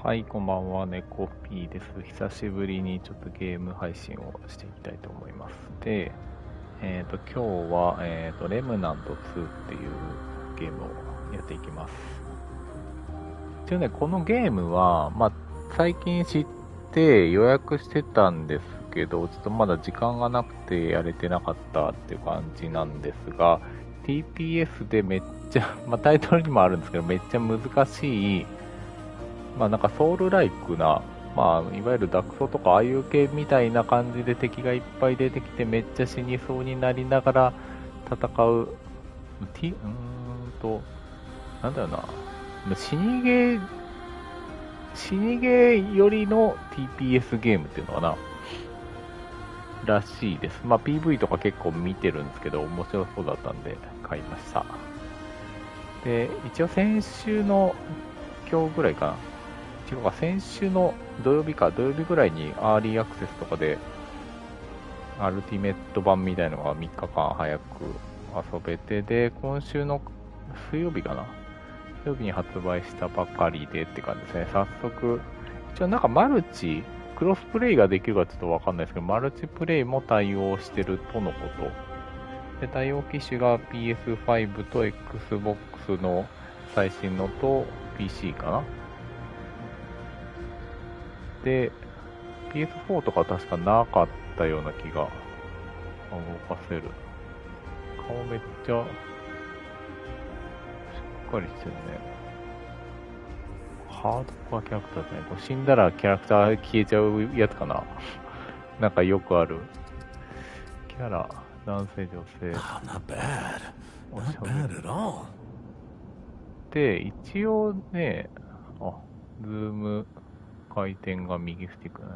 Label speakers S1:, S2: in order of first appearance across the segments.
S1: はい、こんばんは、ネコピーです。久しぶりにちょっとゲーム配信をしていきたいと思います。で、今日は、レムナント2っていうゲームをやっていきます。一応ね、このゲームは、最近知って予約してたんですけど、ちょっとまだ時間がなくてやれてなかったっていう感じなんですが、TPS でめっちゃ、タイトルにもあるんですけど、めっちゃ難しい、なんかソウルライクな、いわゆるダクソとかああいう系みたいな感じで敵がいっぱい出てきてめっちゃ死にそうになりながら戦う、なんだよな、死にゲー、死にゲーよりの TPS ゲームっていうのかな、らしいです。PV とか結構見てるんですけど、面白そうだったんで買いました。で、一応先週の今日ぐらいかな、違うか、先週の土曜日ぐらいにアーリーアクセスとかで、アルティメット版みたいのが3日間早く遊べて、で、今週の水曜日かな、水曜日に発売したばかりでって感じですね。早速、一応なんかマルチ、クロスプレイができるかちょっとわかんないですけど、マルチプレイも対応してるとのこと。で、対応機種が PS5 と Xbox の最新のと PC かな。で、PS4 とか確かなかったような気が。動かせる。顔めっちゃ、しっかりしてるね。ハードコアキャラクターですね。これ死んだらキャラクター消えちゃうやつかな。なんかよくある。キャラ、男性、女性。おしゃべり。で、一応ね、ズーム、回転が右スティックね。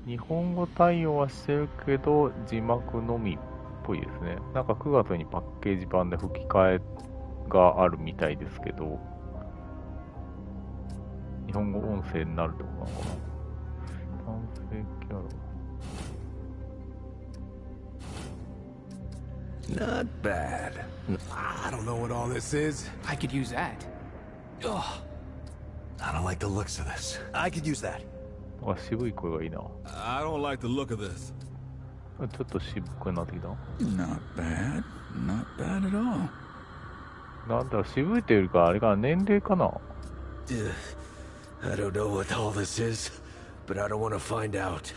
S1: 日本語対応はしてるけど、字幕のみっぽいですね。なんか9月にパッケージ版で吹き替えがあるみたいですけど、日本語音声になるってことなのかな。男性キャラ。
S2: Not bad. I don't know what all this is.
S3: I could use that.
S2: Ugh. I don't like the looks of this. I could use that.
S1: なんか渋い声がいいな。
S2: I don't like the look of this.
S1: ちょっと渋くなってきた。
S2: Not bad. Not bad at all.
S1: なんだろう、渋いというよりか、あれかな、年齢かな。
S2: I don't know what all this is, but I don't want to find out.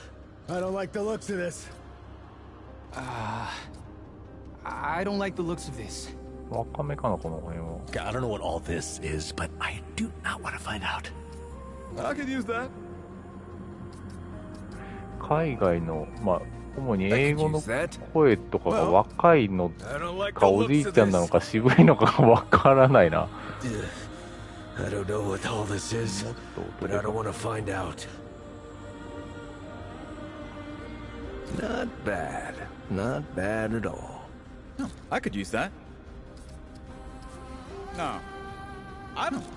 S2: I don't like the looks of this.
S3: I don't like the looks of this.
S1: 若めかな、この辺は。
S2: I don't know what all this is, but I do not want to find out. I could use that.
S1: 海外の、主に英語の声とかが若いのか、おじいちゃんなのか、渋いのかがわからないな。
S2: I don't know what all this is, but I don't want to find out. Not bad. Not bad at all.
S4: I could use that. No.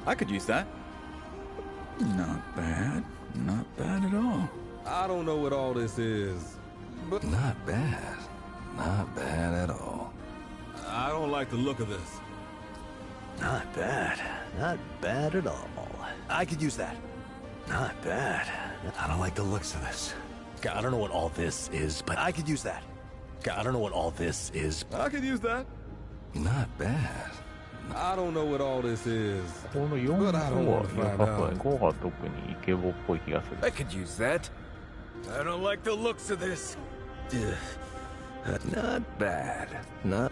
S4: I could use that.
S2: Not bad. Not bad at all.
S5: I don't know what all this is, but
S2: Not bad. Not bad at all.
S5: I don't like the look of this.
S2: Not bad. Not bad at all. I could use that. Not bad. I don't like the looks of this. I don't know what all this is, but I could use that. I don't know what all this is.
S5: I could use that.
S2: Not bad.
S5: I don't know what all this is.
S1: この4は良さそうだね。5が特にイケボっぽい気がする。
S2: I could use that. I don't like the looks of this. Not bad. Not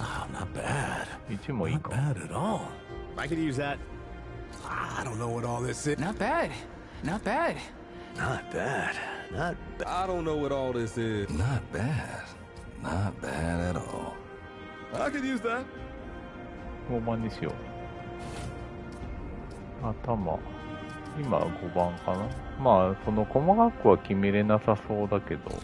S2: bad.
S1: 1もいい
S2: Not
S1: か。
S2: bad at all. I could use that. I don't know what all this is.
S3: Not bad. Not bad.
S2: Not bad. Not bad.
S5: I don't know what all this is.
S2: Not bad. Not bad at all.
S5: I could use that.
S1: 5番にしよう。頭。今5番かな。その細かくは決めれなさそうだけど、ね。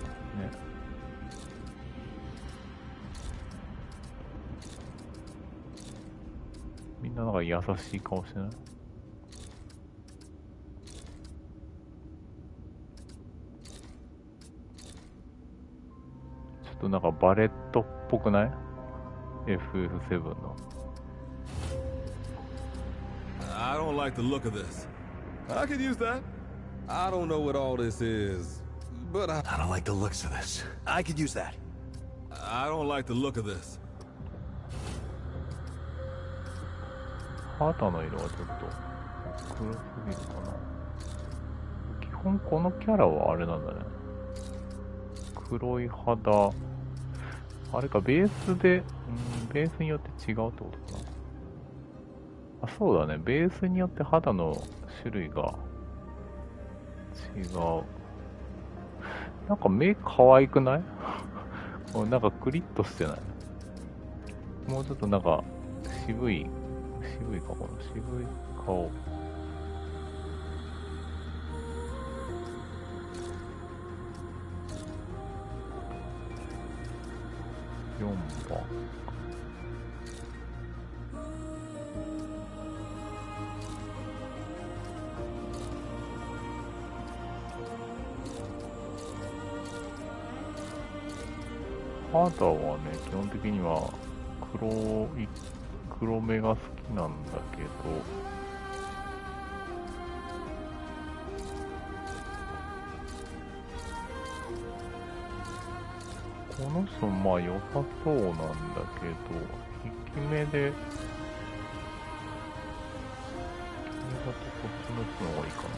S1: みんななんか優しい顔してない？ちょっとなんかバレットっぽくない？ FF7 の。
S5: I don't don't like the look of this. I could use that. I don't know what all this is, but
S2: I don't like the looks of this. I could use that.
S5: I don't like the look of this.
S1: 肌の色はちょっと黒すぎるかな。基本このキャラはあれなんだね。黒い肌。あれか、ベースで、ベースによって違うってことかな。あ、そうだね。ベースによって肌の種類が違う。なんか目可愛くないなんかクリッとしてない。もうちょっとなんか渋いかこの渋い顔。4番。肌はね、基本的には黒目が好きなんだけど、この人まあ良さそうなんだけど、引き目で、引き目だとこっちの人の方がいいかな。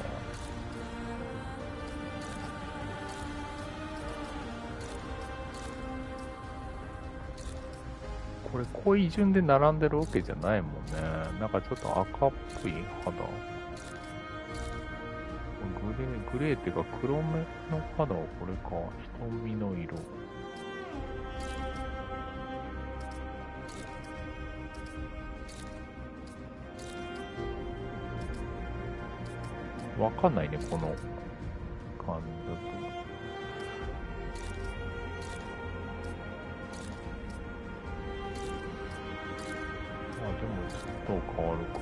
S1: これ濃い順で並んでるわけじゃないもんね。なんかちょっと赤っぽい肌。グレーっていうか黒目の肌はこれか。瞳の色。わかんないね、この感じだと。でもちょっと変わるか。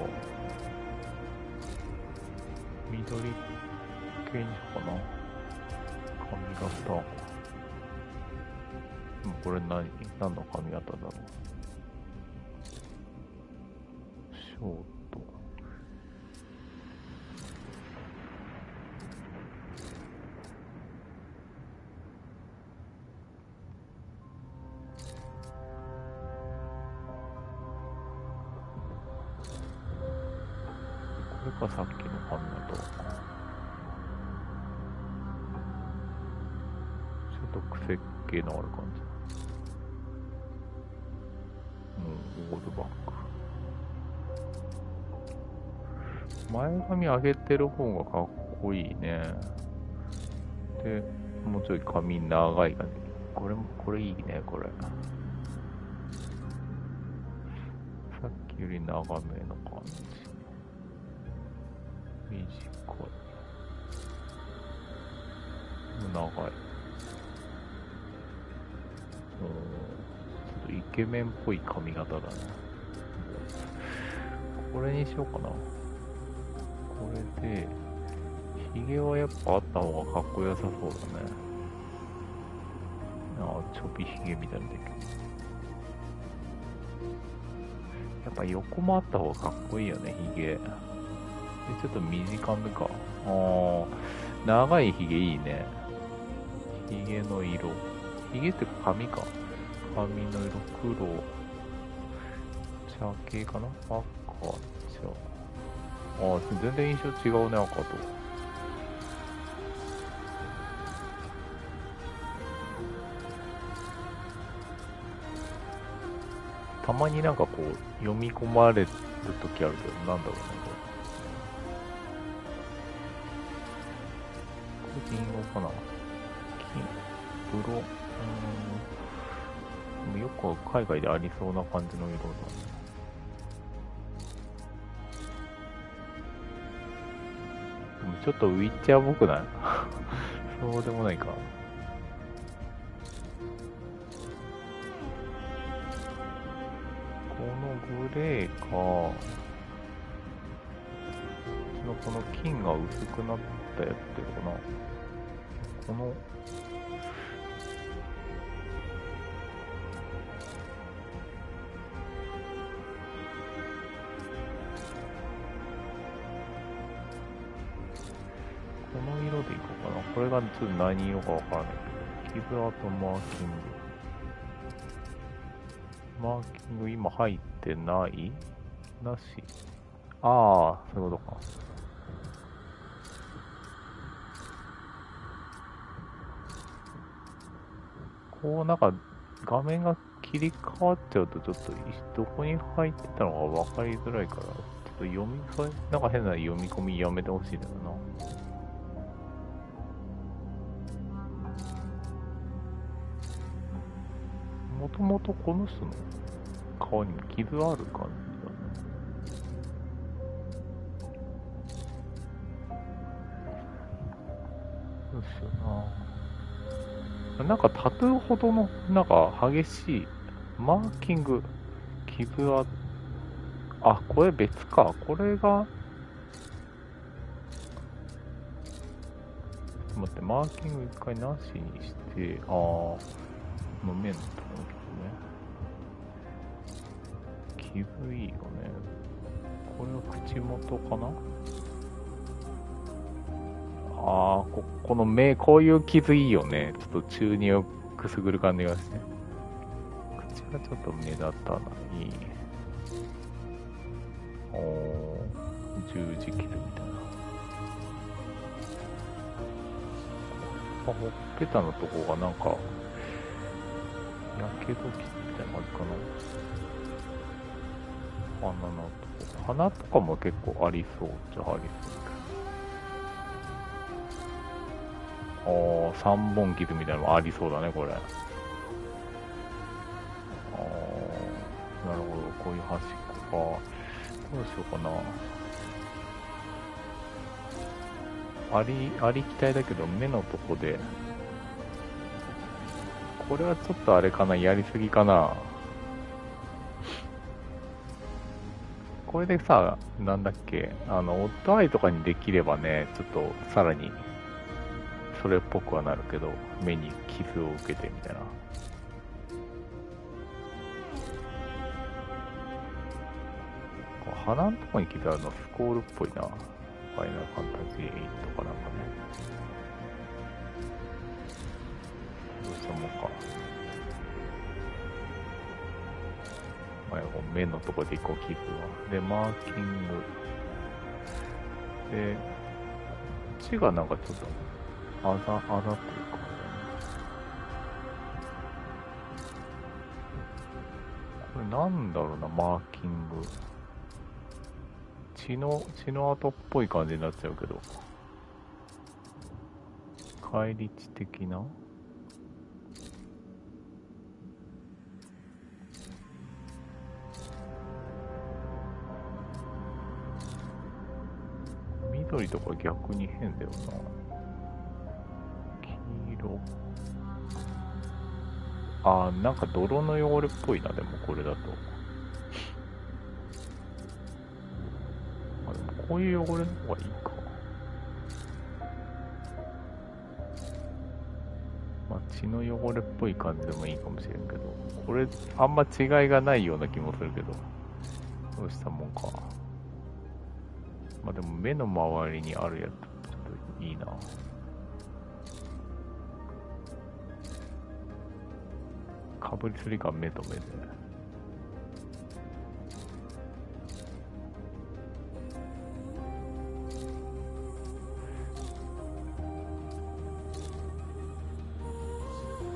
S1: 緑系にしようかな。髪型。でもこれ何の髪型だろう。ショート。これかさっきの髪型。ちょっと癖っ気のある感じ。オールバック。前髪上げてる方がかっこいいね。で、もうちょい髪長い感じ。これいいね、これ。さっきより長めの感じ。短い。長い。ちょっとイケメンっぽい髪型だね。これにしようかな。これで、髭はやっぱあった方がかっこよさそうだね。ちょび髭みたいなのできる。やっぱ横もあった方がかっこいいよね、髭。で、ちょっと短めか。長い髭いいね。髭の色。髭って髪か。髪の色、黒。茶系かな赤、茶。全然印象違うね、赤と。たまになんかこう、読み込まれる時あるけど、なんだろうね、これ。銀色かな金、ブロ、よく海外でありそうな感じの色だね。でもちょっとウィッチャーっぽくないそうでもないか。このグレーか、この金が薄くなったやつっていうのかな。この色でいこうかな。これがちょっと何色かわからないけど、傷跡マーキング。マーキング今入ってないなし。ああ、そういうことか。こうなんか画面が切り替わっちゃうとちょっとどこに入ってたのか分かりづらいから、ちょっとなんか変な読み込みやめてほしいんだよな。もともとこの人の顔にも傷ある感じだね。そうっすよな。なんかタトゥーほどのなんか激しいマーキング、傷は、あ、これ別か。これが、ちょっと待って、マーキング一回なしにして、あー、この面のところね。傷いいよね。これは口元かな。ああ、この目、こういう傷いいよね。ちょっと中二をくすぐる感じがして。口がちょっと目立たない。おー、十字傷みたいな。ほっぺたのとこがなんか、やけど傷みたいな感じかな。鼻のとこ。鼻とかも結構ありそうじゃありそう。三本傷みたいなのもありそうだね、これ。なるほど、こういう端っこか。どうしようかな。ありきたいだけど、目のとこで。これはちょっとあれかな、やりすぎかな。これでさ、なんだっけ、オッドアイとかにできればね、ちょっとさらに、それっぽくはなるけど、目に傷を受けてみたいな。鼻のとこに傷あるのスコールっぽいな。ファイナルファンタジー8とかなんかね。どうしたもんか。まあ、目のとこで一個傷は。で、マーキング。で、こっちがなんかちょっと、あざというか、これなんだろうな、マーキング。血の跡っぽい感じになっちゃうけど。返り血的な緑とか逆に変だよな。黄色。あー、なんか泥の汚れっぽいな、でもこれだと。あ、でもこういう汚れの方がいいか。まあ、血の汚れっぽい感じでもいいかもしれんけど、これ、あんま違いがないような気もするけど、どうしたもんか。まあでも目の周りにあるやつ、ちょっといいな。かぶりすりか目と目で。こ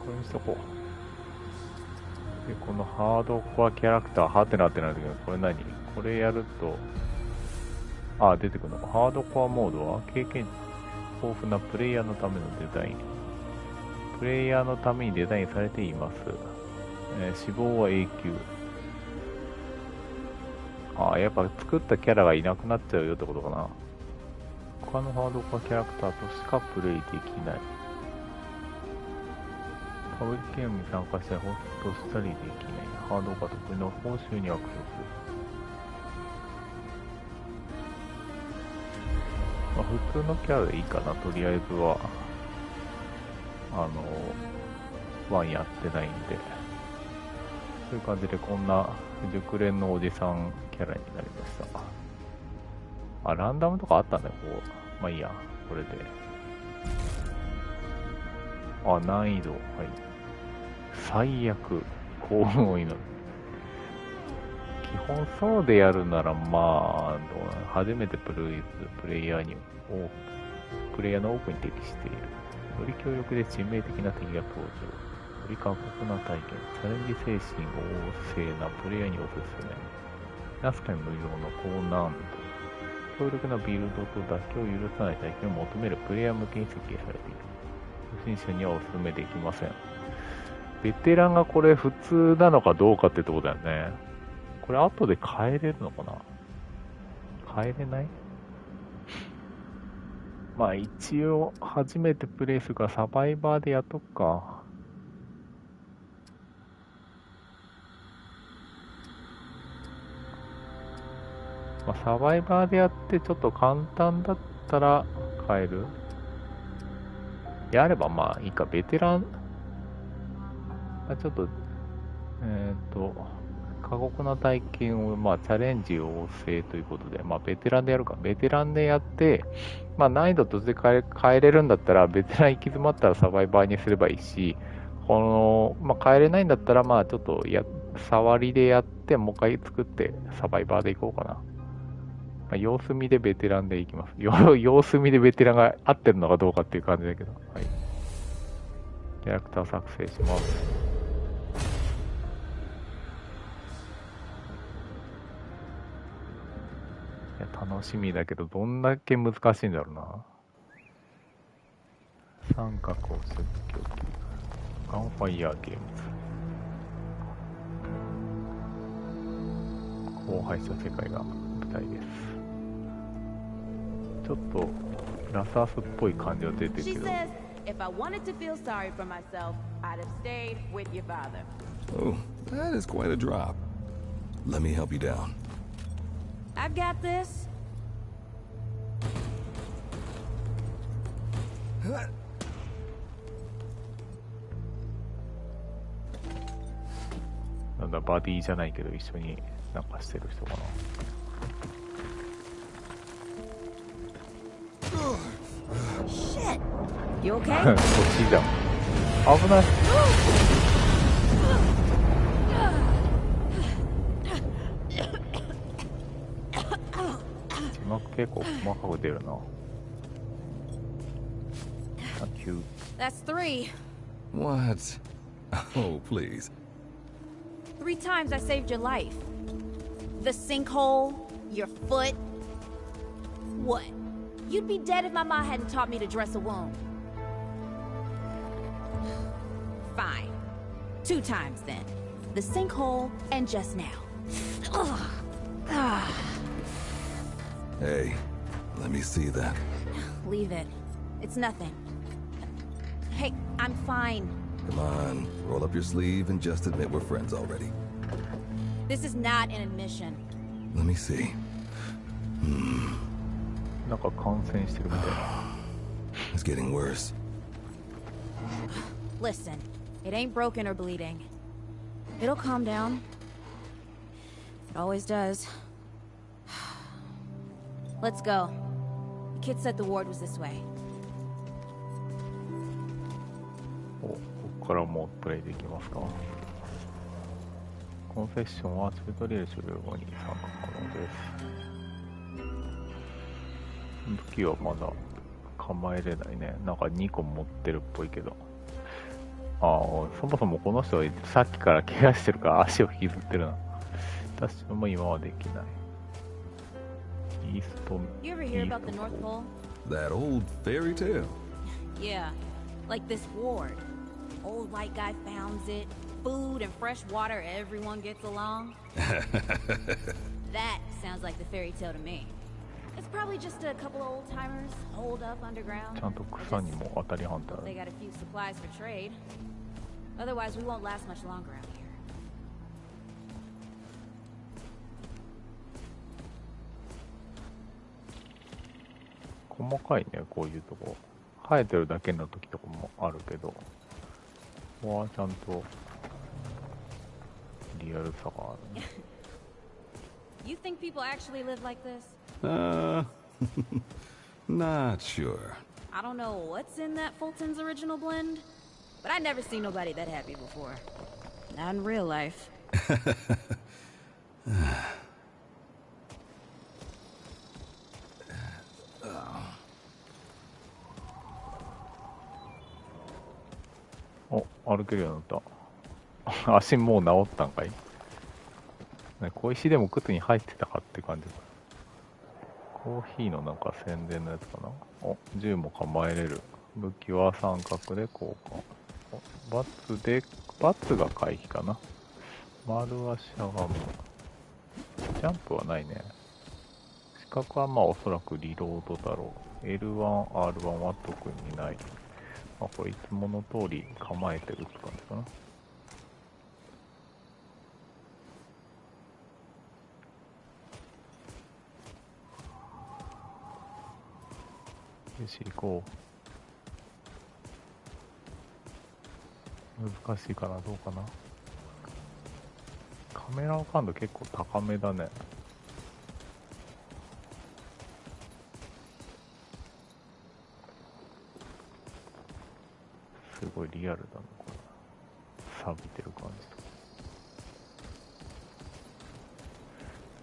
S1: れにしとこう。で、このハードコアキャラクター、はてなってなるけど、これ何？これやると、あ、出てくるのか。ハードコアモードは経験豊富なプレイヤーのためのデザイン。プレイヤーのためにデザインされています。死亡は永久。あ、やっぱ作ったキャラがいなくなっちゃうよってことかな。他のハードコアキャラクターとしかプレイできない。パブリックゲームに参加したりホストしたりできない。ハードコア得意の報酬にアクセス。まあ、普通のキャラでいいかな、とりあえずは。ワンやってないんで。そういう感じでこんな熟練のおじさんキャラになりました。あ、ランダムとかあったね、こう。まあいいや、これで。あ、難易度、はい。最悪、幸運を祈る。基本ソロでやるなら、まあ、どうなの、初めてプレイヤーの多くに適している。より強力で致命的な敵が登場。より過酷な体験、チャレンジ精神旺盛なプレイヤーにおすすめ。ナスカに無料の高難度。強力なビルドと妥協を許さない体験を求めるプレイヤー向けに設計されている。初心者にはお勧めできません。ベテランがこれ普通なのかどうかってとこだよね。これ後で変えれるのかな？変えれない？まあ一応初めてプレイするからサバイバーでやっとくか。まあ、サバイバーでやってちょっと簡単だったら変える？やればまあいいか。ベテラン、ちょっと、過酷な体験を、まあ、チャレンジ旺盛ということで、まあ、ベテランでやるか。ベテランでやって、まあ、難易度途中で変えれるんだったら、ベテラン行き詰まったらサバイバーにすればいいし、まあ、変えれないんだったら、まあ、ちょっと触りでやって、もう一回作って、サバイバーで行こうかな。まあ、様子見でベテランで行きます。様子見でベテランが合ってるのかどうかっていう感じだけど。はい。キャラクター作成します。いや、楽しみだけど、どんだけ難しいんだろうな。三角を積極。ガンファイヤーゲームズ。荒廃した世界が舞台です。ちょっとラスアスっぽい感じは出てるけど。
S6: If I wanted to feel sorry for myself, I'd have stayed with your father.
S5: Oh, that is quite a drop. Let me help you down.
S6: I've got this.
S1: なんだ、バディじゃないけど一緒になんかしてる人かな。
S6: Shit. You okay?
S1: そっちじゃん。危ない。字幕結構細かく出るな。
S6: That's 3.
S5: What? Oh, please.
S6: 3 times I saved your life. The sinkhole, your foot. What? You'd be dead if my mom hadn't taught me to dress a wound. Fine. 2 times then. The sinkhole and just now.
S5: Hey, let me see that.
S6: Leave it. It's nothing. Hey, I'm fine.
S5: Come on, roll up your sleeve and just admit we're friends already.
S6: This is not an admission.
S5: Let me see.
S1: なんか感染してるみたいな。
S5: It's getting worse.
S6: Listen, it ain't broken or bleeding. It'll calm down. It always does. Let's go. The kid said the ward was this way.
S1: ここからもうプレイできますか。コンセッションはチュートリアル終了後に参加可能です。武器はまだ構えれないね。なんか2個持ってるっぽいけど。ああ、そもそもこの人はさっきから怪我してるから足を引きずってるな。私も今はできない。イースト。
S6: You ever hear about the North Pole?
S5: That old fairy tale.
S6: Yeah, like this ward. Old white guy founds it. Food and fresh water, everyone gets along. That sounds like the fairy tale to me. It's probably just a couple of old timers holed up underground.
S1: ちゃんと草にも当たり判定あ
S6: They
S1: る。
S6: got a few supplies for trade. Otherwise, we won't last much longer out here.
S1: 細かいね、こういうとこ。生えてるだけの時とかもあるけど、ここはちゃんとリアルさがあるね。
S6: You think people actually live like this?
S5: Not sure.
S6: I don't know what's in that Fulton's original blend, but I never seen nobody that happy before. Not in real life.
S1: お、歩けるようになった。足もう治ったんかい。ね、小石でも靴に入ってたかって感じ。コーヒーのなんか宣伝のやつかな。お、銃も構えれる。武器は三角で交換。バツが回避かな。丸はしゃがむ。ジャンプはないね。四角はまあおそらくリロードだろう。L1、R1 は特にない。まあこれいつもの通り構えてるって感じかな。よし、行こう。難しいかな、どうかな。カメラ感度結構高めだね。すごいリアルだね、これ。錆びてる感じとか。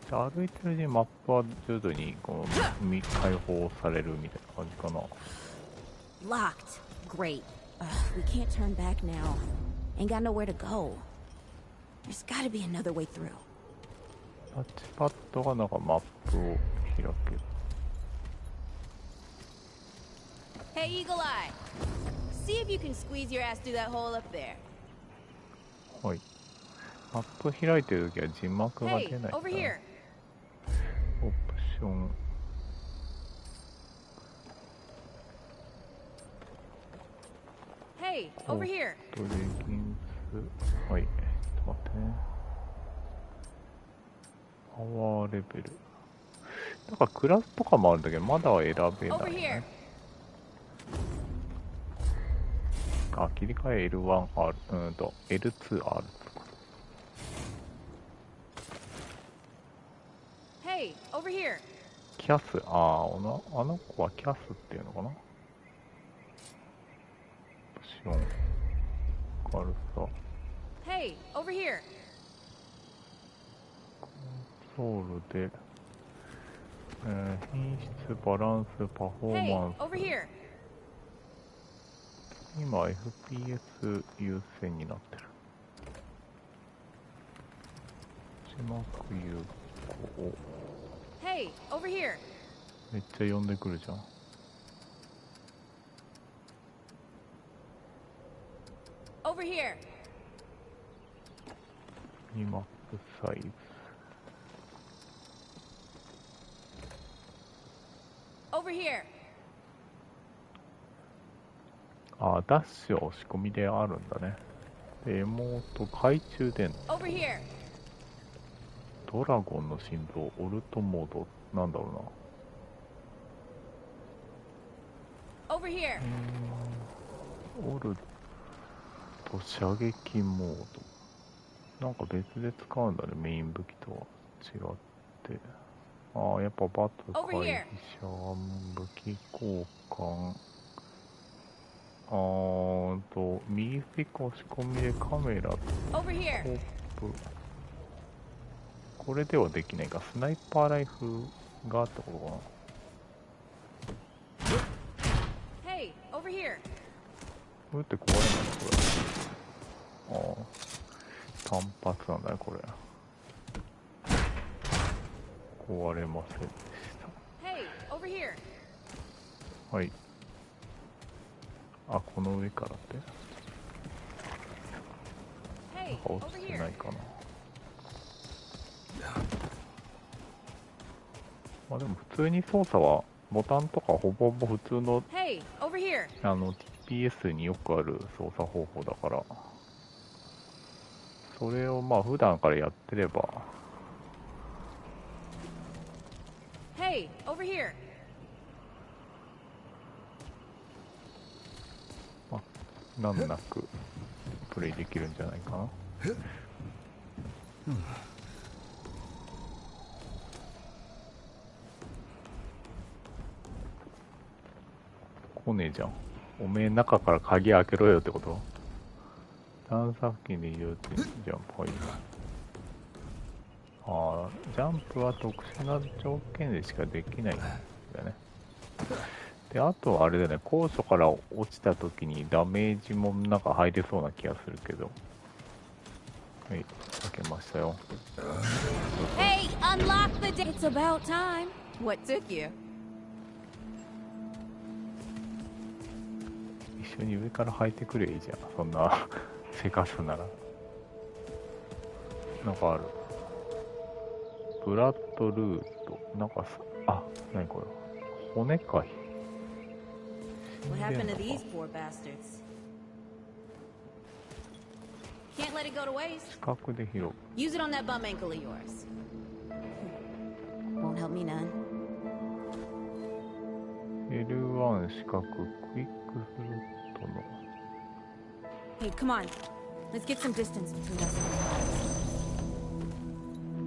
S1: じゃあ歩いてるうちにマップは徐々にこの解放されるみたいな感じかな。
S6: Locked. Great. We can't turn back now. Ain't got nowhere to go. There's gotta be another way through.
S1: タッチパッドがなんかマップを開ける。
S6: Hey, Eagle Eye. See if you can squeeze your ass through that hole up there.
S1: はい。マップ開いてるときは字幕が出
S6: Hey,
S1: ないか
S6: over
S1: ら。
S6: here.
S1: オプション。
S6: Hey, over here.
S1: レギンス。はい。ちょっと待ってね。パワーレベル。なんかクラスとかもあるんだけど、まだは選べない、
S6: Over here.
S1: ね。あ、切り替え L1R、L2R。Hey,
S6: over here.
S1: キャス、あの子はキャスっていうのかな。オプション。軽さ。
S6: Hey, over here.
S1: コントロールで、品質、バランス、パフォー
S6: Hey,
S1: マン
S6: over
S1: ス。
S6: here.
S1: 今 FPS 優先になってる。字幕有効。
S6: Hey, over here.
S1: めっちゃ呼んでくるじゃん。
S6: Over here.
S1: ミマップサイズ。
S6: Over here.
S1: あ、ダッシュは押し込みであるんだね。でエモート、懐中電灯。
S6: Over here.
S1: ドラゴンの心臓、オルトモード、なんだろう
S6: Over here.
S1: な。オルト射撃モード。なんか別で使うんだね、メイン武器とは違って。ああ、やっぱバトル回
S6: Over
S1: 避
S6: here.
S1: 者、武器交換。右スティック押し込みでカメラ、
S6: Over here.
S1: コップ。これではできないか。スナイパーライフルがってことかな。
S6: Hey, over here.
S1: これって壊れないのこれ。ああ。単発なんだね、これ。壊れませんでし
S6: Hey, over here.
S1: た。はい。あ、この上からって。
S6: Hey,
S1: なんか
S6: over
S1: 落ちて
S6: here.
S1: ないかな。まあでも普通に操作は、ボタンとかほぼほぼ普通の、
S6: Hey, over here.
S1: TPS によくある操作方法だから、それをまあ普段からやってれば、
S6: Hey, over here.
S1: まあ、難なくプレイできるんじゃないかな。こ来ねえじゃん。おめえ中から鍵開けろよってこと？探査付近で移動ってジャンプはいいな。ああ、ジャンプは特殊な条件でしかできないんだよね。で、あとはあれだよね、高所から落ちた時にダメージもなんか入れそうな気がするけど。はい、開けましたよ。
S6: Hey, unlock the door. It's about time. What took you?
S1: 一緒に上から履いてくれいいじゃん。そんなせかすなら。なんかある。ブラッドルート。なんかあ、なにこれ。骨かい。
S6: What happened to these poor bastards? Can't let it go to waste.
S1: 四角で拾う。
S6: Use it on that bum ankle of yours. Won't help me none.
S1: L1 四角、クイックフルートの。
S6: Hey, come on. Let's get some distance between us.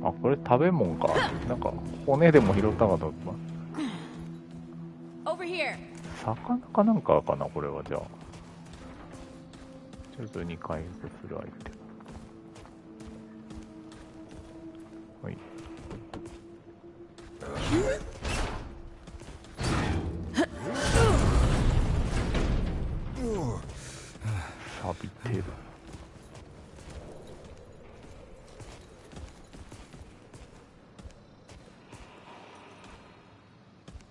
S1: あ、これ食べ物か。なんか骨でも拾ったかと思った。
S6: Over here.
S1: 魚かなんかかな、これはじゃあ。徐々に回復するアイテム。はい。錆びてる。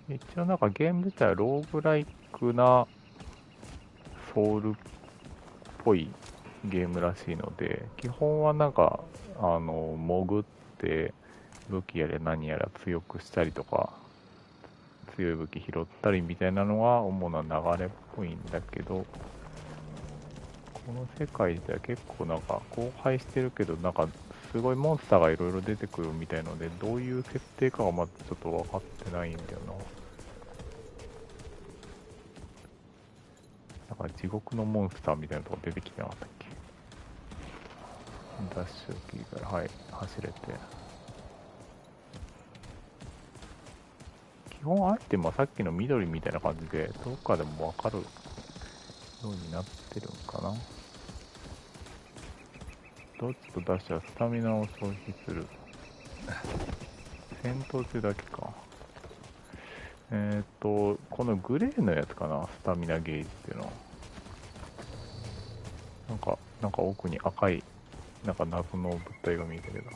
S1: 一応なんかゲーム自体はローグライクなソウルっぽいゲームらしいので、基本はなんか潜って武器やら何やら強くしたりとか、強い武器拾ったりみたいなのが主な流れっぽいんだけど、この世界自体は結構なんか荒廃してるけど、なんかすごいモンスターがいろいろ出てくるみたいので、どういう設定かがまだちょっと分かってないんだよな。なんか地獄のモンスターみたいなとこ出てきてなかったっけ？ダッシュキーから、はい、走れて。基本アイテムはさっきの緑みたいな感じで、どっかでも分かるようになってるんかな。ドッジとダッシュはスタミナを消費する。戦闘中だけか。このグレーのやつかな、スタミナゲージっていうのは。なんか奥に赤い、なんか謎の物体が見えたけど。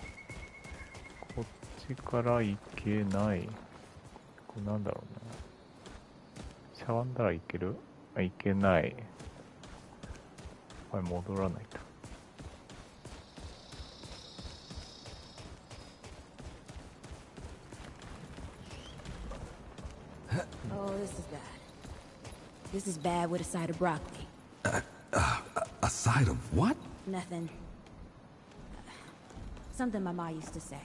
S1: こっちから行けない。これなんだろうね。しゃがんだらいける？あ、いけない。これ戻らないと。
S6: Oh, this is bad. This is bad with a side of broccoli.
S5: A side of what?
S6: Nothing. Something my ma used to say.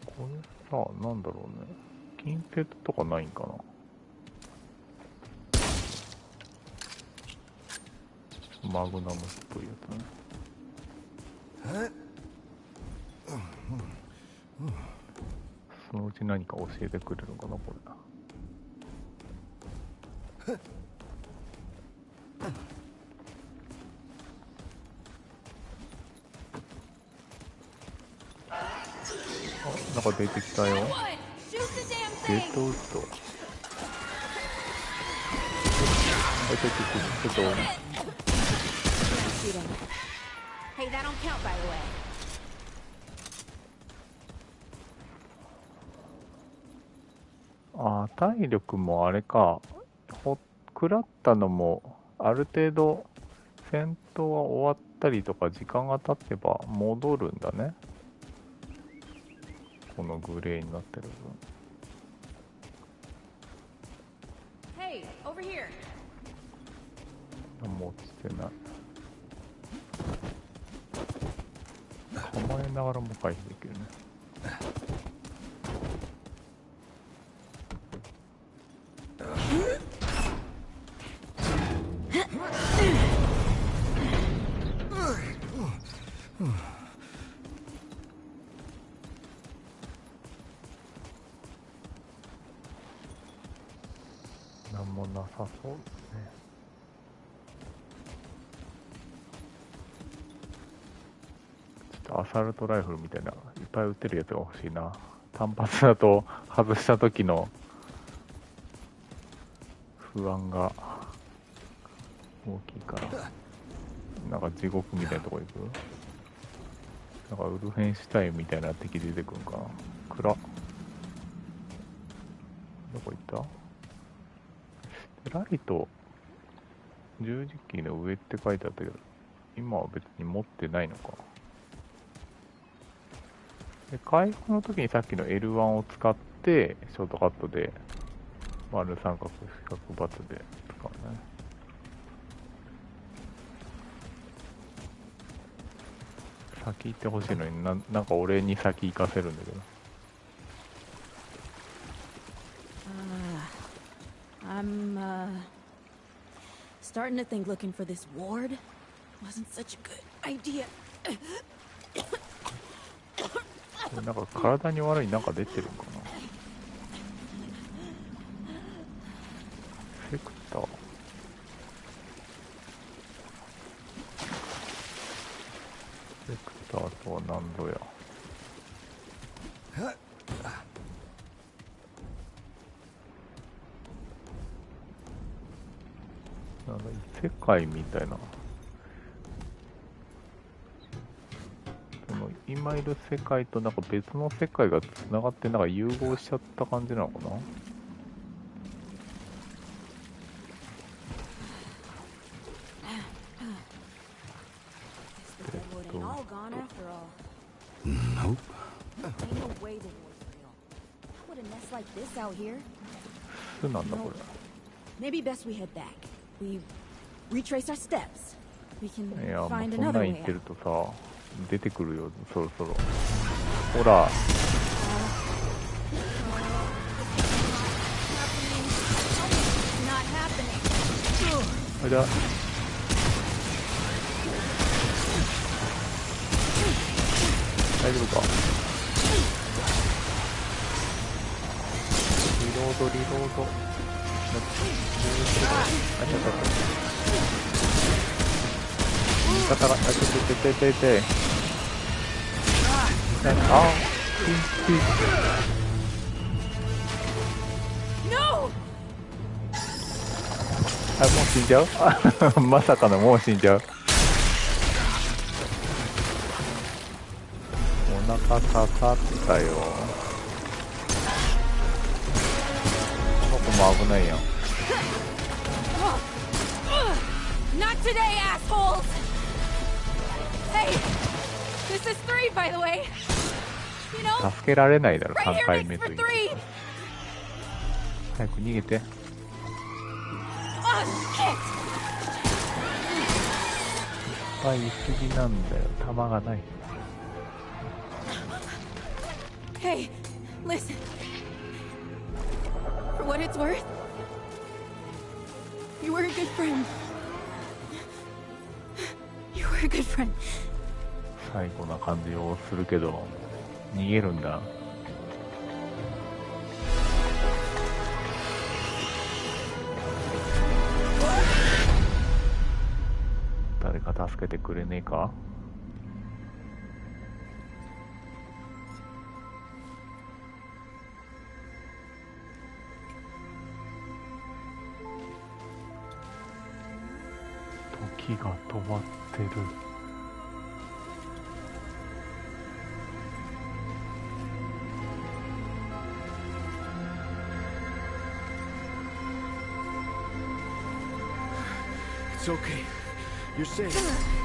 S1: これさ、なんだろうね。金鉄とかないんかな。マグナムっぽいやつね。そのうち何か教えてくれるのかな、これ。なんか出てきたよ。デッドウッド。ちょっと。
S6: Hey, that don't count, by the way.
S1: あ、体力もあれか。食らったのも、ある程度、戦闘が終わったりとか、時間が経てば戻るんだね。このグレーになってる
S6: 分。Hey, over here.
S1: 何も落ちてない。構えながらも回避できるね。さそうですね。ちょっとアサルトライフルみたいないっぱい撃てるやつが欲しいな。単発だと外した時の不安が大きいから、なんか地獄みたいなとこ行く。なんかウルフェンシュタインみたいな敵出てくるんかな。暗っ。どこ行った？ライト十字キーの上って書いてあったけど、今は別に持ってないのか。で、回復の時にさっきの L1 を使ってショートカットで丸三角四角バツで使うね。先行ってほしいのになんか俺に先行かせるんだけど。
S6: I'm starting to think looking for this ward wasn't such a good idea.
S1: なんか体に悪いなんか出てるんかな。セクター。セクターとは何ぞや。なんだ異世界みたいな。その今いる世界となんか別の世界がつながってなんか融合しちゃった感じなのかな。
S2: Nope.
S6: Ain't no way the war's real. What a mess like this out here.
S1: 巣なんだこれ。
S6: Maybe best we head back. We retrace our steps. We can
S1: いやもう
S6: find
S1: そんな
S6: another
S1: ん言
S6: way
S1: ってる
S6: out.
S1: とさ出てくるよそろそろ。ほら。
S6: Not happening.
S1: あれだ。大丈夫か。リロードリロード。あちょっと味方がちょっとあ
S6: No!
S1: もう死んじゃうまさかのもう死んじゃう。お腹刺さったよ。この子も危ないやん。
S6: Not today, assholes! Hey, this is 3, by the way. You know,
S1: 助けられないだろ
S6: right
S1: 3
S6: here
S1: 回
S6: makes
S1: 目と
S6: for
S1: いう。
S6: 3.
S1: 早く逃げて。
S6: Oh, shit!
S1: いっぱいいすぎなんだよ。弾がない。
S6: Hey, listen. For what it's worth, you were a good friend. You were a good friend.
S1: 最後な感じをするけど逃げるんだ。誰か助けてくれねえか。時が止まってる。
S2: It's okay. You're safe.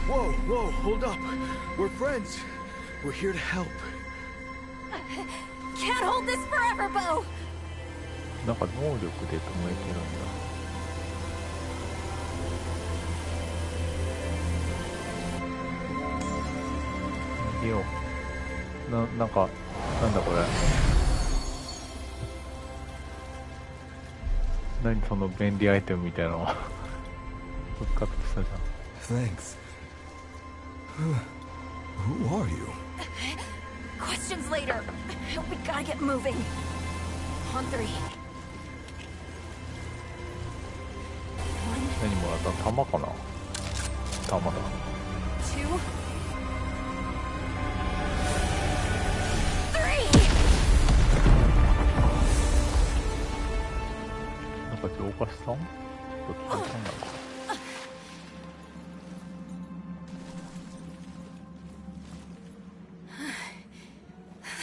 S2: Whoa, whoa, hold up. We're friends. We're here to help.
S6: Can't hold this forever, Bo.
S1: なんか能力で止めてるんだ。逃げよう。なんかなんだこれ。何その便利アイテムみたいなの復活したじゃん。
S5: Thanks. Who are you?
S6: Questions later. We gotta get moving. On 3.
S1: にもらった弾かな。弾だ。
S6: 2,
S1: なんか浄化しさんと聞いたんだろう。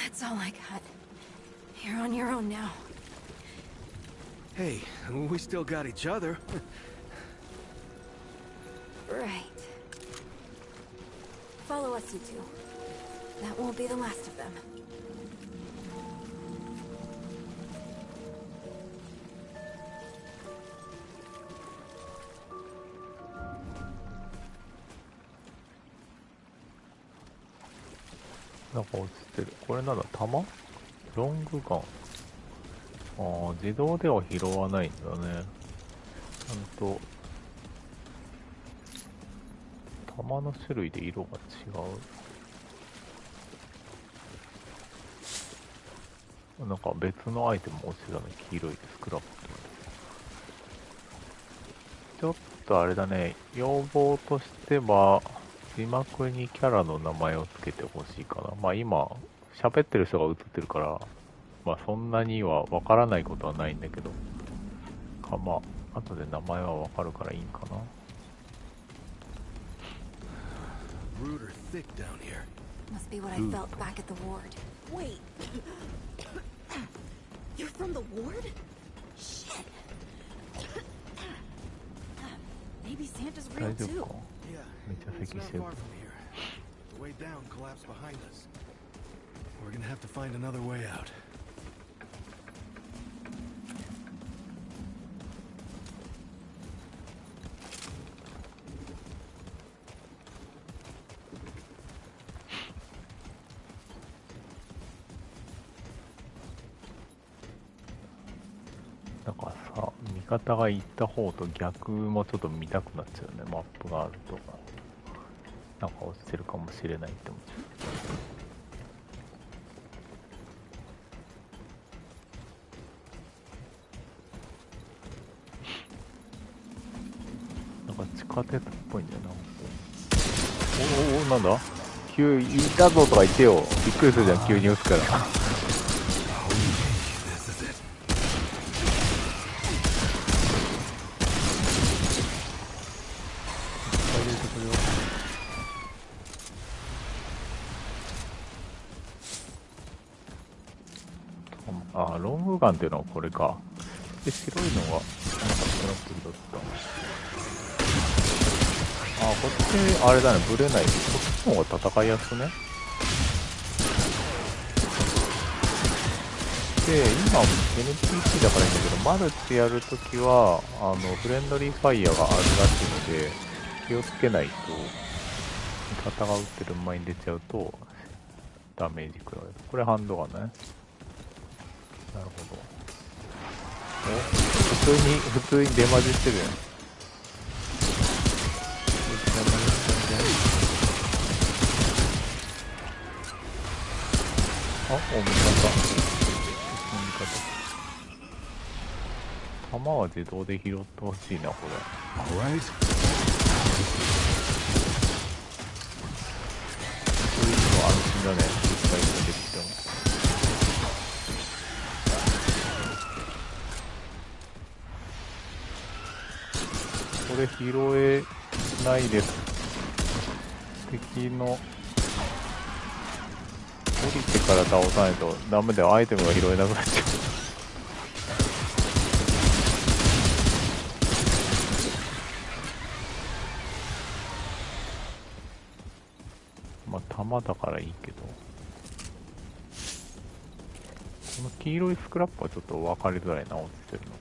S6: That's all I got. You're on your own now.
S5: Hey, we still got each other.
S6: Right. Follow us, you two. That won't be the last of them.
S1: なんか落ちてる。これなんだ、弾？ロングガン。ああ、自動では拾わないんだね。ちゃんと、弾の種類で色が違う。なんか別のアイテム落ちてたね。黄色いスクラップと。ちょっとあれだね、要望としては、字幕にキャラの名前を付けてほしいかな。まあ今、喋ってる人が映ってるから、まあそんなには分からないことはないんだけど、まあ、後で名前は分かるからいいんかな。
S5: Rude or thick down here.
S6: Must be what I felt back at the ward. Wait. You're from the ward? Shit. Maybe Santa's
S1: 大
S6: real
S1: 丈
S6: too.
S1: 夫か？
S5: Yeah,
S1: めっちゃ
S5: it's
S1: 咳
S5: not
S1: してる。
S5: far from here. The way down collapsed behind us. We're gonna have to find another way out.
S1: なんかさ、味方が行った方と逆もちょっと見たくなっちゃうね、マップがあると。なんか落ちてるかもしれないって思っちゃう。なんか地下鉄っぽいんだよな。おお、なんだ急、いたぞとか言ってよ。びっくりするじゃん、急に撃つから。あ、ロングガンっていうのはこれか。で、白いのが、なんかストラップだった。あ、こっち、あれだね、ブレない。こっちの方が戦いやすくね。で、今、NPC だからいいんだけど、マルチやるときは、フレンドリーファイヤーがあるらしいので、気をつけないと、味方が撃ってる前に出ちゃうと、ダメージ食らう。これハンドガンだね。なるほど。お、普通に出混じってるやん。あ、お、味方。弾は自動で拾ってほしいな、これ。
S5: Alright.
S1: そういうのは安心だね。いっぱい出てきても。これ拾えないです。敵の降りてから倒さないとダメだよ。アイテムが拾えなくなっちゃう。まあ弾だからいいけど、この黄色いスクラップはちょっと分かりづらいな、落ちてるの。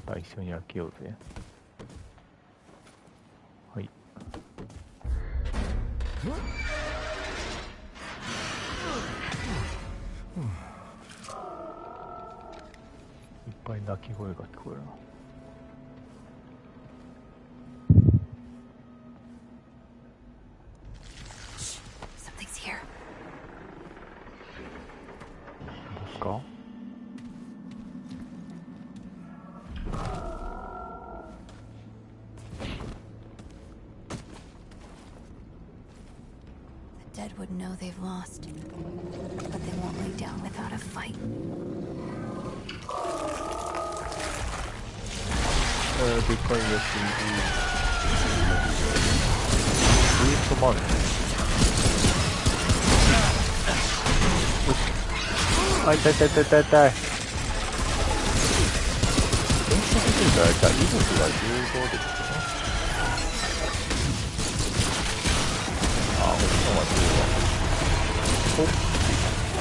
S1: また一緒に開けようぜ。はい。いっぱい鳴き声が聞こえるな。
S7: dead would know they've lost, but they won't lay down without a fight.
S1: でかいやついる。ウエストマン。よし。あ、痛い痛い痛い痛い痛い。電車出てるからじゃあ、威力が15ですね。あ、こっちの方が強いわ。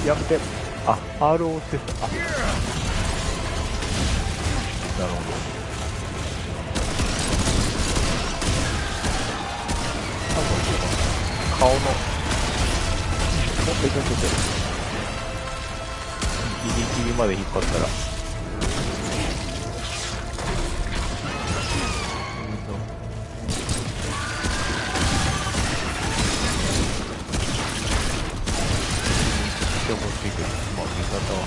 S1: お、やめて。あ、R を押してた。あ、なるほど。顔のちょっとギリギリまで引っ張ったら持っていく。まあ味方は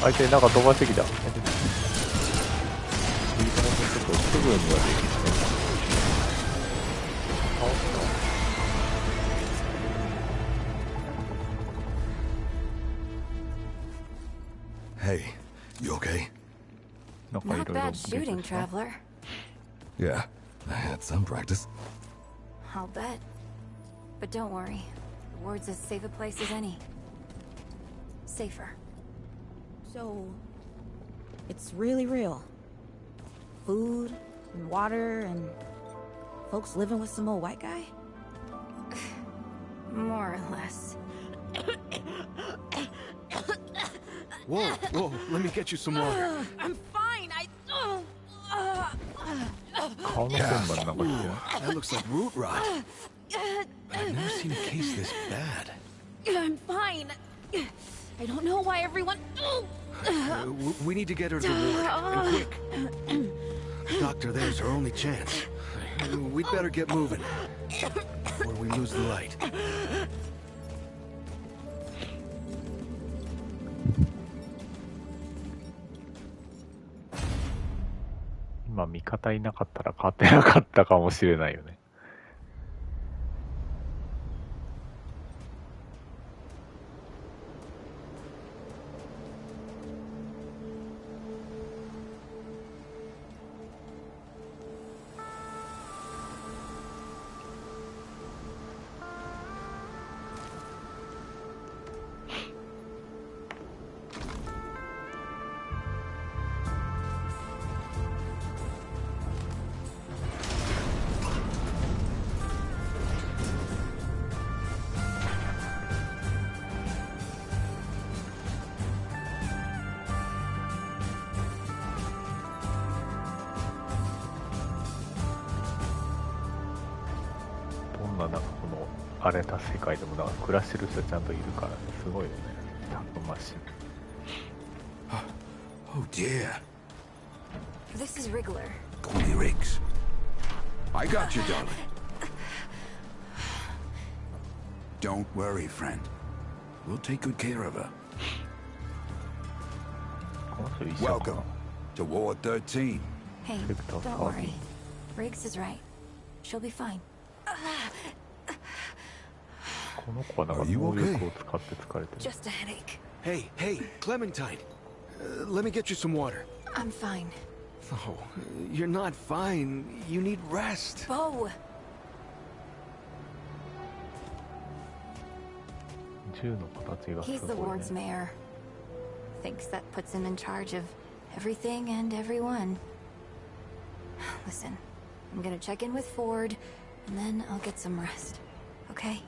S1: 相手なんか飛ばしてきた。いいとこちょっとすぐにはできない。
S2: Hey, you okay?
S7: Not bad shooting, traveler.
S2: Yeah, I had some practice.
S7: I'll bet. But don't worry. The ward's as safe a place as any. Safer.
S6: So, it's really real. Food and water and folks living with some old white guy?
S7: More or less.
S5: Whoa, whoa, let me get you some water.
S6: I'm fine.
S2: That looks like root rot. I've never seen a case this bad.
S6: I'm fine. I don't know why everyone...
S5: We need to get her to the ward, and quick. Doctor, there's her only chance. We'd better get moving, before we lose the light.
S1: 今味方いなかったら勝てなかったかもしれないよね。なんかこの荒れた世界でもなんか暮らしてる人ちゃんといるからね、すごいよね。たくましい。
S2: Oh dear.
S7: This is Wriggler.
S2: Call me Riggs.
S8: I got you, darling. Don't worry, friend. We'll take good care of her. Welcome to Ward 13.
S7: Hey, don't worry. Riggs is right. She'll be fine.
S1: この子はなんか能力を使って疲れてる。
S7: Just a headache.
S5: Hey, hey, Clementine. Let me get you some water.
S7: I'm fine.
S5: Oh, you're not fine. You need rest.
S7: Bo!
S1: 銃の形がす
S7: He's
S1: ご
S7: the
S1: いね。
S7: ward's mayor. Thinks that puts him in charge of everything and everyone. Listen, I'm gonna check in with Ford, and then I'll get some rest. Okay?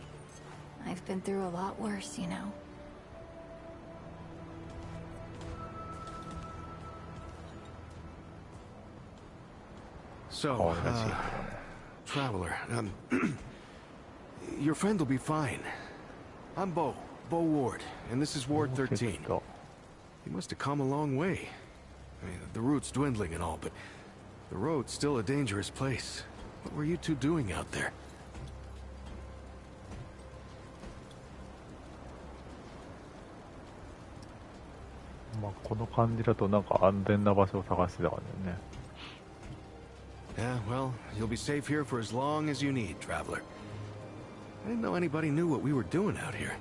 S7: I've been through a lot worse, you know.
S5: So, traveler, your friend will be fine. I'm Bo Ward, and this is Ward 13. He must have come a long way. I mean, the route's dwindling and all, but the road's still a dangerous place. What were you two doing out there?
S1: まあこの感じだとなんか安全な場所を探してたからね。
S5: Yeah, well, you'll be safe here for as long as you need, traveler. I didn't know anybody knew what we were doing out here.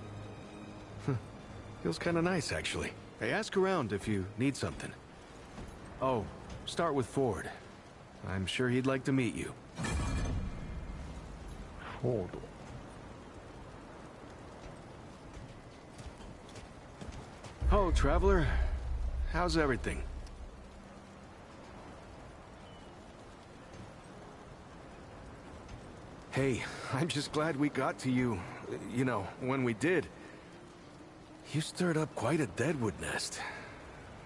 S5: Feels kind of nice, actually. Hey, ask around if you need something. Oh, start with Ford. I'm sure he'd like to meet you.
S1: フォード。
S5: Oh, traveler. How's everything? Hey, I'm just glad we got to you, you know, when we did. You stirred up quite a deadwood nest.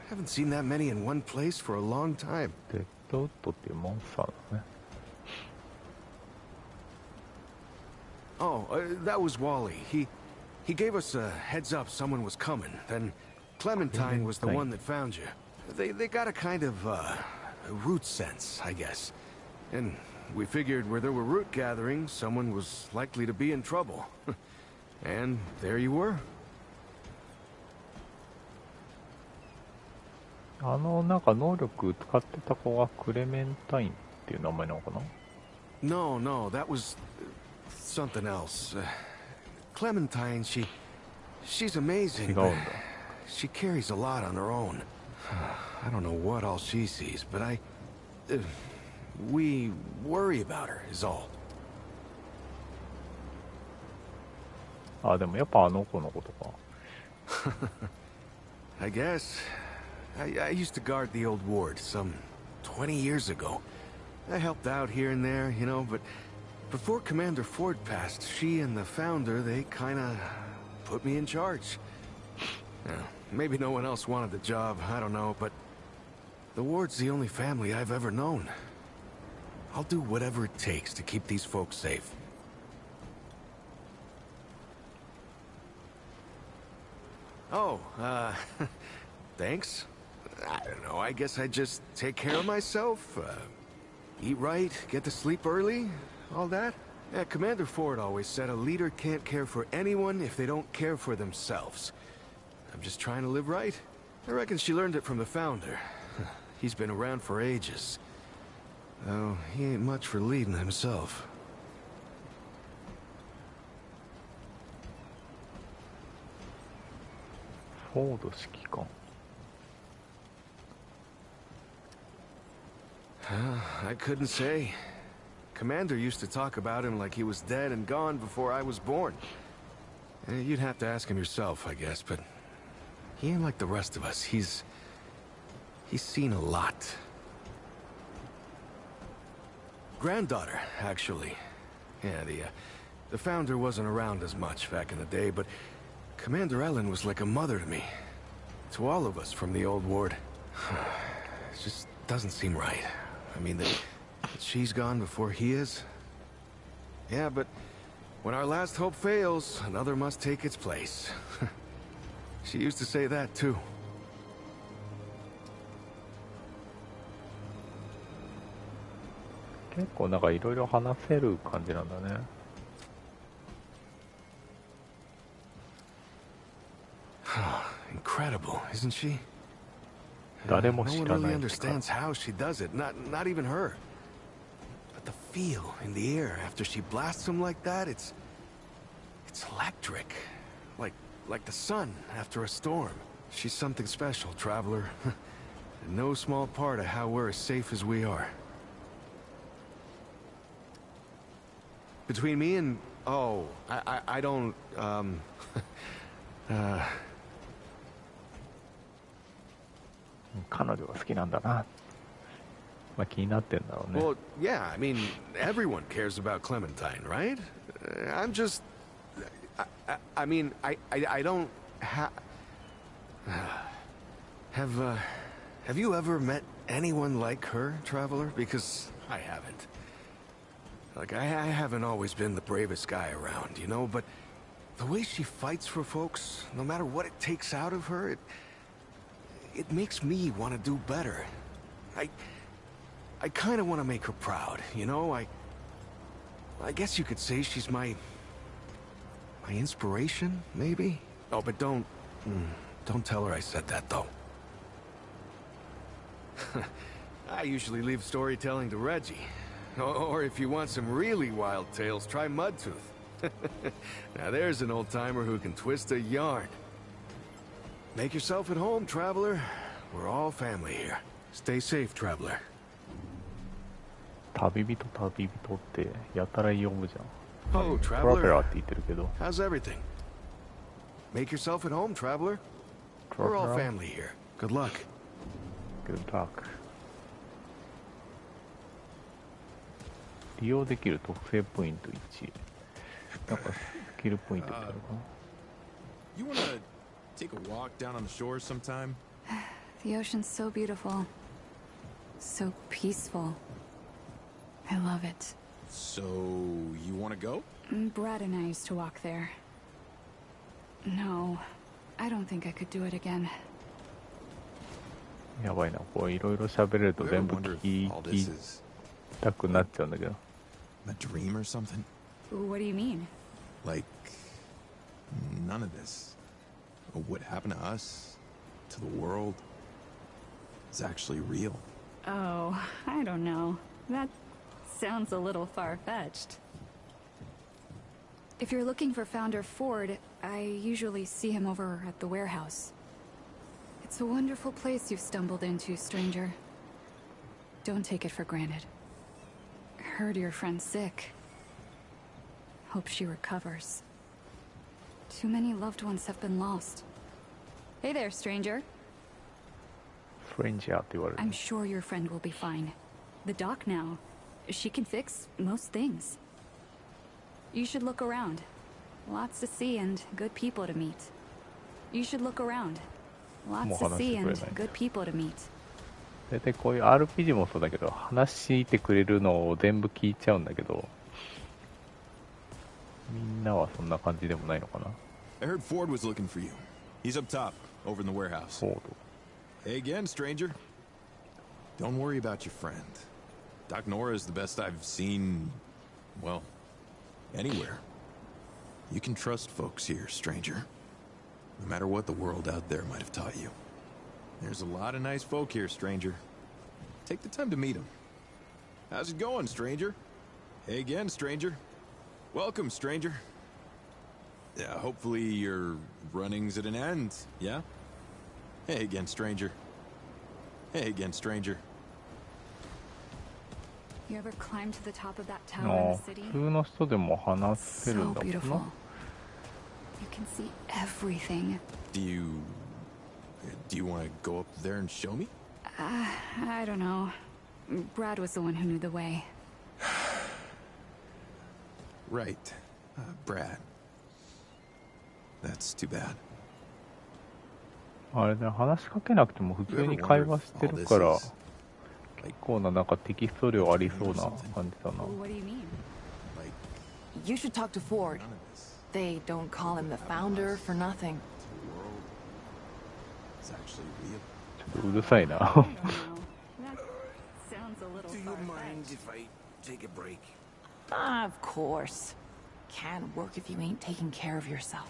S5: Haven't seen that many in one place for a long time.
S1: デッドウッドっていうモンスターだね。
S5: Oh, that was Wally. He gave us a heads up someone was coming. Then Clementine was the one that found you. They got a kind of root sense, I guess. And we figured where there were root gatherings, someone was likely to be in trouble. And there you were.
S1: なんか能力使ってた子がクレメンタインっていう名前なのかな？
S5: No, that was something else. Clementine, she's amazing. But she carries a lot on her own. I don't know what all she sees, but we worry about her is all.
S1: あ、でもやっぱあの子のことか。
S5: I guess. I used to guard the old ward some 20 years ago. I helped out here and there, you know, but before Commander Ford passed, she and the founder, they kinda put me in charge. Maybe no one else wanted the job, I don't know, but the ward's the only family I've ever known. I'll do whatever it takes to keep these folks safe. Oh, thanks. I don't know, I guess I just take care of myself, eat right, get to sleep early, all that. Yeah, Commander Ford always said a leader can't care for anyone if they don't care for themselves. I'm just trying to live right. I reckon she learned it from the founder. He's been around for ages. Though he ain't much for leading himself.
S1: Ford 指揮官。
S5: I couldn't say. Commander used to talk about him like he was dead and gone before I was born. You'd have to ask him yourself, I guess, but he ain't like the rest of us. He's seen a lot. Granddaughter, actually. Yeah, the founder wasn't around as much back in the day, but Commander Ellen was like a mother to me. To all of us from the old ward. It just doesn't seem right. I mean, that she's gone before he is. Yeah, but when our last hope fails, another must take its place. She used to say that, too.
S1: 「結構なんかいろいろ話せる感じなんだね。
S5: Incredible, isn't she?
S1: 誰
S5: No
S1: も
S5: one
S1: 知ら
S5: really
S1: ない。
S5: understands how she does it, not even her. But the feel in the air after she blasts them like that, it's electric. Like the sun after a storm. She's something special, traveler. And no small part of how we're as safe as we are. Between me and... Oh, I don't,
S1: 彼女が好きなんだな。まあ気になってんだろうね。
S5: Well, yeah, I mean, everyone cares about Clementine, right? I'm just... I mean, I don't have you ever met anyone like her, traveler? Because I haven't. Like, I haven't always been the bravest guy around, you know, but the way she fights for folks, no matter what it takes out of her, it makes me want to do better. I kind of want to make her proud, you know? I guess you could say she's my inspiration, maybe? Oh, but don't tell her I said that, though. I usually leave storytelling to Reggie. Or if you want some really wild tales, try Mudtooth. Now there's an old-timer who can twist a yarn. Make yourself at home, traveler. We're all family here. Stay safe, traveler.
S1: 旅人旅人ってやたら呼ぶじゃん。
S5: Oh,
S1: トラベラー
S5: traveler.
S1: って言ってるけど。
S5: How's everything? Make yourself at home, traveler. We're all family here. Good luck.
S1: Good luck. 利用できる特製ポイント1。なんかスキルポイントってあるかな。
S9: You wanna take a walk down on the shore sometime?
S7: The ocean's so beautiful. So peaceful. I love it.
S9: So, you wanna go?
S7: Brad and I used to walk there. No, I don't think I could do it again.
S1: やばいな、こういろいろ喋れると
S9: You ever
S1: 全部
S9: wonder
S1: 聞
S9: if all
S1: き
S9: this is
S1: たくなっちゃうんだけど。
S9: a dream or something?
S7: What do you mean?
S9: Like, none of this, or what happened to us, to the world, is actually real.
S7: Oh, I don't know. That sounds a little far-fetched. If you're looking for Founder Ford, I usually see him over at the warehouse. It's a wonderful place you've stumbled into, stranger. Don't take it for granted. Heard your friend's sick. Hope she recovers. Too many loved ones have been lost. Hey there, stranger.
S1: フレンジャーって言われる。
S7: I'm sure your friend will be fine. The doc now. She can fix most things. You should look around. Lots to see and good people to meet. You should look around. Lots to see and good people to meet.
S1: 大体こういう RPG もそうだけど、話してくれるのを全部聞いちゃうんだけど、みんなはそんな感じでもないのかな。
S9: I heard Ford was looking for you. He's up top, over in the warehouse.
S1: フォード。
S9: Hey again, stranger. Don't worry about your friend. Doc Nora is the best I've seen, well, anywhere. You can trust folks here, stranger. No matter what the world out there might have taught you. There's a lot of nice folk here, stranger. Take the time to meet them. How's it going, stranger? Hey again, stranger. Welcome, stranger. Yeah, hopefully your running's at an end, yeah? Hey again, stranger. Hey again, stranger.
S7: You ever climbed to the top of that tower in
S1: あ
S7: the
S1: あ、
S7: city?
S1: 普通の人でも話せる
S7: So
S1: んだもん
S7: beautiful.
S1: な。
S7: You can see everything.
S9: Do you want to go up there and show me?
S7: I don't know. Brad was the one who knew the way.
S9: Right. Brad. That's too bad.
S1: あれね、話しかけなくても普通に会話してるから、結構ななんかテキスト量ありそうな感じだな。
S7: What do you mean?
S9: Like,
S10: You should talk to Ford.
S9: none of this
S10: They don't call him the founder for nothing.
S9: world is actually real.
S1: ちょっとうるさいな。
S7: I don't know. That sounds a little
S2: Do you mind
S7: far-fetched.
S2: if I take a break?
S10: Of course. Can't work if you ain't taking care of yourself.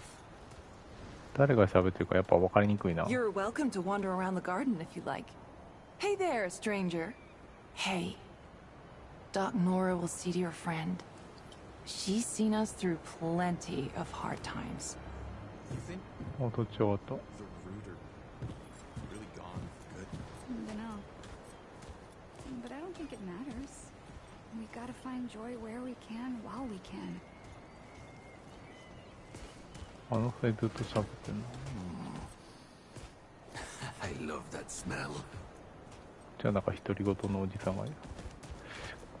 S1: 誰が喋ってるかやっぱ分かりにくいな。
S10: You're welcome to wander around the garden if you like. Hey there, stranger. Hey. Doc Nora will see to your friend. She's seen us through plenty of hard times.
S9: You think
S1: 音ちょうと。
S9: the root are really gone for good?
S7: Dunno. But I don't think it matters. We gotta find joy where we can while we can.
S1: あの人ずっと喋ってんの。
S2: I love that smell.
S1: じゃあなんか独り言のおじさんがいる。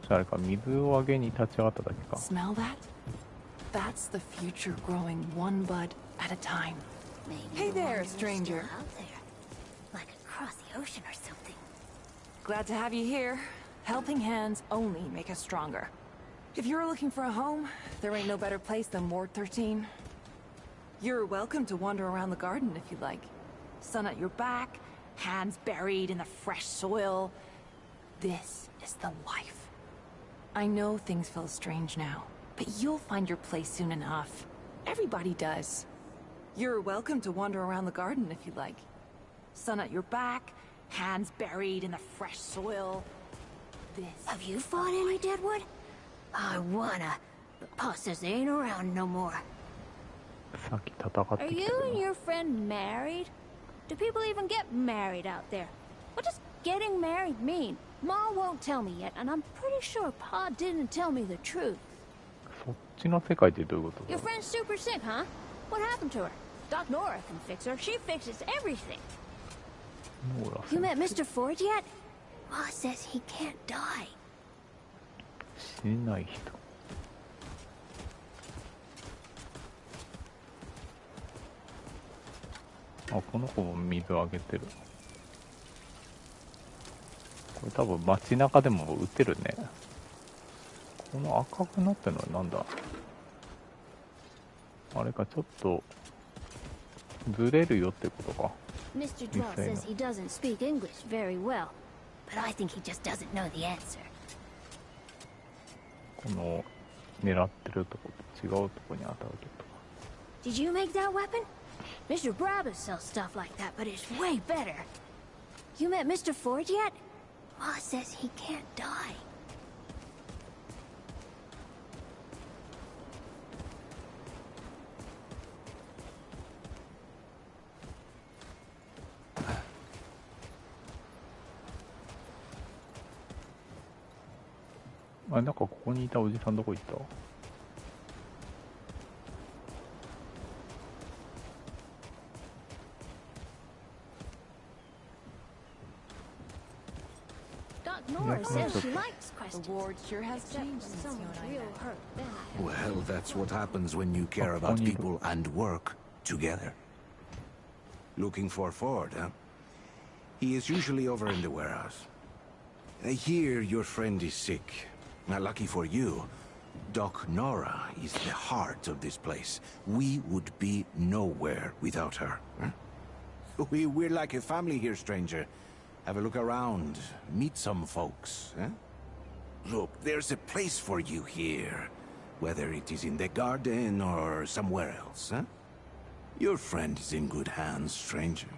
S1: あれか、水をあげに立ち上がっただけか。
S10: Smell that? That's the future growing one bud at a time. Hey there, stranger.
S11: Out there, like across the ocean or something.
S10: Glad to have you here. Helping hands only make us stronger. If you're looking for a home, there ain't no better place than Ward 13. You're welcome to wander around the garden if you like. Sun at your back, hands buried in the fresh soil. This is the life. I know things feel strange now, but you'll find your place soon enough. Everybody does. You're welcome to wander around the garden if you like. Sun at your back, hands buried in the fresh soil. This.
S11: Have you fought any Deadwood? I wanna, but Pa says they ain't around no more.
S1: さっき戦って
S6: Are
S1: き
S6: you
S1: たけ
S6: and
S1: ど
S6: your friend married? Do people even get married out there? What does getting married mean? Ma won't tell me yet, and I'm pretty sure Pa didn't tell me the truth.
S1: そっちの世界ってどういうことだ
S6: Your friend's super sick, huh? What happened to her? Doc Nora can fix her. She fixes everything.
S1: ノーラ
S11: You
S1: 先
S11: met Mr. Ford yet? Pa says he can't die.
S1: 死ねない人。あ、この子も水をあげてる。これ多分街中でも撃てるね。この赤くなってるのはなんだ。あれか、ちょっとずれるよってことか。
S11: Mr. Draw says he doesn't speak English very well, but I think he just doesn't know the answer.
S1: この狙ってるとこと違うとこに当たるとか。
S11: Did you make that weapon? Mr. Brabus sells stuff like that, but it's way better. You met Mr. Ford yet? Pa says he can't die.
S1: あ、なんかここにいたおじさんどこ行った？
S6: Doc Nora says she likes
S10: The
S6: questions.
S10: ward sure has
S6: Except when
S10: changed since you
S6: someone's
S10: and I
S6: real
S10: met.
S6: hurt, then I
S2: Well, that's what happens when you care about people and work together. Looking for Ford, huh? He is usually over in the warehouse. I hear your friend is sick. Now, lucky for you, Doc Nora is the heart of this place. We would be nowhere without her. Huh? We're like a family here, stranger. Have a look around. Meet some folks. Huh? Look, there's a place for you here. Whether it is in the garden or somewhere else, huh? Your friend is in good hands, stranger.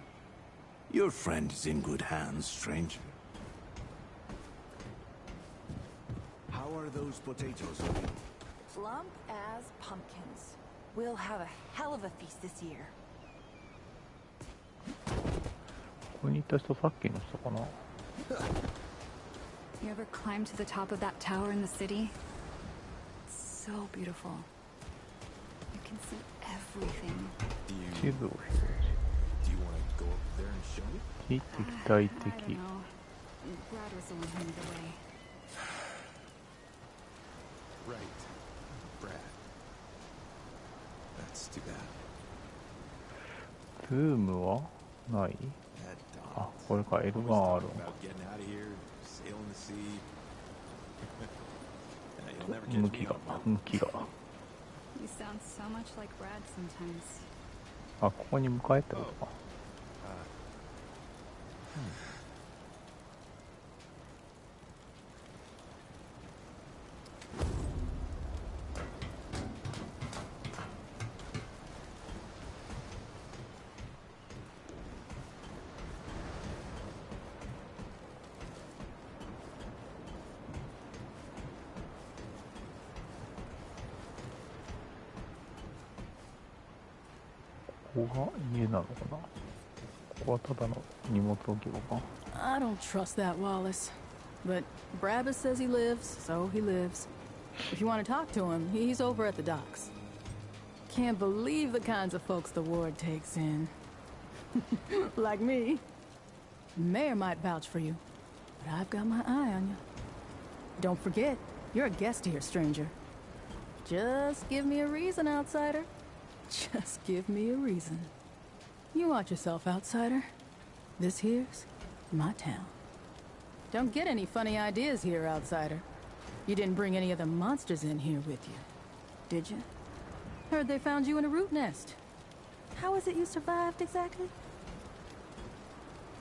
S2: Your friend is in good hands, stranger. How are those potatoes looking?
S10: Plump as pumpkins. We'll have a hell of a feast this year.
S1: ここにいた人さっきの人かな。
S12: You ever climbed to the top of that tower in the city? It's so beautiful. You can see everything.
S1: 地図を表
S9: Do you want to go up there and show me?
S1: 示。敵対
S12: I
S1: 敵
S12: don't。know. Brad was the one who knew the way.
S9: Right. Brad. That's too bad.
S1: ズームはない？
S9: That
S1: あ、これか、L1 ある
S9: Always
S1: の
S9: talking
S1: か。
S9: about getting out of here, sailing the sea. You'll never catch
S1: 向
S9: me
S1: きが
S9: on one.
S1: 向きが。
S12: You sound so much like Brad sometimes.
S1: あ、ここに向かえってことか。 ここが家なのかな。ここはただの荷物置き場か。
S13: I don't trust that, Wallace. But Brabus says he lives, so he lives. If you want to talk to him, he's over at the docks. Can't believe the kinds of folks the ward takes in. Like me. Mayor might vouch for you, but I've got my eye on you. Don't forget, you're a guest here, stranger. Just give me a reason, outsider. Just give me a reason. You watch yourself, outsider. This here's my town. Don't get any funny ideas here, outsider. You didn't bring any of the monsters in here with you, did you? Heard they found you in a root nest. How is it you survived exactly?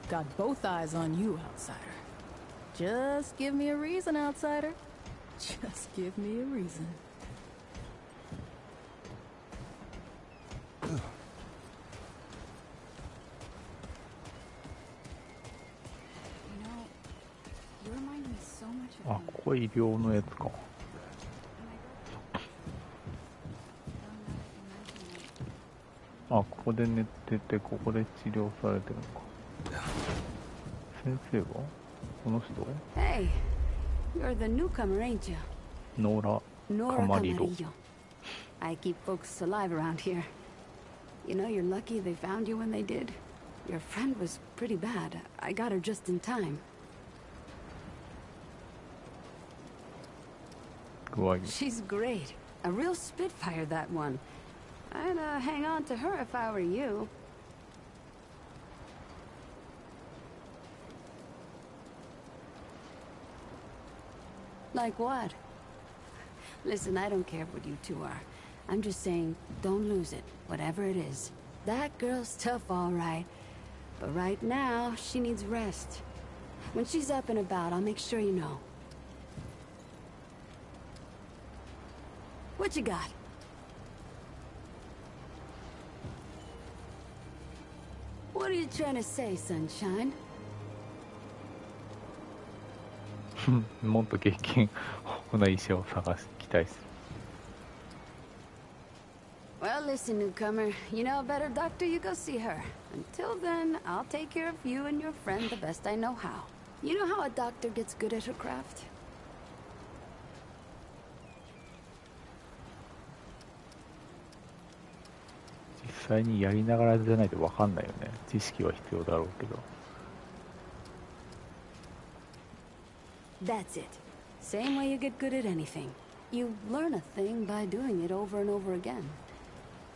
S13: Got both eyes on you, outsider. Just give me a reason, outsider. Just give me a reason.
S1: あ、ここ医療のやつか。あ、ここで寝てて、ここで治療されてるのか。先生はこの人
S11: Hey, you're the newcomer, ain't you?
S1: ノーラ・カマリロ。
S11: I keep folks alive around here. You know, you're lucky they found you when they did. Your friend was pretty bad. I got her just in time. She's great. A real spitfire, that one. I'd hang on to her if I were you. Like what? Listen, I don't care what you two are. I'm just saying, don't lose it, whatever it is. That girl's tough, all right. But right now, she needs rest. When she's up and about, I'll make sure you know. What you got? What are you trying to say, sunshine?
S1: もっと経験豊富な医者を探し期待する。
S11: Well, listen, newcomer. You know a better doctor, you go see her. Until then, I'll take care of you and your friend the best I know how. You know how a doctor gets good at her craft?
S1: 実際にやりながらじゃないと分かんないよね。知識は必要だろうけど。
S11: That's it. Same way you get good at anything. You learn a thing by doing it over and over again.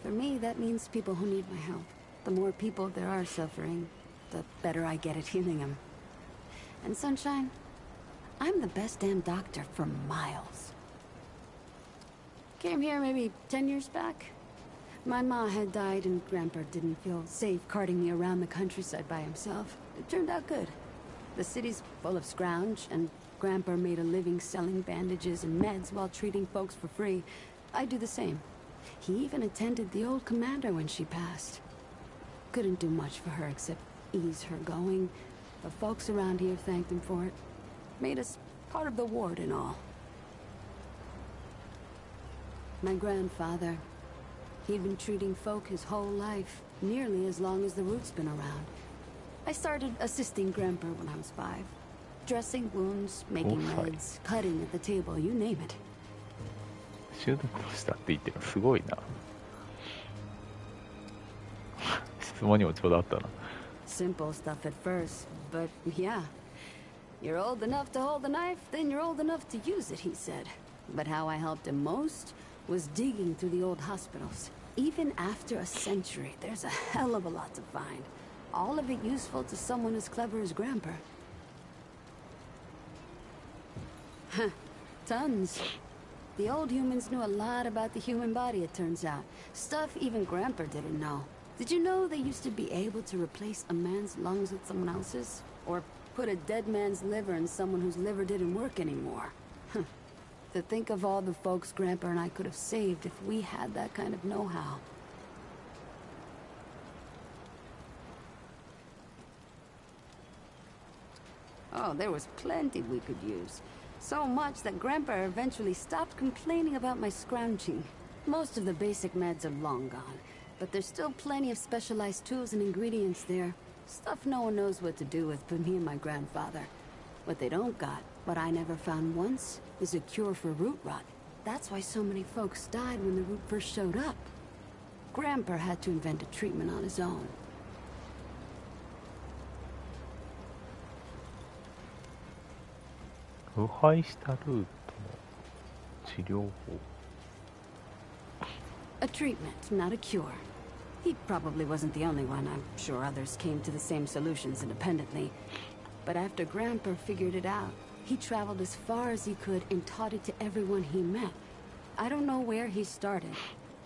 S11: For me, that means people who need my help. The more people there are suffering, the better I get at healing them. And Sunshine, I'm the best damn doctor for miles. Came here maybe 10 years back. My ma had died and Grandpa didn't feel safe carting me around the countryside by himself. It turned out good. The city's full of scrounge, and Grandpa made a living selling bandages and meds while treating folks for free. I do the same. He even attended the old commander when she passed. Couldn't do much for her except ease her going. The folks around here thanked him for it. Made us part of the ward and all. My grandfather, he'd been treating folk his whole life, nearly as long as the root's been around. I started assisting Grandpa when I was 5. Dressing wounds, making meds, cutting at the table, you name it.
S1: 手術をしたって言ってるのすごいな。質問にもちょうどあったな。
S11: Simple stuff at first, but yeah. You're old enough to hold the knife, then you're old enough to use it, he said. But how I helped him most was digging through the old hospitals. Even after a century, there's a hell of a lot to find. All of it useful to someone as clever as Grandpa. Huh. Tons. The old humans knew a lot about the human body, it turns out. Stuff even Grandpa didn't know. Did you know they used to be able to replace a man's lungs with someone else's? Or put a dead man's liver in someone whose liver didn't work anymore? To think of all the folks Grandpa and I could have saved if we had that kind of know-how. Oh, there was plenty we could use. So much that Grandpa eventually stopped complaining about my scrounging. Most of the basic meds are long gone, but there's still plenty of specialized tools and ingredients there. Stuff no one knows what to do with but me and my grandfather. What they don't got, what I never found once, is a cure for root rot. That's why so many folks died when the root first showed up. Grandpa had to invent a treatment on his own.
S1: 腐敗したルートの治療法
S11: A treatment, not a cure. He probably wasn't the only one. I'm sure others came to the same solutions independently. But after Grandpa figured it out, he traveled as far as he could and taught it to everyone he met. I don't know where he started,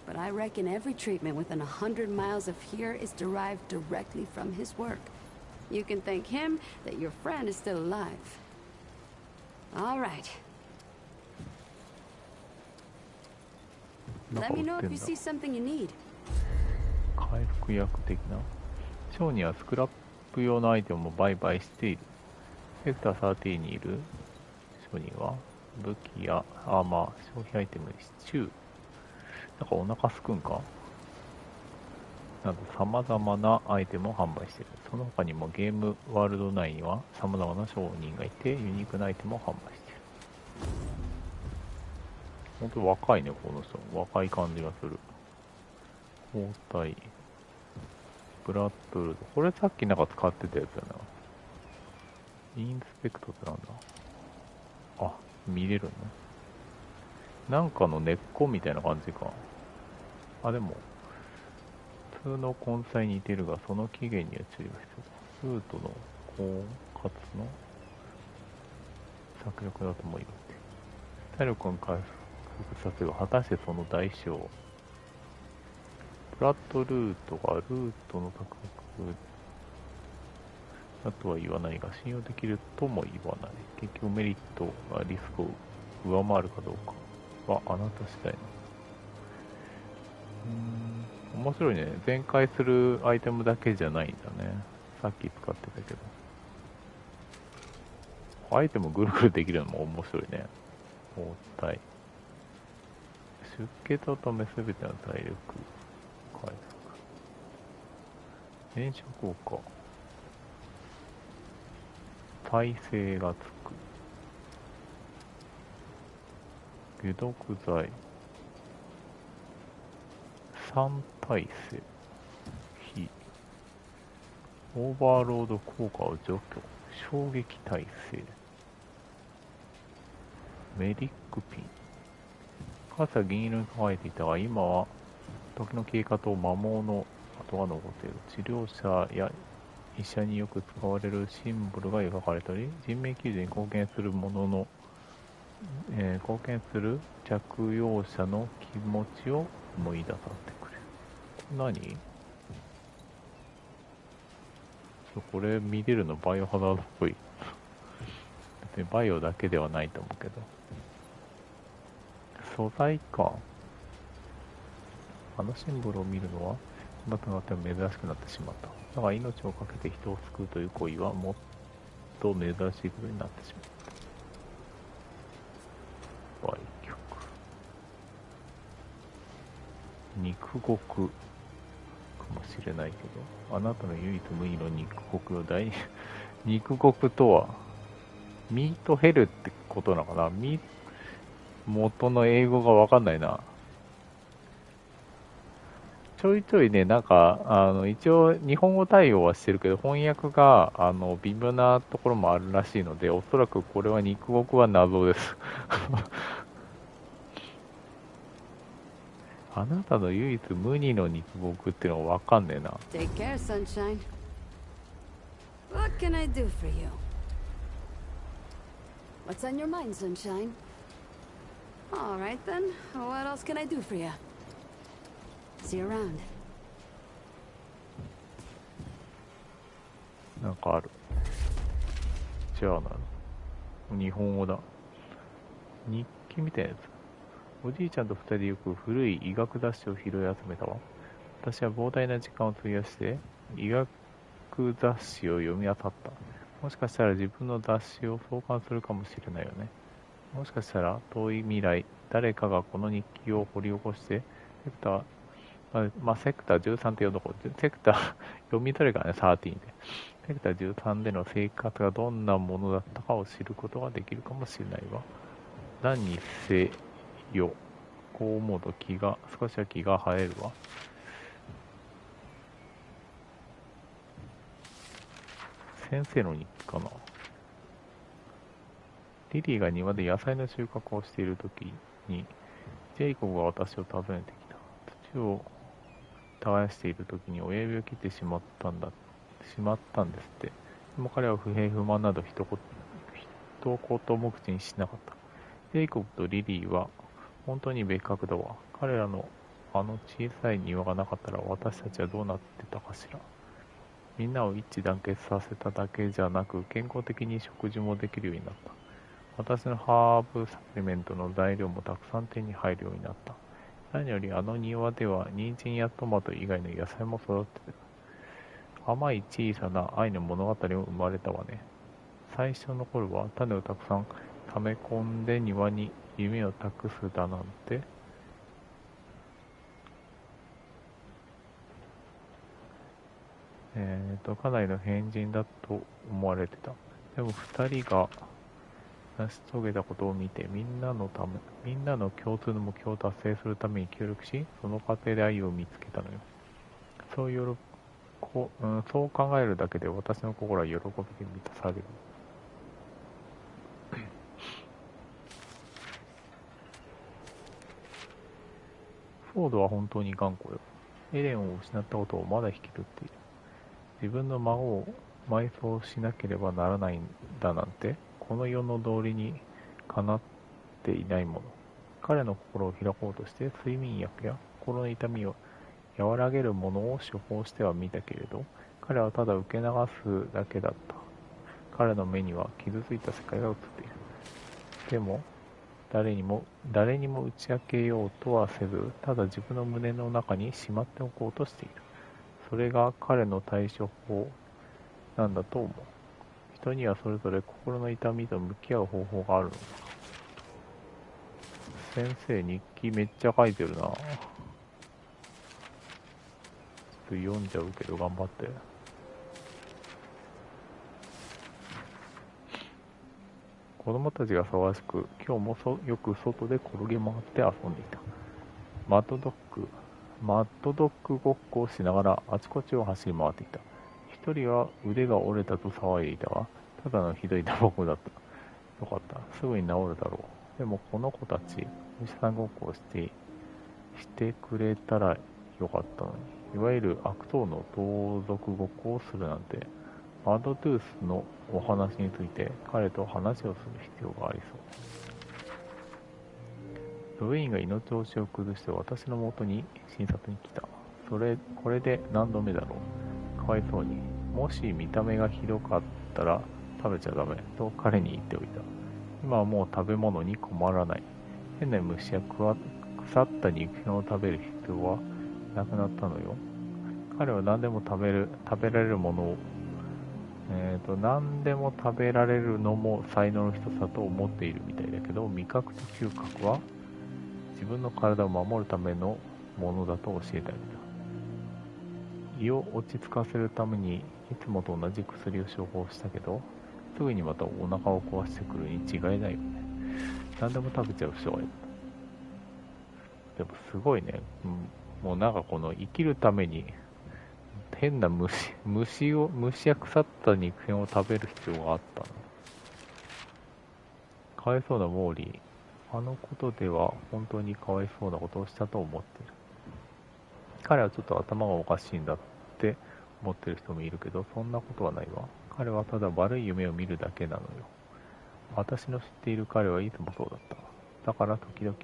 S11: but I reckon every treatment within 100 miles of here is derived directly from his work. You can thank him that your friend is still alive. All right. Let me know if you see something you need.
S1: 回復薬的な。ショーにはスクラップ用のアイテムも売買している。セクター13にいる。商人は武器やアーマー、消費アイテム、シチュー。なんかお腹すくんかなど様々なアイテムを販売している。その他にもゲームワールド内には様々な商人がいてユニークなアイテムを販売している。本当に若いね、この人。若い感じがする。包帯。ブラッドルード。これさっきなんか使ってたやつやな。インスペクトってなんだ。あ、見れるね。なんかの根っこみたいな感じか。あ、でも、普通の根菜に似てるが、その起源には注意が必要だ。ルートの狡猾の策略だとも言われている。体力を回復させるが、果たしてその代償。ブラッドルートがルートの策略だとは言わないが、信用できるとも言わない。結局メリットがリスクを上回るかどうかはあなた次第な。面白いね。全開するアイテムだけじゃないんだね。さっき使ってたけど。アイテムぐるぐるできるのも面白いね。包帯。出血を止めすべての体力回復。燃焼効果。耐性がつく。解毒剤。3耐性。火。オーバーロード効果を除去。衝撃耐性。メディックピン。かつては銀色に輝いていたが、今は時の経過と摩耗の跡が残っている。治療者や医者によく使われるシンボルが描かれており、人命救助に貢献するものの、貢献する着用者の気持ちを思い出させてくれる。何？これ見れるのバイオハザードっぽい。別にバイオだけではないと思うけど。素材か。あのシンボルを見るのは今となっては珍しくなってしまった。だが命を懸けて人を救うという行為はもっと珍しいことになってしまった。売却。肉獄かもしれないけど、あなたの唯一無二の肉獄を肉獄とはミートヘルってことなのかな。元の英語がわかんないな。ちょいちょいね、なんか、一応日本語対応はしてるけど、翻訳が、微妙なところもあるらしいので、おそらくこれは肉獄は謎です。あなたの唯一無二の肉獄っていうのがわかんねえな。
S11: Take care, sunshine. What can I do for you? What's on your mind, sunshine? All right then. What else can I do for you? See you around.
S1: なんかある。じゃあな。日本語だ。日記みたいなやつ。おじいちゃんと二人でよく古い医学雑誌を拾い集めたわ。私は膨大な時間を費やして医学雑誌を読み漁った。もしかしたら自分の雑誌を創刊するかもしれないよね。もしかしたら遠い未来、誰かがこの日記を掘り起こして、セクター13って呼んどこう。セクター、読み取れからね、13で。セクター13での生活がどんなものだったかを知ることができるかもしれないわ。何にせよ、こう思うと少しは気が晴れるわ。先生の日記かな。リリーが庭で野菜の収穫をしているときに、ジェイコブが私を訪ねてきた。土を耕しているときに親指を切ってしまったんですって。でも彼は不平不満など一言も口にしなかった。ジェイコブとリリーは本当に別格だわ。彼らのあの小さい庭がなかったら私たちはどうなってたかしら。みんなを一致団結させただけじゃなく、健康的に食事もできるようになった。私のハーブサプリメントの材料もたくさん手に入るようになった。何よりあの庭では人参やトマト以外の野菜も育っている。甘い小さな愛の物語も生まれたわね。最初の頃は種をたくさん溜め込んで庭に夢を託すだなんて。かなりの変人だと思われてた。でも2人が成し遂げたことを見て、みんなの共通の目標を達成するために協力し、その過程で愛を見つけたのよ。そう考えるだけで私の心は喜びで満たされる。フォードは本当に頑固よ。エレンを失ったことをまだ引きずっている。自分の孫を埋葬しなければならないんだなんて、この世の道理にかなっていないもの。彼の心を開こうとして睡眠薬や心の痛みを和らげるものを処方してはみたけれど、彼はただ受け流すだけだった。彼の目には傷ついた世界が映っている。でも誰にも打ち明けようとはせず、ただ自分の胸の中にしまっておこうとしている。それが彼の対処法なんだと思う。人にはそれぞれ心の痛みと向き合う方法があるのだ。先生、日記めっちゃ書いてるな。ちょっと読んじゃうけど頑張って。子供たちが騒がしく、今日もよく外で転げ回って遊んでいた。マッドドッグごっこをしながらあちこちを走り回っていた。一人は腕が折れたと騒いでいたが、ただのひどい打撲だった。よかった。すぐに治るだろう。でもこの子たち、お医者さんごっこをしてくれたらよかったのに。いわゆる悪党の盗賊ごっこをするなんて。マッドトゥースのお話について彼と話をする必要がありそう。ドウェインが胃の調子を崩して私の元に診察に来た。これで何度目だろう。かわいそうに。もし見た目がひどかったら食べちゃダメと彼に言っておいた。今はもう食べ物に困らない。変な虫や腐った肉片を食べる必要はなくなったのよ。彼は何でも食べられるものを何でも食べられるのも才能の一つだと思っているみたいだけど、味覚と嗅覚は自分の体を守るためのものだと教えてあげた。胃を落ち着かせるためにいつもと同じ薬を処方したけど、すぐにまたお腹を壊してくるに違いないよね。何でも食べちゃう人がいる。でもすごいね、もうなんかこの生きるために変な虫や腐った肉片を食べる必要があったの。かわいそうなモーリー。あのことでは本当にかわいそうなことをしたと思っている。彼はちょっと頭がおかしいんだって思ってる人もいるけど、そんなことはないわ。彼はただ悪い夢を見るだけなのよ。私の知っている彼はいつもそうだった。だから時々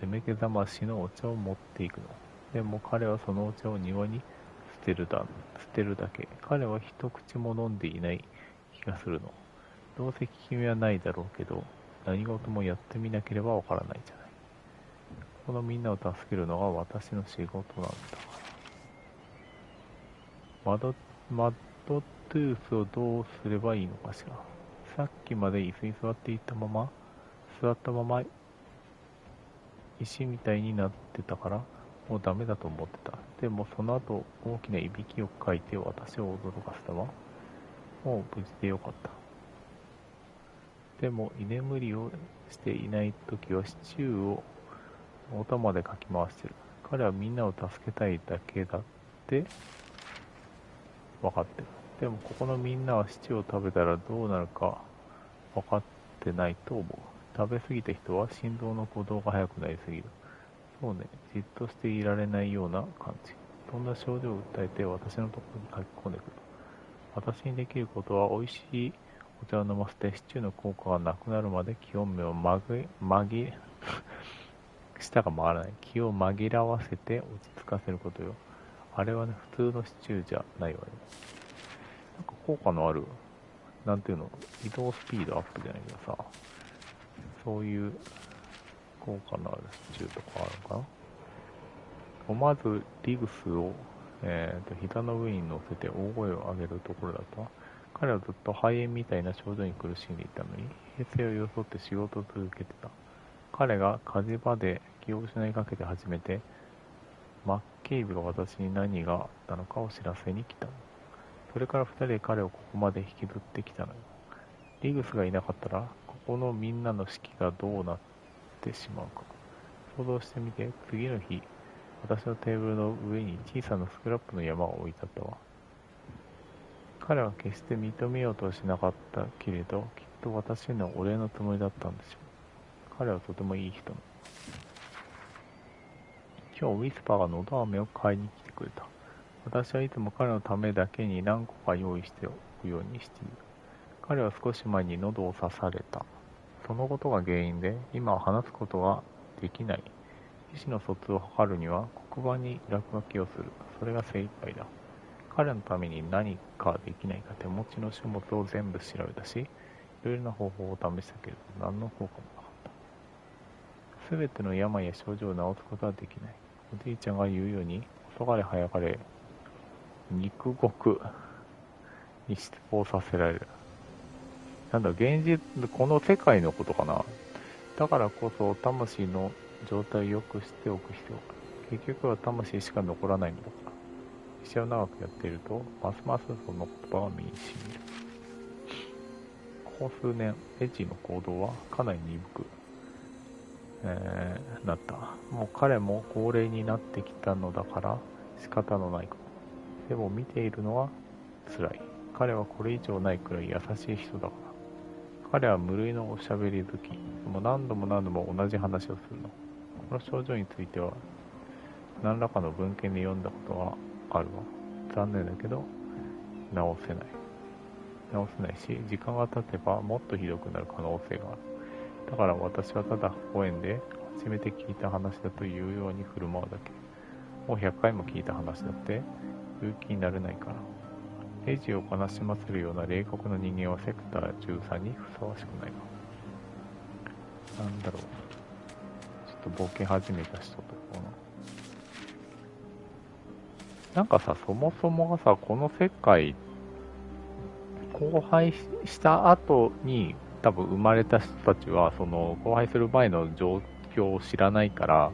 S1: 眠気覚ましのお茶を持っていくの。でも彼はそのお茶を庭に捨てるだけ。彼は一口も飲んでいない気がするの。どうせ効き目はないだろうけど、何事もやってみなければわからないじゃない。このみんなを助けるのが私の仕事なんだから。マッドトゥースをどうすればいいのかしら。さっきまで椅子に座ったまま石みたいになってたからもうダメだと思ってた。でもその後大きないびきをかいて私を驚かせたわ。もう無事でよかった。でも居眠りをしていないときはシチューをお玉でかき回してる。彼はみんなを助けたいだけだって分かってる。でもここのみんなはシチューを食べたらどうなるか分かってないと思う。食べ過ぎた人は心臓の鼓動が速くなりすぎる。そうね、じっとしていられないような感じ。そんな症状を訴えて私のところに書き込んでくる。私にできることは美味しいお茶を飲ませてシチューの効果がなくなるまで気を舌が回らない。気を紛らわせて落ち着かせることよ。あれはね、普通のシチューじゃないわよ。なんか効果のある、なんていうの、移動スピードアップじゃないけどさ、そういう効果のあるシチューとかあるのかな。まずリグスを、膝の上に乗せて大声を上げるところだと、彼はずっと肺炎みたいな症状に苦しんでいたのに、平静を装って仕事を続けてた。彼が火事場で気を失いかけて初めて、マッケイブが私に何があったのかを知らせに来たの。それから二人で彼をここまで引きずってきたのよ。リグスがいなかったら、ここのみんなの士気がどうなってしまうか。想像してみて、次の日、私のテーブルの上に小さなスクラップの山が置いてあったわ。彼は決して認めようとはしなかったけれど、きっと私へのお礼のつもりだったんでしょう。彼はとてもいい人なの。今日ウィスパーがのど飴を買いに来てくれた。私はいつも彼のためだけに何個か用意しておくようにしている。彼は少し前に喉を刺された。そのことが原因で、今は話すことができない。意思の疎通を図るには黒板に落書きをする。それが精一杯だ。彼のために何かできないか手持ちの書物を全部調べたし、いろいろな方法を試したけれど、何の効果もなかった。すべての病や症状を治すことはできない。おじいちゃんが言うように、遅かれ早かれ、肉獄に失望させられる。なんだ、現実、この世界のことかな。だからこそ、魂の状態をよく知っておく必要がある。結局は魂しか残らないのだから。医者を長くやっていると、ますますその言葉が身に染みる。ここ数年、エッジの行動はかなり鈍く、なった。もう彼も高齢になってきたのだから仕方のないこと。でも見ているのは辛い。彼はこれ以上ないくらい優しい人だから。彼は無類のおしゃべり好き。でも何度も同じ話をするの。この症状については何らかの文献で読んだことがあるわ。残念だけど治せないし、時間が経てばもっとひどくなる可能性がある。だから私はただ微笑んで初めて聞いた話だというように振る舞うだけ。もう100回も聞いた話だって勇気になれないから。エイジを悲しませるような冷酷な人間はセクター13にふさわしくないな。なんだろう、ちょっとボケ始めた人とかな。なんかさ、そもそもがさ、この世界荒廃した後に多分生まれた人たちは、その荒廃する前の状況を知らないから、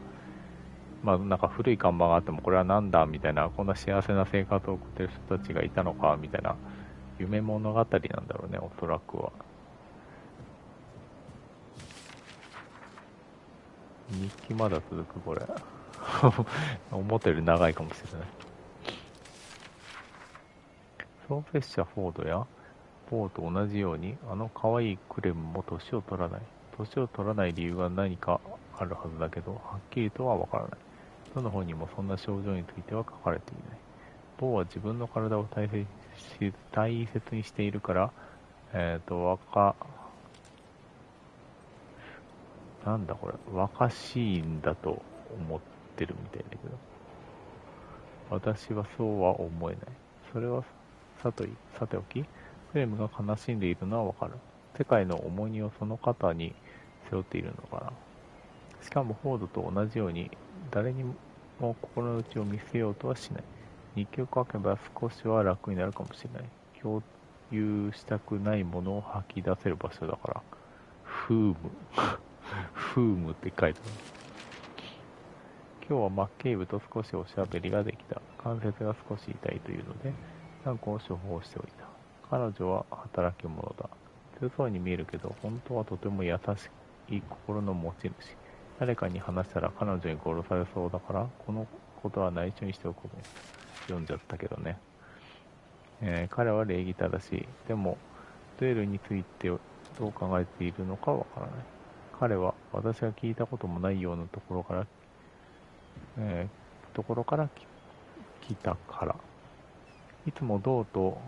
S1: まあなんか古い看板があってもこれはなんだみたいな、こんな幸せな生活を送ってる人たちがいたのかみたいな夢物語なんだろうね、おそらくは。日記まだ続くこれ。思ったより長いかもしれない。ソーフェッシャフォードやポーと同じように、あの可愛いクレムも年を取らない。年を取らない理由が何かあるはずだけど、はっきりとはわからない。どの本にもそんな症状については書かれていない。ポーは自分の体を大切にしているから、なんだこれ、若しいんだと思ってるみたいだけど、私はそうは思えない。それはさておき、クレムが悲しんでいるのはわかる。世界の重荷をその肩に背負っているのかな。しかもフォードと同じように誰にも心の内を見せようとはしない。日記を書けば少しは楽になるかもしれない。共有したくないものを吐き出せる場所だから。フームフームって書いてある。今日はマッケイブと少しおしゃべりができた。関節が少し痛いというので何個を処方しておいた。彼女は働き者だ。強そうに見えるけど本当はとても優しい心の持ち主。誰かに話したら彼女に殺されそうだから、このことは内緒にしておくことに。読んじゃったけどね。彼は礼儀正しい。でも、デュエルについてどう考えているのかわからない。彼は私が聞いたこともないようなところから来たから。いつもドーと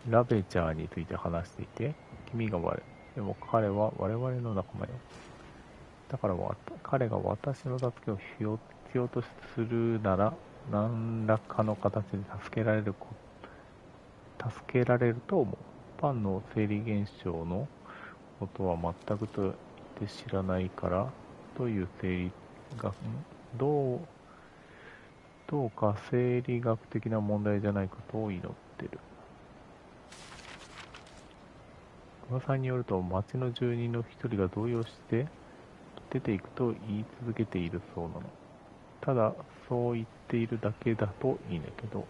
S1: ラベチャーについて話していて、君がでも彼は我々の仲間よ。だから彼が私の助けを必要とするなら、何らかの形で助けられると思う。パンの生理現象のことは全くと言って知らないからという生理学、どうか生理学的な問題じゃないことを祈ってる。噂によると町の住人の一人が動揺して出ていくと言い続けているそうなの。ただそう言っているだけだといいんだけど、こ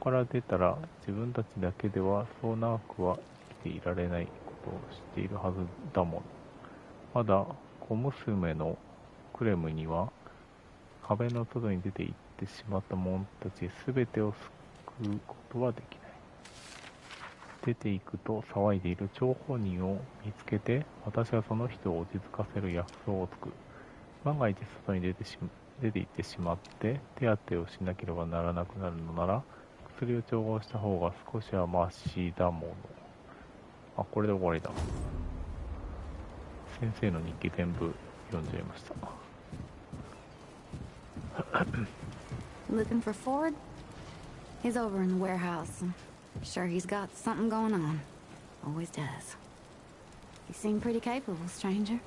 S1: こから出たら自分たちだけではそう長くは生きていられないことを知っているはずだもの。まだ小娘のクレムには壁の外に出て行ってしまった者たち全てを救うことはできない。出ていくと騒いでいる張本人を見つけて、私はその人を落ち着かせる約束を作る。万が一外に出て行ってしまって手当てをしなければならなくなるのなら、薬を調合した方が少しはマシだもの。あ、これで終わりだ。先生の日記全部読んじゃいました。
S11: Looking for Ford? He's over in the warehouse. Sure he's got something going on. Always does. You seem pretty capable, stranger.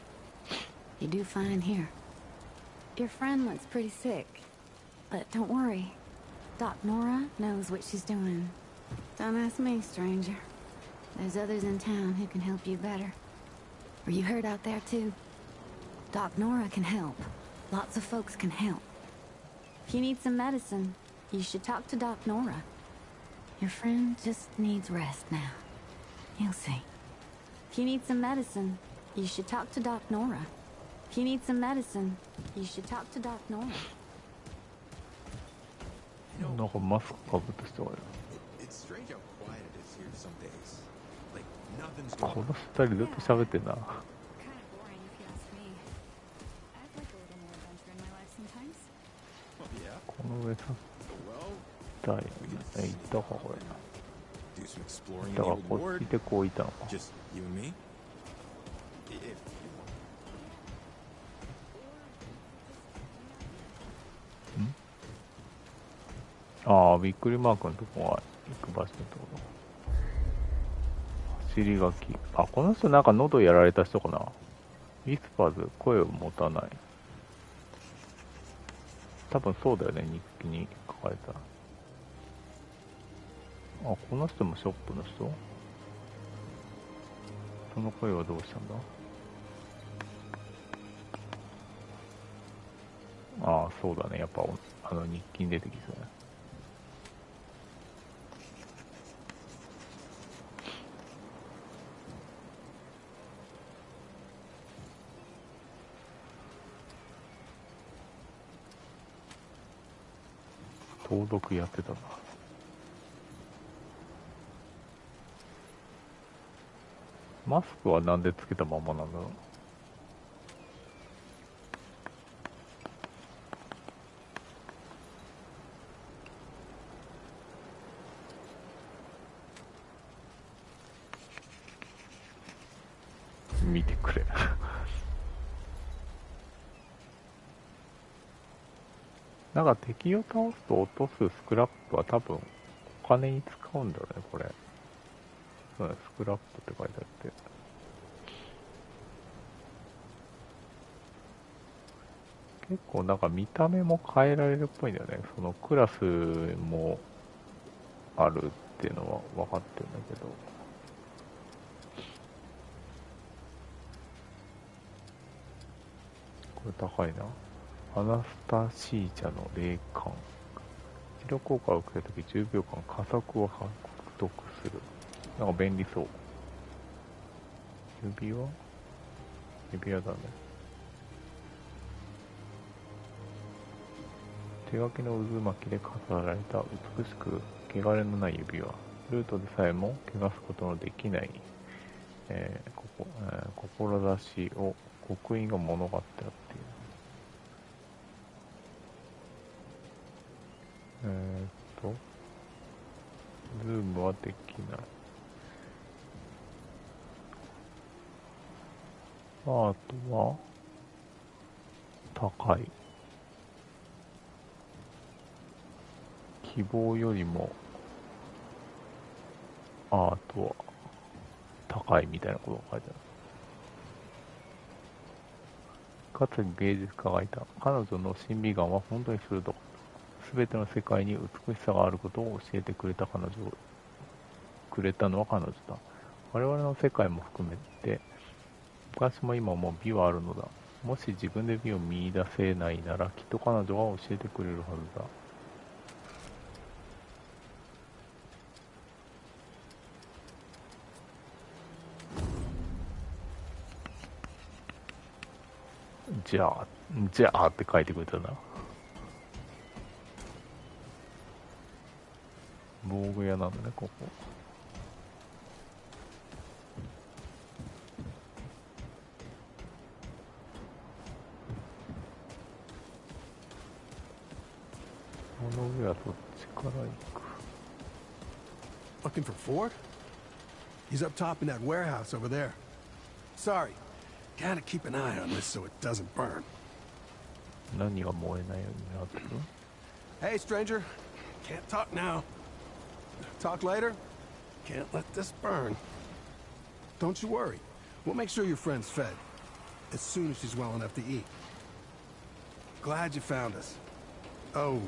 S11: You do fine here. Your friend looks pretty sick. But don't worry. Doc Nora knows what she's doing. Don't ask me, stranger. There's others in town who can help you better. Were you hurt out there too? Doc Nora can help. Lots of folks can help. If you need some medicine, you should talk to Doc Nora. Your friend just needs rest now. You'll see. If you need some medicine, you should talk to Doc Nora. If you need some medicine, you should talk to Doc Nora.
S1: なんかマスクかぶった人がいる。この二人ずっと喋ってんな。この上さ、行ったかこれ。だからこっちでこういたのか。ああ、びっくりマークのとこが行く場所ってこと。走り書き。あ、この人なんか喉やられた人かな。ウィスパーズ、声を持たない。多分そうだよね、日記に書かれた。あ、この人もショップの人？その声はどうしたんだ？ああ、そうだね。やっぱ、日記に出てきそうね。盗読やってたな。マスクはなんでつけたままなんだろう。見てくれ。なんか敵を倒すと落とすスクラップは多分お金に使うんだろうね、これ。そうね、スクラップって書いてあって。結構なんか見た目も変えられるっぽいんだよね。そのクラスもあるっていうのは分かってるんだけど。これ高いな。アナスタシーチャの霊感。治療効果を受けたとき10秒間加速を獲得する。なんか便利そう。指輪だね。手書きの渦巻きで飾られた美しく汚れのない指輪。ルートでさえも汚すことのできない、志を刻印が物語ってあっている。ズームはできない。あとは高い。希望よりもアートは高いみたいなことが書いてある。かつ芸術家がいた。彼女の審美眼は本当に鋭かった。すべての世界に美しさがあることを教えてくれたのは彼女だ。我々の世界も含めて昔も今も美はあるのだ。もし自分で美を見出せないならきっと彼女が教えてくれるはずだ。じゃあって書いてくれたな。防具屋なんだね、ここ。この上はどっちから行く？
S5: Looking for Ford? He's up top in that warehouse over there. Sorry. Gotta keep an eye on this so it doesn't burn.
S1: 何が燃えないようになってる？
S5: Hey, stranger. Can't talk now. Talk later? Can't let this burn. Don't you worry. We'll make sure your friend's fed. As soon as she's well enough to eat. Glad you found us. Oh,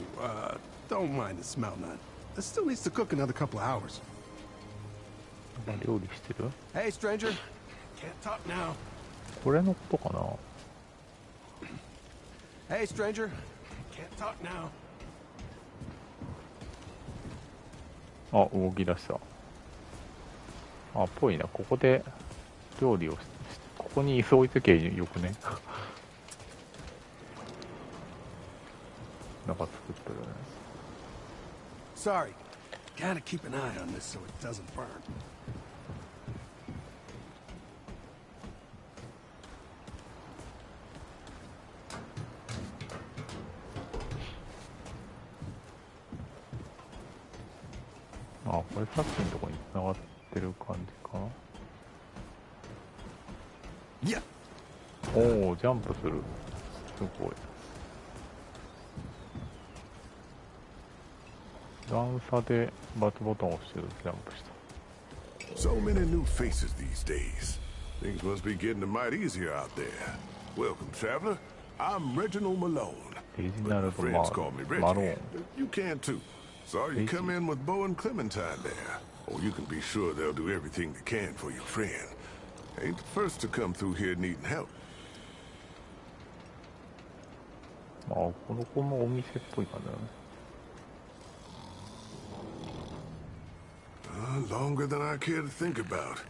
S5: don't mind the smell none. It still needs to cook another couple of hours.
S1: 料理してる？
S5: Hey, stranger. Can't talk now.
S1: これのことかな？
S5: Hey, stranger. Can't talk now.
S1: あ、動き出した。あ、ぽいな。ここで料理をここに椅子置いときゃよくね。なんか作ってるね。
S5: Sorry. Gotta keep an eye on this so it doesn't burn.
S1: あ、これさっきのところに繋がってる感じかな。
S5: いや。
S1: おお、ジャンプする。すごい。段差でバツボタンを押してるとジャンプした。
S14: So many new faces these days. Things must be getting a mite easier out there. Welcome, traveler. I'm Reginald Malone. But my friends call me Reggie. You can too. Saw you come in with Bo and Clementine there. Oh, you can be sure they'll do everything they can for your friend. Ain't the first to come through here needing help.
S1: あ、この子もお店っぽい感じだね。
S14: Longer than I care to think about.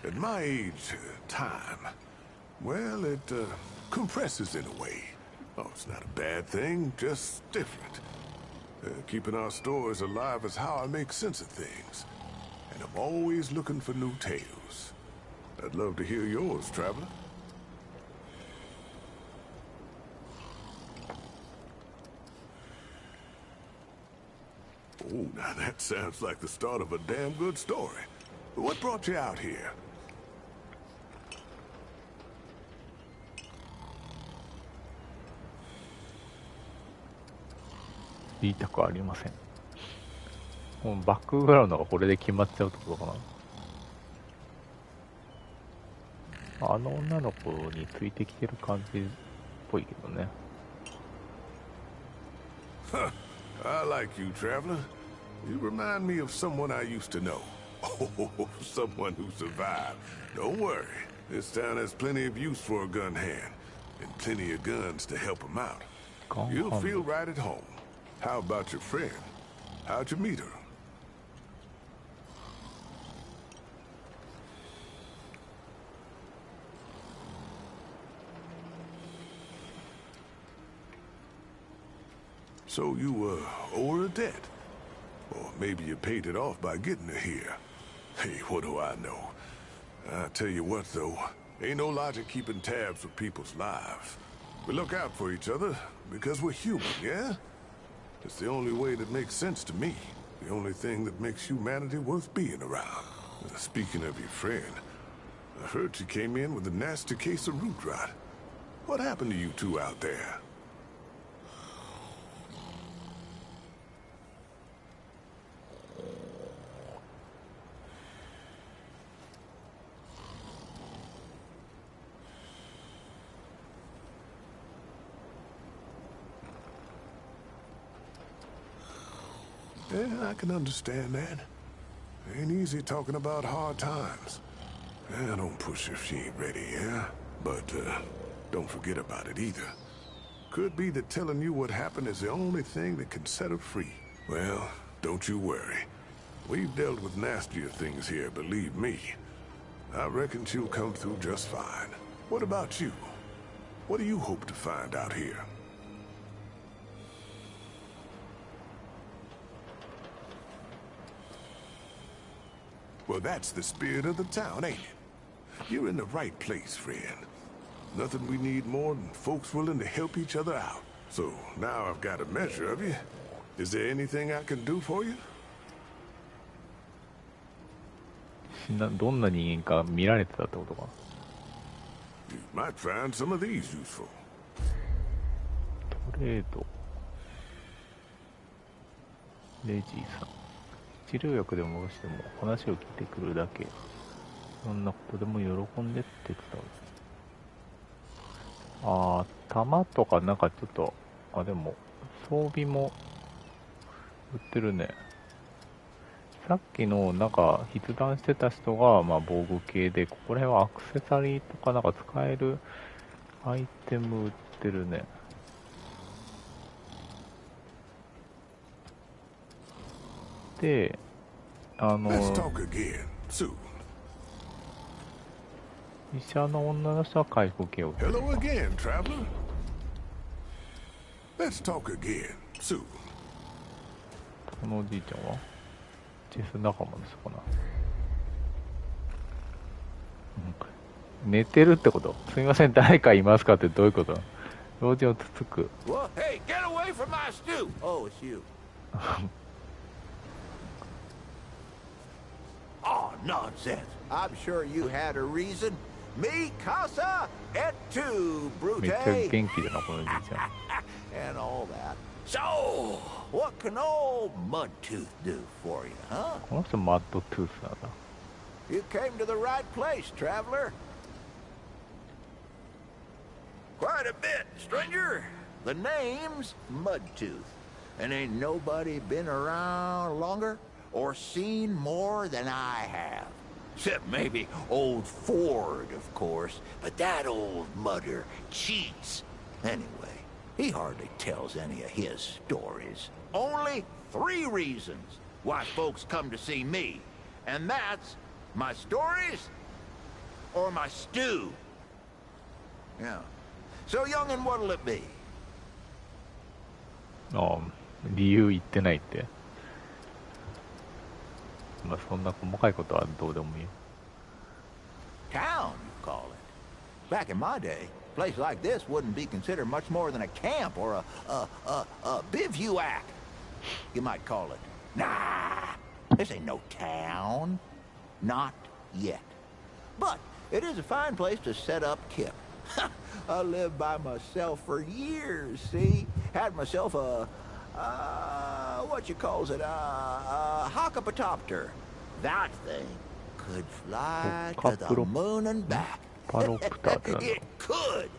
S14: At my age, time, well, it compresses in a way. Oh, it's not a bad thing, just different. Keeping our stores alive is how I make sense of things. And I'm always looking for new tales. I'd love to hear yours, traveler. Oh, now that sounds like the start of a damn good story. What brought you out here?
S1: 言いたくありません。もうバックグラウンドがこれで決まっちゃうってことかな。あの女の子についてきてる感じっぽいけどね。
S14: Huh. I like you, traveler. You remind me of someone I used to know. Oh, someone who survived. Don't worry. This town has plenty of use for a gun hand, and plenty of guns to help him out. You'll feel right at home. How about your friend? How'd you meet her? So you, owe her a debt? Or maybe you paid it off by getting her here. Hey, what do I know? I tell you what, though, ain't no logic keeping tabs with people's lives. We look out for each other because we're human, yeah? It's the only way that makes sense to me. The only thing that makes humanity worth being around. Speaking of your friend, I heard she came in with a nasty case of root rot. What happened to you two out there? Yeah, I can understand that. Ain't easy talking about hard times. Don't push if she ain't ready, yeah? But, don't forget about it either. Could be that telling you what happened is the only thing that can set her free. Well, don't you worry. We've dealt with nastier things here, believe me. I reckon she'll come through just fine. What about you? What do you hope to find out here? Well, that's the spirit of the town, ain't it? You're in the right place, friend. Nothing we need more than folks willing to help each other out. So, now I've got a measure of you. Is there anything I can do for you?
S1: どんな人間か見られてたってことか。
S14: You might find some of these useful.
S1: トレード。レジーさん。治療薬でも戻しても話を聞いてくるだけ。どんなことでも喜んでってください。弾とかなんかちょっと、でも、装備も売ってるね。さっきのなんか筆談してた人が防具系で、ここら辺はアクセサリーとかなんか使えるアイテム売ってるね。で、医者の女の人は回復系を売ってる。
S14: Hello again, traveler. Let's talk again soon.
S1: このおじいちゃんはチェス仲間の人かな。寝てるってこと？すみません、誰かいますかってどういうこと？老人をつつく。
S15: Well, hey, get away from my stew! Oh, it's you. Oh, nonsense. I'm sure you had a reason. Mi casa et tu, brute.
S1: めっちゃ元気だな、このおじいちゃん。
S15: And all that. So, what can old Mudtooth do for you, huh?
S1: この人マッドトゥースなんだ。
S15: You came to the right place, traveler. Quite a bit, stranger. The name's Mudtooth. And ain't nobody been around longer or seen more than I have. Except maybe old Ford, of course. But that old mudder cheats. Anyway, he hardly tells any of his stories. Only 3 reasons why folks come to see me. And that's my stories or my stew. Yeah. So, youngin', what'll it be?
S1: 理由言ってないって。そんな細かいことはどうでもいい。
S15: Town, you call it. Back in my day, a place like this wouldn't be considered much more than a camp or a bivouac. You might call it. Nah, this ain't no town. Not yet. But it is a fine place to set up kip. I lived by myself for years, see? Had myself what you calls it, a hockapatopter. That thing could fly to the moon and back. It could.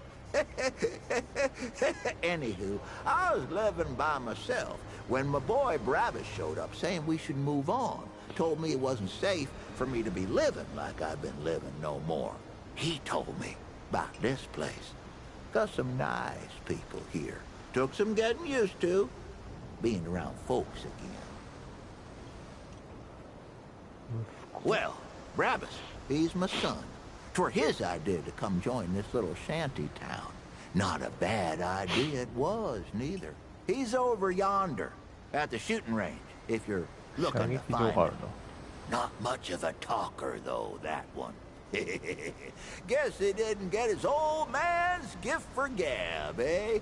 S15: Anywho, I was living by myself when my boy Bravis showed up saying we should move on. Told me it wasn't safe for me to be living like I've been living no more. He told me about this place. Got some nice people here. Took some getting used to. Being around folks again. Well, Bravis, he's my son. 'Twere his idea to come join this little shanty town. Not a bad idea it was, neither. He's over yonder, at the shooting range, if you're looking to find him. Not much of a talker, though, that one. Guess he didn't get his old man's gift for gab, eh?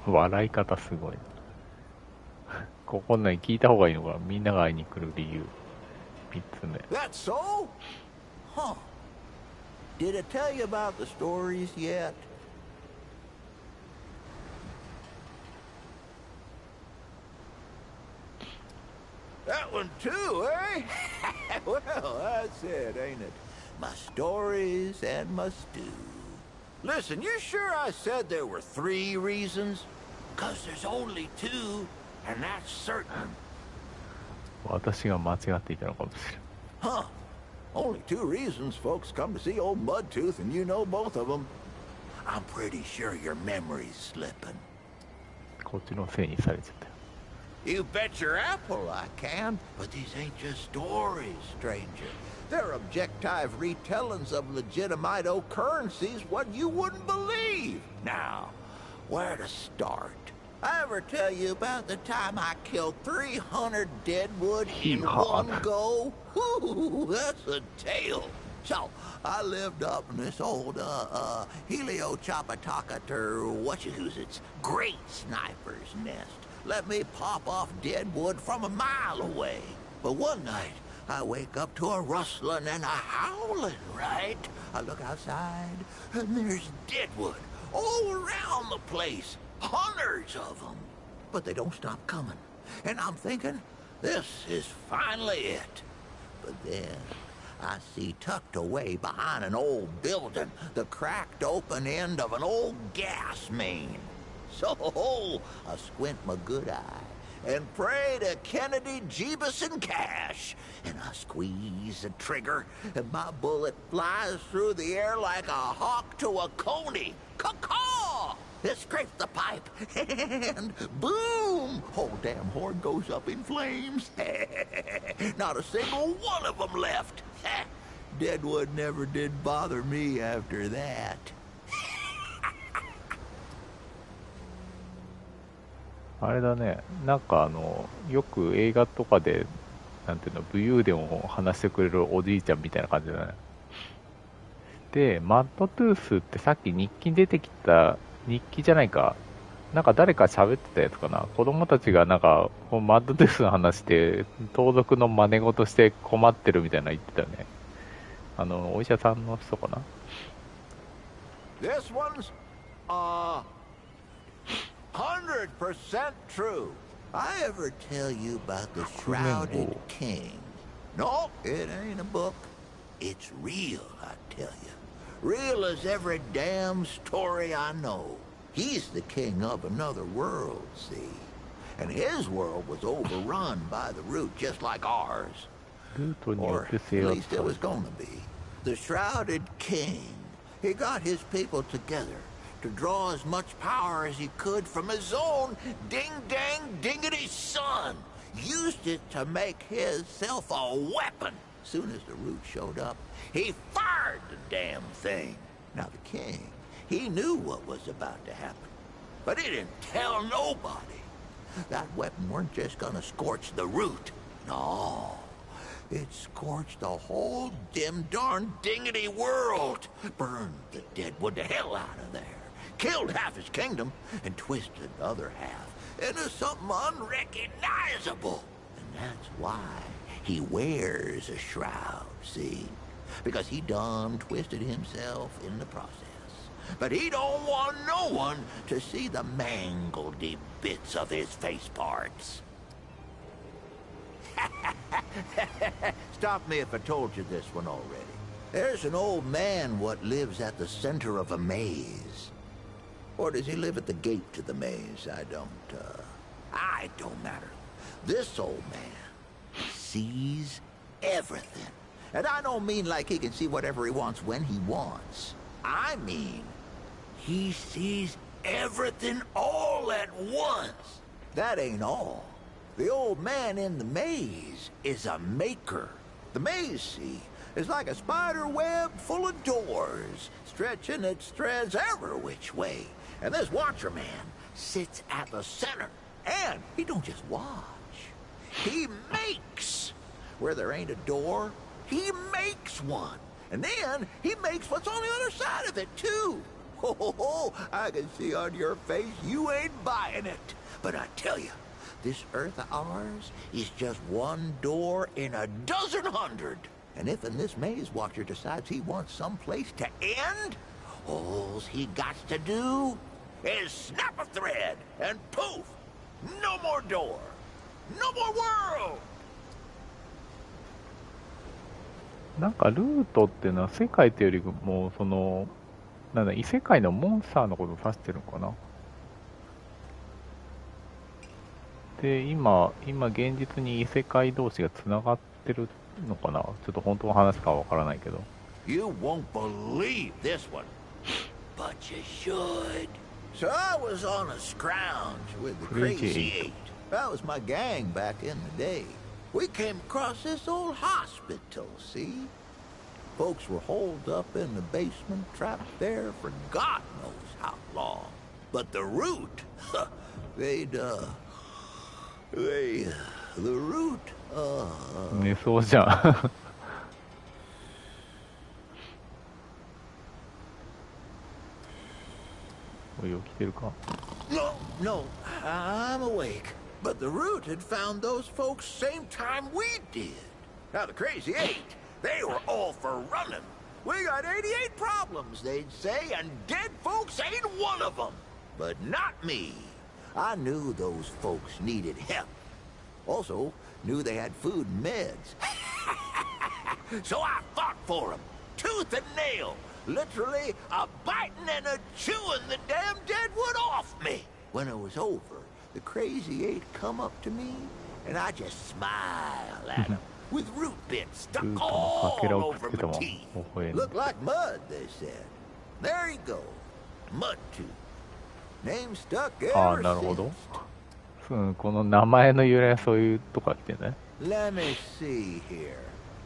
S1: 笑い方すごい。ここんなに聞いた方がいいのかな。みんなが会いに来る理由。3つ目。
S15: That's so? Huh. Did I tell you about the stories yet? That one too, eh? Well, that's it, ain't it? My stories and my stew. Listen, you sure I said there were 3 reasons? 'Cause there's only 2, and that's certain.
S1: 私が間違っていたのかもしれない。
S15: Huh. Only two reasons folks come to see old Mudtooth, and you know both of them. I'm pretty sure your memory's slipping.
S1: こっちのせいにされちゃったよ。
S15: You bet your apple I can, but these ain't just stories, stranger. They're objective retellings of legitimate occurrences what you wouldn't believe. Now, where to start? I ever tell you about the time I killed 300 deadwood in one go? Whew, that's a tale. So, I lived up in this old, Heliochapataka, whatcha-who's-its, great sniper's nest. Let me pop off deadwood from a mile away. But one night, I wake up to a rustling and a howling, right? I look outside, and there's deadwood all around the place. Hundreds of them. But they don't stop coming. And I'm thinking, this is finally it. But then, I see tucked away behind an old building the cracked open end of an old gas main. So, I squint my good eye and pray to Kennedy, Jeebus, and Cash. And I squeeze the trigger, and my bullet flies through the air like a hawk to a coney. Caw-caw! It scrapes the pipe, and boom! Whole damn horde goes up in flames. Not a single one of them left. Deadwood never did bother me after that.
S1: あれだね、なんかよく映画とかで、なんていうの、武勇伝を話してくれるおじいちゃんみたいな感じだね。で、マッドトゥースってさっき日記に出てきた、日記じゃないか、なんか誰か喋ってたやつかな。子供たちがなんか、マッドトゥースの話で、盗賊の真似事して困ってるみたいなの言ってたよね。お医者さんの人かな。
S15: This one's, 100% true. I ever tell you about the Shrouded King? No, it ain't a book. It's real, I tell you. Real as every damn story I know. He's the king of another world, see? And his world was overrun by the root just like ours. Or at least it was gonna be. The Shrouded King, he got his people together to draw as much power as he could from his own ding-dang-dingity son. Used it to make himself a weapon. Soon as the root showed up, he fired the damn thing. Now the king, he knew what was about to happen, but he didn't tell nobody. That weapon weren't just gonna scorch the root. No, it scorched the whole dim darn dingity world. Burned the deadwood the hell out of there. Killed half his kingdom and twisted the other half into something unrecognizable. And that's why he wears a shroud, see? Because he done twisted himself in the process. But he don't want no one to see the mangledy bits of his face parts. Stop me if I told you this one already. There's an old man what lives at the center of a maze. Or does he live at the gate to the maze? It don't matter. This old man sees everything. And I don't mean like he can see whatever he wants when he wants. I mean, he sees everything all at once. That ain't all. The old man in the maze is a maker. The maze, see, is like a spider web full of doors, stretching its threads every which way. And this Watcher Man sits at the center. And he don't just watch. He makes. Where there ain't a door, he makes one. And then he makes what's on the other side of it, too. Ho, I can see on your face you ain't buying it. But I tell you, this Earth of ours is just one door in a dozen hundred. And if in this maze watcher decides he wants some place to end, all he got to do is snap a thread and poof, no more door, no more world.
S1: なんかルートっていうのは世界というよりもなんだ異世界のモンスターのことを指してるのかな。で、今現実に異世界同士がつながってるのかな。ちょっと本当の話かわからないけど。
S15: You won't believe this one, but you should. So I was on a scrounge with the Crazy Eight. That was my gang back in the day. We came across this old hospital, see? Folks were holed up in the basement, trapped there for God knows how long. But the Root, the Root,
S1: 寝そうじゃん。おい、起きてるか？
S15: No, I'm awake. But the Root had found those folks same time we did. Now the Crazy Eight, they were all for running. We got 88 problems, they'd say, and dead folks ain't one of them. But not me. I knew those folks needed help. Also, knew they had food and meds. So I fought for them, tooth and nail. Literally a biting and a chewing the damn deadwood off me. When it was over, the Crazy Eight come up to me, and I just smile at them with root bits stuck all over my teeth. Look like mud, they said. There you go, Mud Tooth. Name stuck ever since.
S1: この名前の由来はそういうとこ来てね。
S15: Let me see here.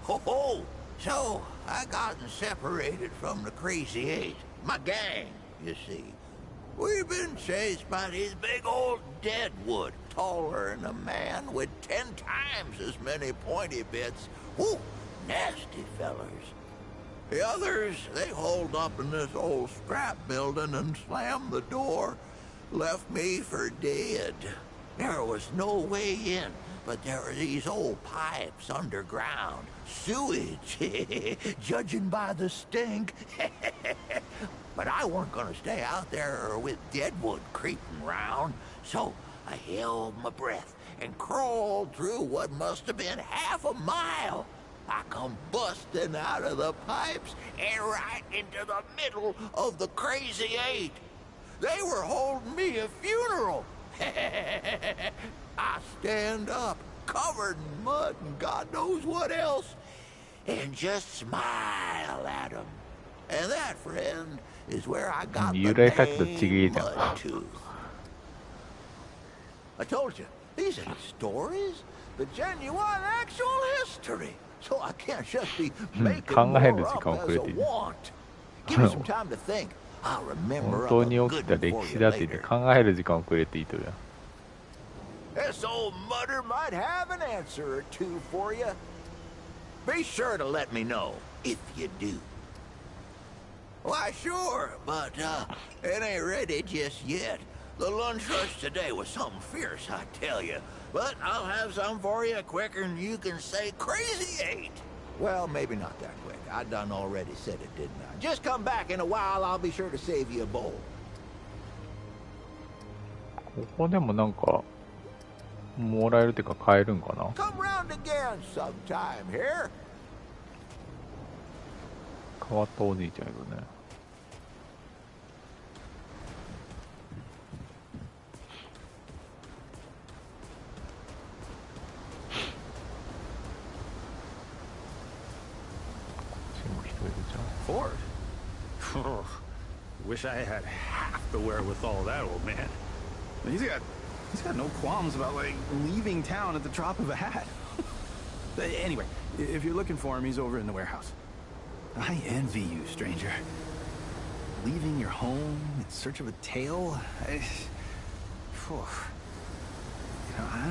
S15: Ho! So I gotten separated from the Crazy Eight, my gang, you see. We've been chased by these big old deadwood, taller than a man with 10 times as many pointy bits. Whoo, nasty fellers. The others, they holed up in this old scrap building and slammed the door. Left me for dead. There was no way in, but there were these old pipes underground. Sewage, judging by the stink. But I weren't gonna stay out there with deadwood creeping round, so I held my breath and crawled through what must have been half a mile. I come busting out of the pipes and right into the middle of the Crazy Eight. They were holding me a funeral. I stand up, covered in mud and God knows what else, and just smile at them. And that, friend, is where I got the name Mud Tooth. I told you, these ain't stories, but genuine actual history. So I can't just be making more up as I want. Give me some time to think. I'll remember
S1: 本当に起きた歴史だって言って考える時間をくれていいとや。
S15: This old mutter might have an answer or two for you. Be sure to let me know if you do. Why, sure, but it ain't ready just yet. The lunch rush today was something fierce, I tell you. But I'll have some for you quicker than you can say Crazy Eight. Well, maybe not that quick. I done already said it, didn't I? Just come back in a while. I'll be sure to save you a bowl.
S1: ここでもなんかもらえるっていうか買えるんかな。
S15: Come round again sometime here.
S1: 変わったおじいちゃんいるね。
S16: Ford? Wish I had half the wherewithal of that old man. He's got no qualms about, like, leaving town at the drop of a hat. Anyway, if you're looking for him, he's over in the warehouse. I envy you, stranger. Leaving your home in search of a tale? I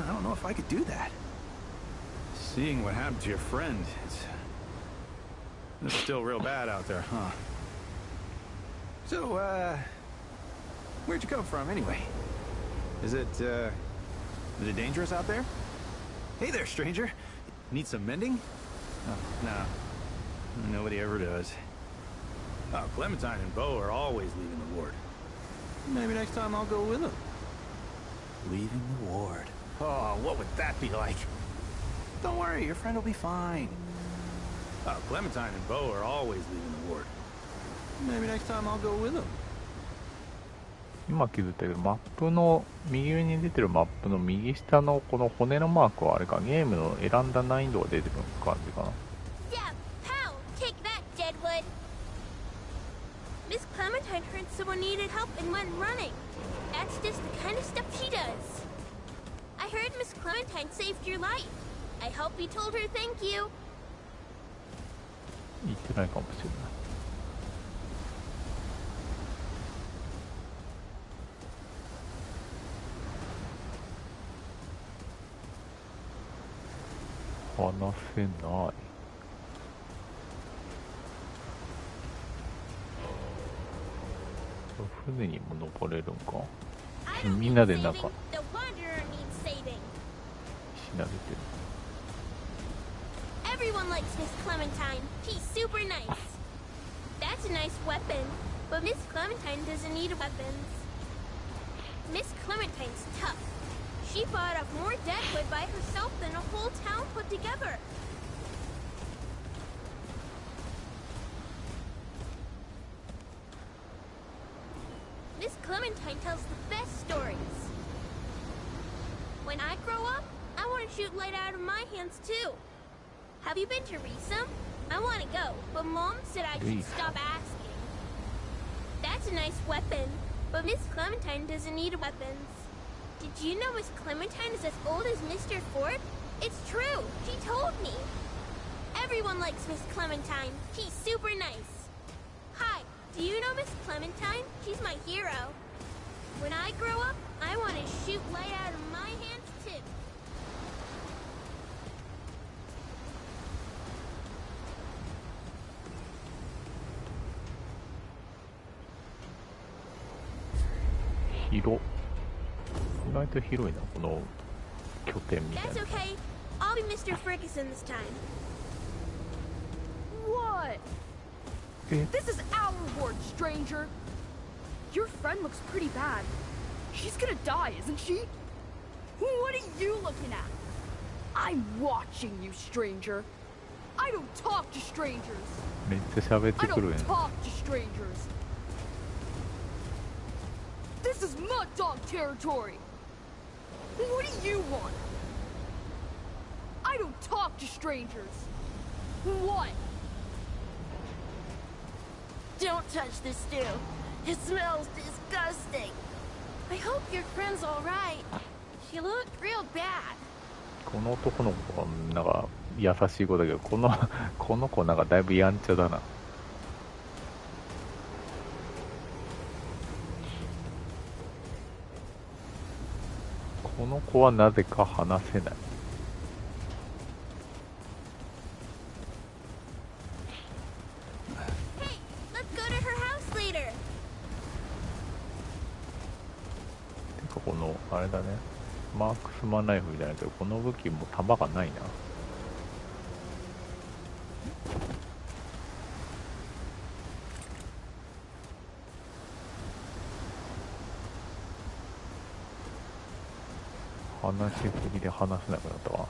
S16: don't know if I could do that. Seeing what happened to your friend, it's still real bad out there, huh? So, where'd you come from, anyway? Is it dangerous out there? Hey there, stranger. Need some mending? Oh, no. Nobody ever does. Oh, Clementine and Beau are always leaving the ward. Maybe next time I'll go with them. Leaving the ward. Oh, what would that be like? Don't worry, your friend will be fine. Clementine and Beau are always leaving the ward. Maybe next time I'll go with them.
S1: 今気づいたけど、マップの右上に出てるマップの右下のこの骨のマークはあれか、ゲームの選んだ難易度が出てる感じかな。
S6: Yeah, pow! Take that, Deadwood! Miss Clementine heard someone needed help and went running. That's just the kind of stuff she does. I heard Miss Clementine saved your life. I hope you told her thank you.
S1: 言ってないかもしれない。話せない。船にも登れるんか。みんなでなんかしなれてる。
S6: Everyone likes Miss Clementine. She's super nice. That's a nice weapon, but Miss Clementine doesn't need weapons. Miss Clementine's tough. She fought off more Deadwood by herself than a whole town put together. Miss Clementine tells the best stories. When I grow up, I want to shoot light out of my hands too. Have you been to Reesum? I want to go, but Mom said I should stop asking. That's a nice weapon, but Miss Clementine doesn't need weapons. Did you know Miss Clementine is as old as Mr. Ford? It's true. She told me. Everyone likes Miss Clementine. She's super nice. Hi, do you know Miss Clementine? She's my hero. When I grow up, I want to shoot light out of my hands too.
S1: Hiro. 意外と広いな、この拠点みたいな。
S6: That's okay. I'll be Mr. Ferguson this time.
S17: What? This is our ward, stranger. Your friend looks pretty bad. She's gonna die, isn't she? What are you looking at? I'm watching you, stranger. I don't talk to strangers.
S1: めっちゃ喋ってくるやん。
S17: I don't talk to strangers. This is Mud Dog territory. What do you want? I don't talk to strangers. What?
S6: Don't touch the stew. It smells disgusting. I hope your friend's all right. She looked real bad.
S1: この男の子はなんか優しい子だけど、この子なんかだいぶやんちゃだな。この子はなぜか話せない。
S6: Hey, let's go to her house later.
S1: てかこのあれだね、マークスマンナイフみたいなけど、この武器も弾がないな。話しすぎで話せなくなったわ。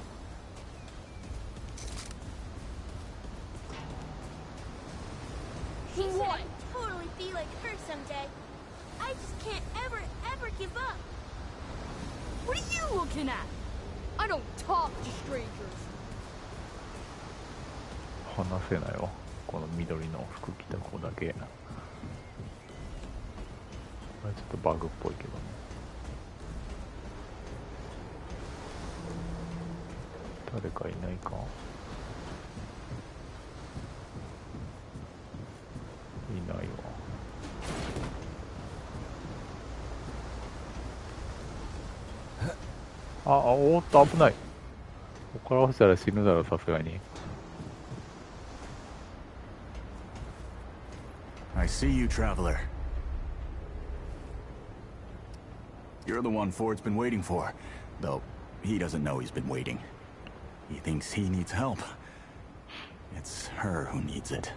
S6: She said I'd totally be like her someday. I just can't ever give up.
S17: What are you looking at? I don't talk to strangers.
S1: 話せないわ。この緑の服着た子だけ。これちょっとバグっぽいけどね。誰かいないか。いないわ。おーっと危ない。ここから落ちたら死ぬだろう、さすがに。
S8: I see you, traveler. You're the one Ford's been waiting for, though he doesn't know he's been waiting. He thinks he needs help. It's her who needs it.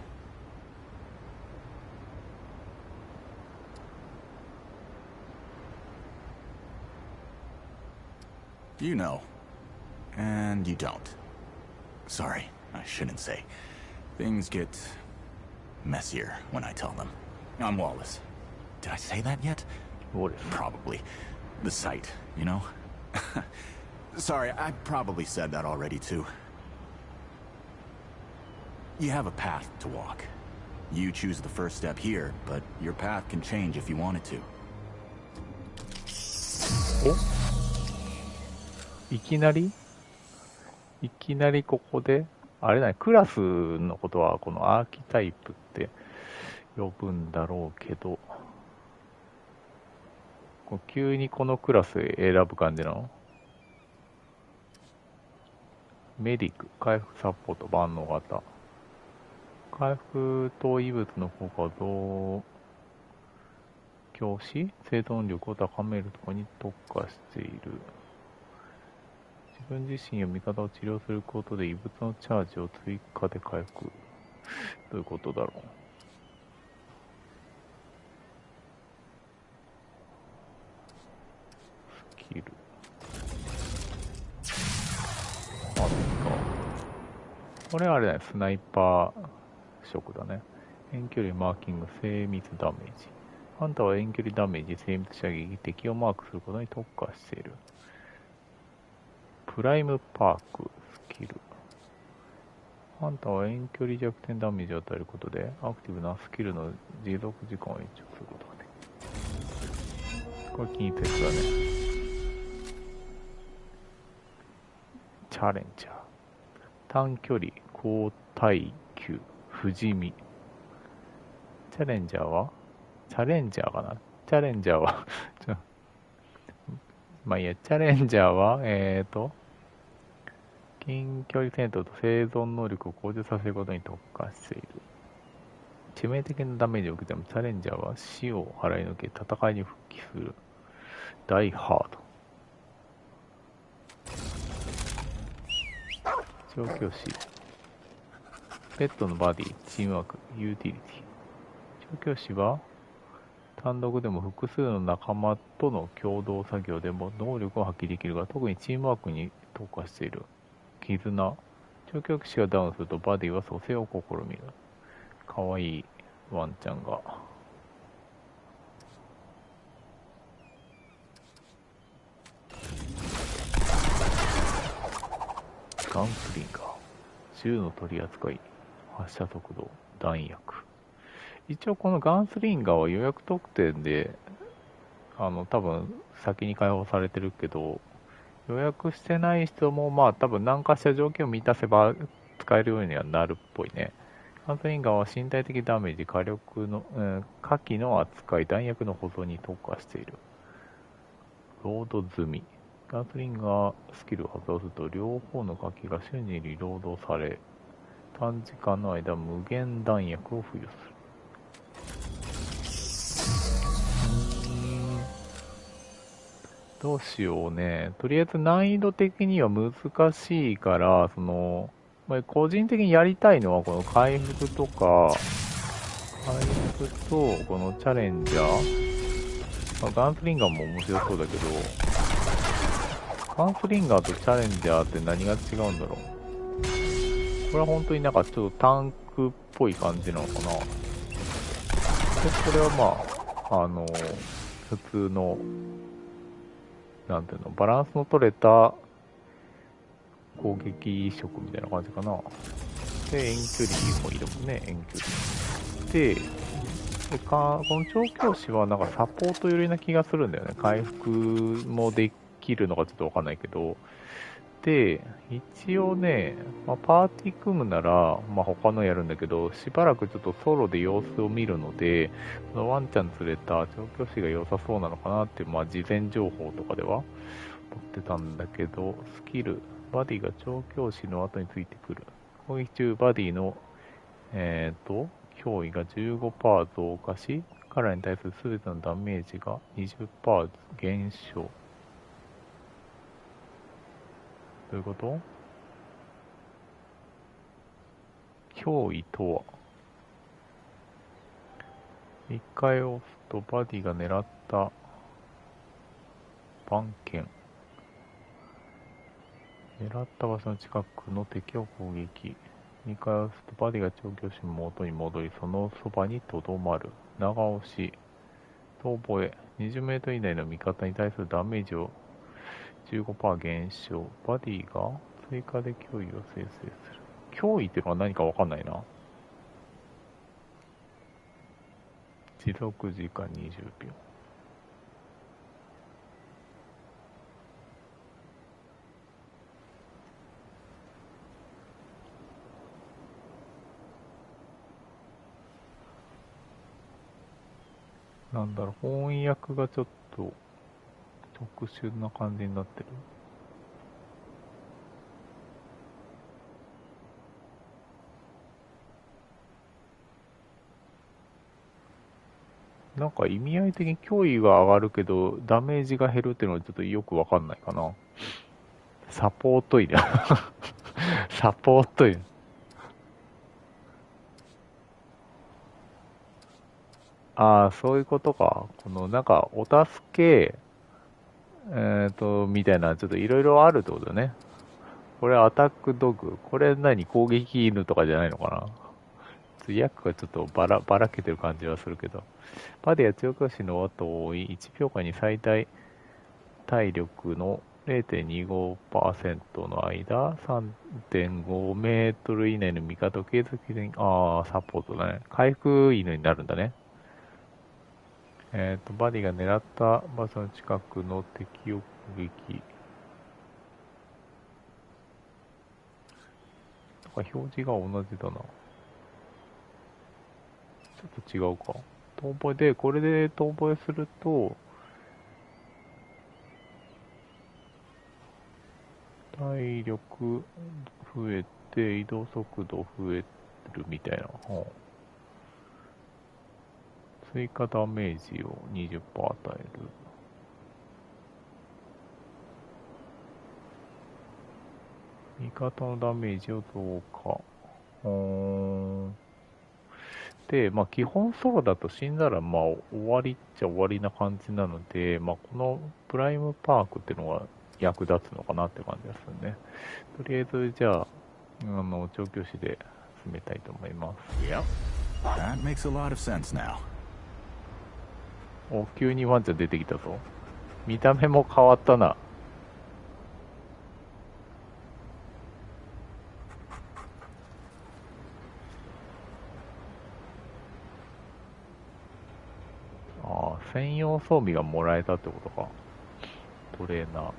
S8: You know, and you don't. Sorry, I shouldn't say. Things get messier when I tell them. I'm Wallace. Did I say that yet?
S1: What is
S8: Probably. The sight, you know? Sorry, I probably said that already too. You have a path to walk. You choose the first step here, but your path can change if you wanted to.
S1: お、いきなりここであれだね、クラスのことはこのアーキタイプって呼ぶんだろうけど、急にこのクラス選ぶ感じなの？メディック、回復サポート、万能型。回復と異物の効果を増強し、生存力を高めるところに特化している。自分自身や味方を治療することで異物のチャージを追加で回復。どういうことだろう。スキル。あった。これはあれだね、スナイパー色だね。遠距離マーキング、精密ダメージ。ハンターは遠距離ダメージ、精密射撃、敵をマークすることに特化している。プライムパーク、スキル。ハンターは遠距離弱点ダメージを与えることで、アクティブなスキルの持続時間を延長することができる。これ近鉄だね。チャレンジャー。短距離、高耐久、不死身。チャレンジャーはチャレンジャーかなチャレンジャーはまあいいや、チャレンジャーは、近距離戦闘と生存能力を向上させることに特化している。致命的なダメージを受けてもチャレンジャーは死を払いのけ戦いに復帰する。ダイハード。調教師。ペットのバディ、チームワーク、ユーティリティ。調教師は単独でも複数の仲間との共同作業でも能力を発揮できるが、特にチームワークに特化している。絆。調教師がダウンするとバディは蘇生を試みる。かわいいワンちゃんが。ガンスリンガー。銃の取り扱い。発射速度。弾薬。一応このガンスリンガーは予約特典で多分先に開放されてるけど、予約してない人もまあ多分何かしら条件を満たせば使えるようにはなるっぽいね。ガンスリンガーは身体的ダメージ、火力の、火器の扱い、弾薬の保存に特化している。ロード済み。ガンスリンガースキルを発動すると両方の火器が瞬時にリロードされ、短時間の間無限弾薬を付与する。どうしようね。とりあえず難易度的には難しいから、個人的にやりたいのはこの回復とか、回復とこのチャレンジャー、ガンスリンガーも面白そうだけど、ガンスリンガーとチャレンジャーって何が違うんだろう。これは本当になんかちょっとタンクっぽい感じなのかな。で、これはまあ、普通の、なんていうの、バランスの取れた攻撃色みたいな感じかな。で、遠距離もいるもんね、遠距離。で、この調教師はなんかサポート寄りな気がするんだよね。回復もできるのかちょっとわかんないけど。で、一応ね、パーティー組むなら、他のやるんだけど、しばらくちょっとソロで様子を見るので、そのワンちゃん連れた調教師が良さそうなのかなっていう、事前情報とかでは持ってたんだけど、スキル、バディが調教師の後についてくる。攻撃中、バディの、脅威が 15% 増加し、彼らに対する全てのダメージが 20% 減少。どういうこと？脅威とは、一回押すとバディが狙った番犬。狙った場所の近くの敵を攻撃。2回押すとバディが調教師の元に戻り、そのそばにとどまる。長押し。遠吠え。20メートル以内の味方に対するダメージを 15% 減少。バディが追加で脅威を生成する。脅威っていうのは何かわかんないな。持続時間20秒。なんだろう、翻訳がちょっと特殊な感じになってる。なんか意味合い的に脅威が上がるけどダメージが減るっていうのはちょっとよくわかんないかな。サポート医だ。サポート医。ああ、そういうことか。このなんかお助け、みたいなちょっといろいろあるってことね。これアタックドッグ。これ何攻撃犬とかじゃないのかな。役がちょっとばらけてる感じはするけど。バディや調教師の後を追い、1秒間に最大体力の 0.25% の間、3.5 メートル以内の味方を継続的に、サポートだね。回復犬になるんだね。バディが狙った場所の近くの敵を攻撃。なんか表示が同じだな。ちょっと違うか。遠吠えで、これで遠吠えすると、体力増えて、移動速度増えるみたいな。追加ダメージを 20% 与える。味方のダメージを増加。で、まあ基本ソロだと死んだらまあ終わりっちゃ終わりな感じなので、まあこのプライムパークっていうのが役立つのかなって感じですね。とりあえずじゃあ、調教師で進めたいと思います。
S8: Yep. That makes a lot of sense now.
S1: お、急にワンちゃん出てきたぞ。見た目も変わったな。専用装備がもらえたってことか。トレーナー。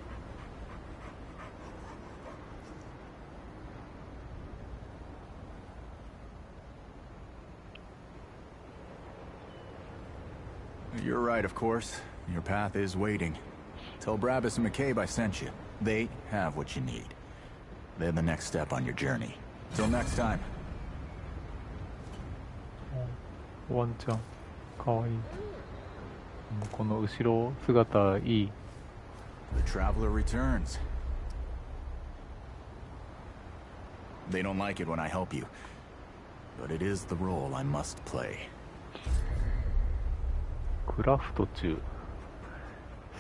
S8: You're right, of course. Your path is waiting. Tell Brabus and McCabe I sent you. They have what you need. They're the next step on your journey. Till next time.
S1: ワンちゃん、かわいい。この後ろ姿いい。
S8: The traveler returns. They don't like it when I help you, but it is the role I must play.
S1: クラフト中。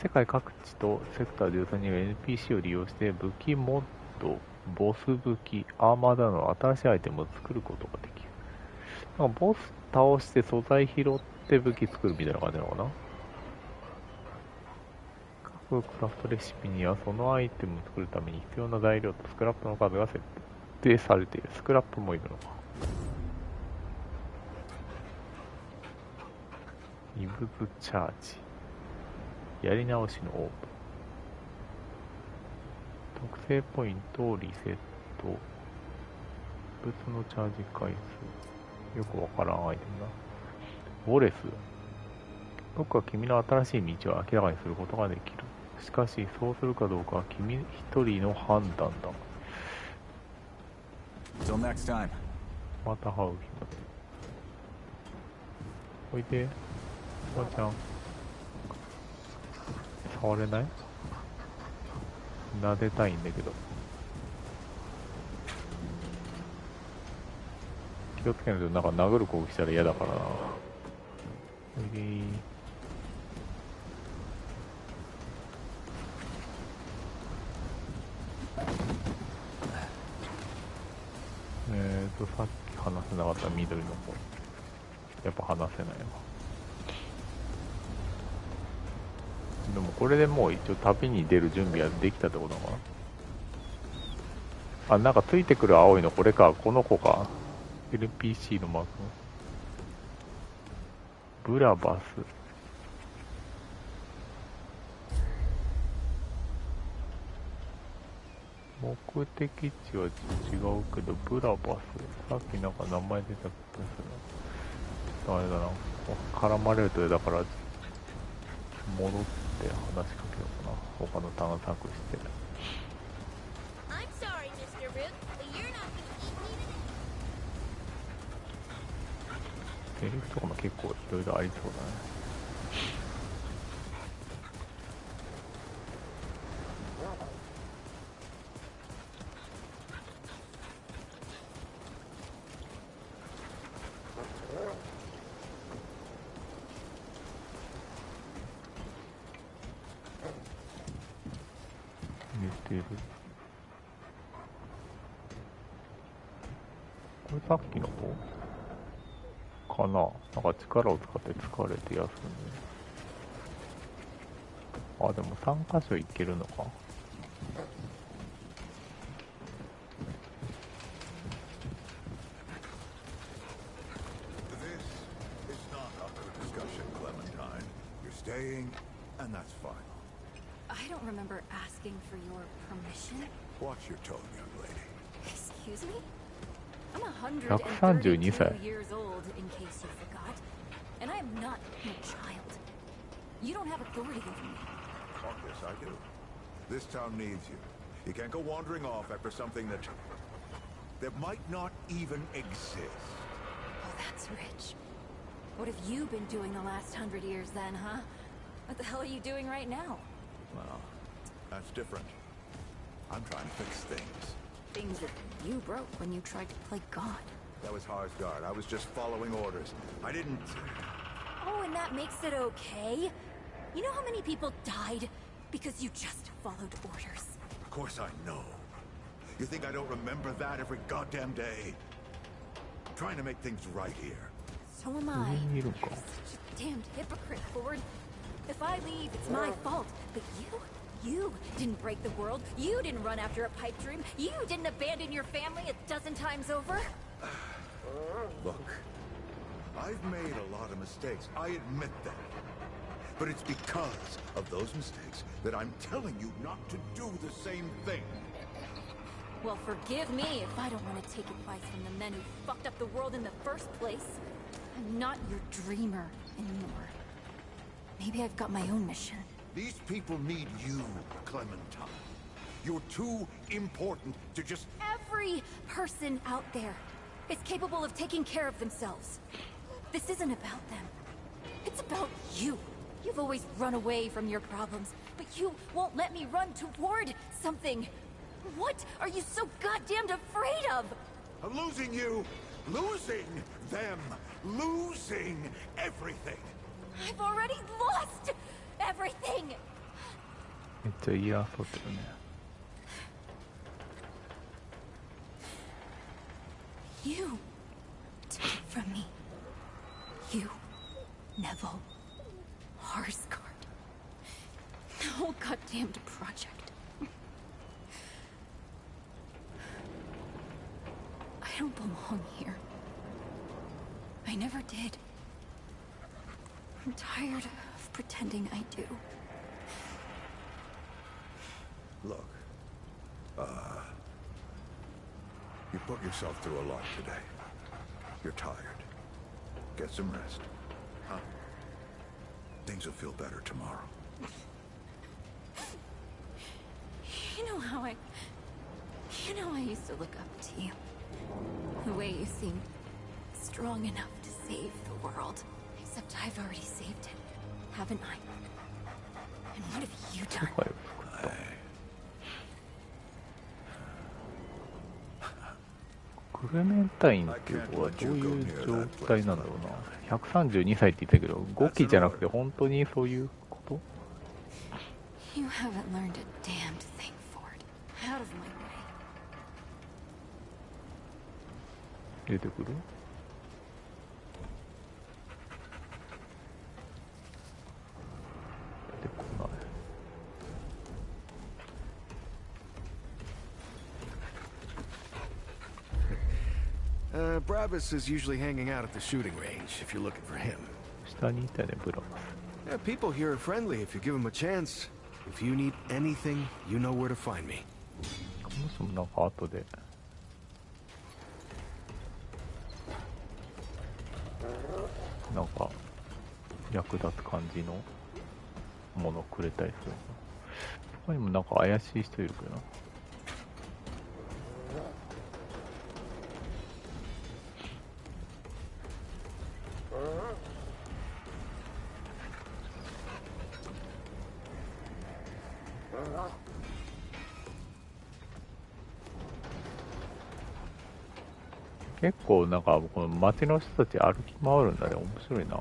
S1: 世界各地とセクター13には NPC を利用して武器モッド、ボス武器、アーマーなどの新しいアイテムを作ることができる。なんかボス倒して素材拾って武器作るみたいな感じなのかな。各クラフトレシピにはそのアイテムを作るために必要な材料とスクラップの数が設定されている。スクラップもいるのか。イブズチャージ。やり直しのオープン。特製ポイントをリセット。物のチャージ回数。よくわからんアイテムだ。ウォレス。僕は君の新しい道を明らかにすることができる。しかし、そうするかどうかは君一人の判断だ。
S8: Till next time.
S1: また会う日まで。おいで。おばちゃん。触れない？撫でたいんだけど。気をつけないとなんか殴る攻撃したら嫌だからな。おいでー。さっき話せなかった緑の子。やっぱ話せないわ。でもこれでもう一応旅に出る準備はできたってことなのかな。あ、なんかついてくる青いのこれか、この子か。LPC のマーク。ブラバス。目的地は違うけど、ブラバス。さっきなんか名前出た気がする。ちょっとあれだな。絡まれるとだから、戻って話しかけようかな。他の探索して。
S6: I'm sorry, Mr. Root, but you're not gonna eat me today.
S1: セリフとかも結構いろいろありそうだね。寝てる。これさっきの子かな。なんか力を使って疲れて休んで。あ、でも3箇所行けるのか。
S2: Staying, and that's final.
S7: I don't remember asking for your permission.
S2: Watch your tone, young lady.
S7: Excuse me? I'm
S1: 132
S7: years old, in case you forgot. And I am not a child. You don't have authority over me.
S2: Oh, yes, I do. This town needs you. You can't go wandering off after something that might not even exist.
S7: Oh, that's rich. What have you been doing the last 100 years then, huh? What the hell are you doing right now?
S2: Well, that's different. I'm trying to fix things.
S7: Things that you broke when you tried to play God.
S2: That was Harsgard. I was just following orders. I didn't...
S7: Oh, and that makes it okay? You know how many people died because you just followed orders?
S2: Of course I know. You think I don't remember that every goddamn day? I'm trying to make things right here.
S7: So am I. You're such a damned hypocrite, Ford. If I leave, it's my fault. But you didn't break the world. You didn't run after a pipe dream. You didn't abandon your family a dozen times over.
S2: Look, I've made a lot of mistakes. I admit that. But it's because of those mistakes that I'm telling you not to do the same thing.
S7: Well, forgive me if I don't want to take advice from the men who fucked up the world in the first place. I'm not your dreamer anymore. Maybe I've got my own mission.
S2: These people need you, Clementine. You're too important to just...
S7: Every person out there is capable of taking care of themselves. This isn't about them. It's about you. You've always run away from your problems, but you won't let me run toward something. What are you so goddamned afraid of?
S2: I'm losing you, losing them, losing everything.
S7: I've already lost everything.
S1: めっちゃ言い争ってるね。
S7: You took it from me. You, Neville, Harsgard. The whole goddamned project. I don't belong here. I never did. I'm tired of pretending I do.
S2: Look, you put yourself through a lot today. You're tired. Get some rest. Huh? Things will feel better tomorrow.
S7: You know how I used to look up to you. The way you seemed strong enough to save the world. Except I've already saved it, haven't I? And what have you done?
S1: クレメンタインっていう子はどういう状態なんだろうな。132歳って言ったけど、5期じゃなくて本当にそういうこと？
S7: You haven't learned a damned thing, Ford. Out of my way.
S1: 出てくる？出てこない。
S5: Brabus is usually hanging out at the shooting range if you're looking for him.
S1: 下にいたね、ブラバス。
S5: Yeah, people here are friendly if you give them a chance. If you need anything, you know where to find me.
S1: この人もなんか後で。なんか役立つ感じのものくれたりする。他にもなんか怪しい人いるけどな。結構なんかこの街の人たち歩き回るんだね。面白いな。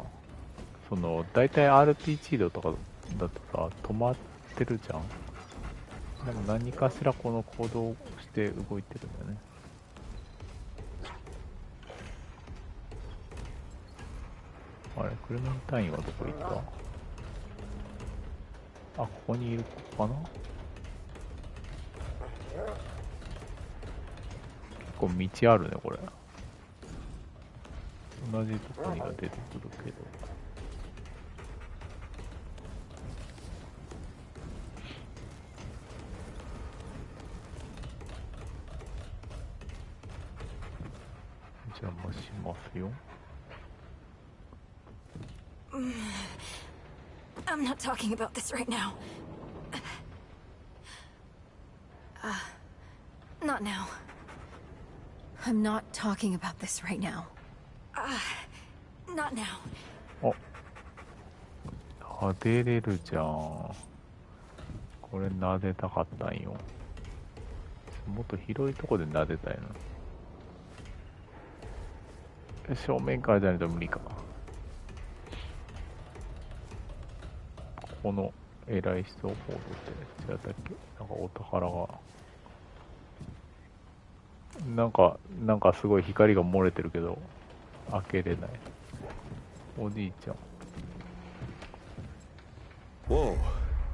S1: その大体 RPG とかだとさ止まってるじゃん。でも何かしらこの行動して動いてるんだよね。あれ、クレメンタインはどこ行った？あ、ここにいる子かな。結構道あるねこれ。同じとこにが出てくるけど。邪魔しますよ。
S7: I'm not talking about this right now. Not now. I'm not talking about this right now. Not now.
S1: あ、撫でれるじゃん。これ撫でたかったんよ。もっと広いとこで撫でたいな。正面からじゃないと無理か。ここの偉い人を報道って違ったっけ？なんかお宝が。なんかすごい光が漏れてるけど開けれない。おじいちゃん。
S14: Whoa,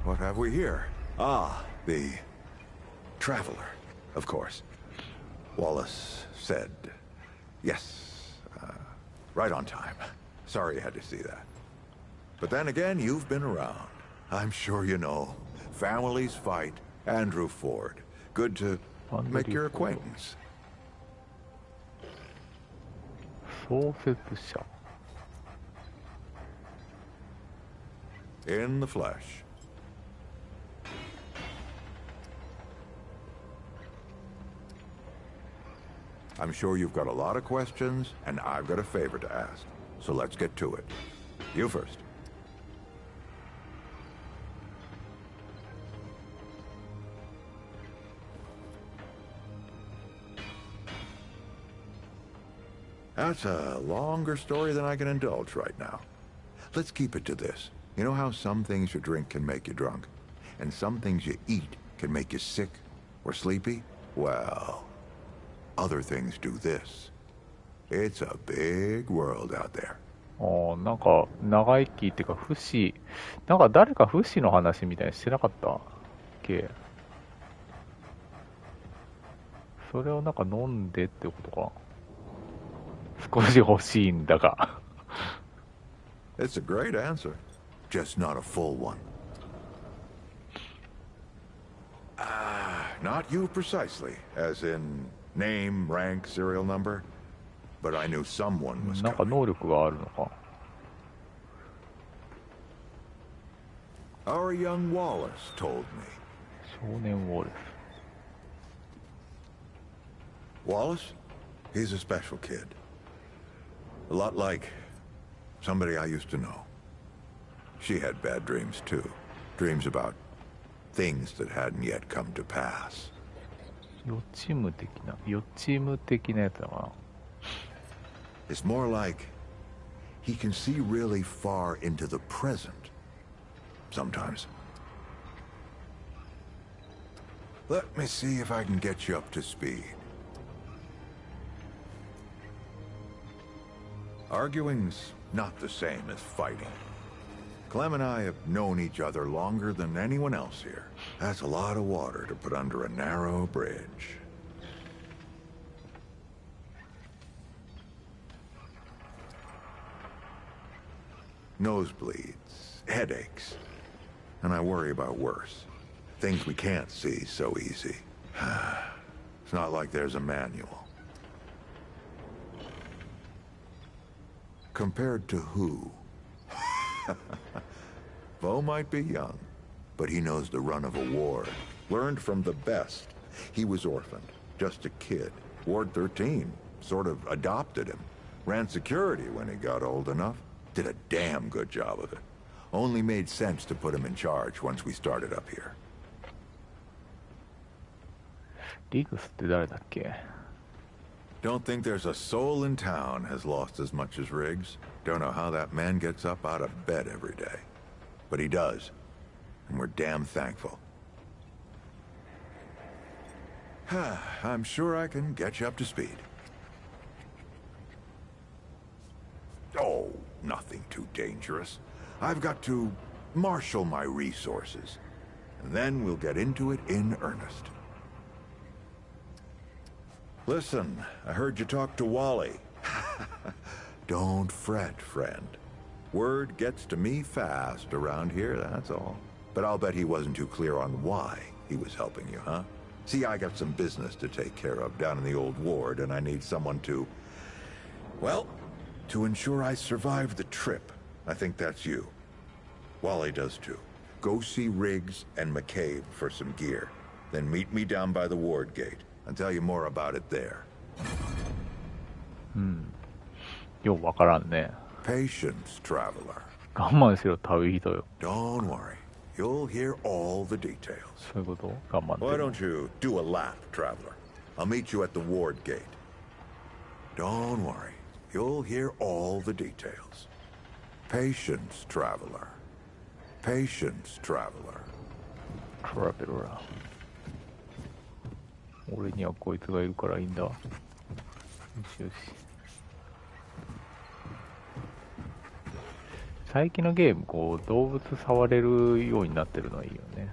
S14: what have we here? Ah, the traveler, of course.
S15: Wallace said, yes, right on time. Sorry you had to see that. But then again, you've been around. I'm sure you know. Families fight. Andrew Ford. Good to make your acquaintance.
S1: 創設者
S15: In the flesh. I'm sure you've got a lot of questions, and I've got a favor to ask. So let's get to it. You first. That's a longer story than I can indulge right now. Let's keep it to this. You know how some things you drink can make you drunk, and some things you eat can make you sick or sleepy? Well, other things do this. It's a big world out there.
S1: なんか長生きっていうか不死、なんか誰か不死の話みたいにしてなかったっけ？それをなんか飲んでってことか。少し欲しいんだが。
S15: It's a great answer, just not a full one. Not you precisely, as in name, rank, serial number, but I knew someone was
S1: なんか
S15: coming.
S1: 能力があるのか。
S15: Our young Wallace told me.
S1: 少年ウォル
S15: Wallace? He's a special kid. A lot like somebody I used to know. She had bad dreams too. Dreams about things that hadn't yet come to pass.
S1: 予知夢的なやつだかな。
S15: It's more like he can see really far into the present. Sometimes. Let me see if I can get you up to speed. Arguing's not the same as fighting. Clem and I have known each other longer than anyone else here. That's a lot of water to put under a narrow bridge.
S18: nosebleeds, headaches. And I worry about worse. Things we can't see so easy. It's not like there's a manual. Compared to who? Vo might be young, but he knows the run of a ward. Learned from the best. He was orphaned, just a kid. Ward 13 sort of adopted him. Ran security when he got old enough. Did a damn good job of it. Only made sense to put him in charge once we started up here.
S1: リグスって誰だっけ?
S18: Don't think there's a soul in town has lost as much as Riggs. Don't know how that man gets up out of bed every day. But he does. And we're damn thankful. I'm sure I can get you up to speed. Oh, nothing too dangerous. I've got to marshal my resources. And then we'll get into it in earnest. Listen, I heard you talk to Wally. Don't fret, friend. Word gets to me fast around here, that's all. But I'll bet he wasn't too clear on why he was helping you, huh? See, I got some business to take care of down in the old ward, and I need someone to... well, to ensure I survive the trip. I think that's you. Wally does too. Go see Riggs and McCabe for some gear. Then meet me down by the ward gate. I'll tell you more about it there.
S1: ようわからんね。
S18: Patience, traveler.
S1: 我慢しろ、旅人よ。
S18: Don't worry. You'll hear all the details.
S1: そういうこと？我慢って。
S18: Why don't you do a lap, traveler? I'll meet you at the ward gate. Don't worry. You'll hear all the details. Patience, traveler. Patience, traveler.
S1: Traveler. 俺にはこいつがいるからいいんだ。よしよし。最近のゲーム、こう、動物触れるようになってるのはいいよね。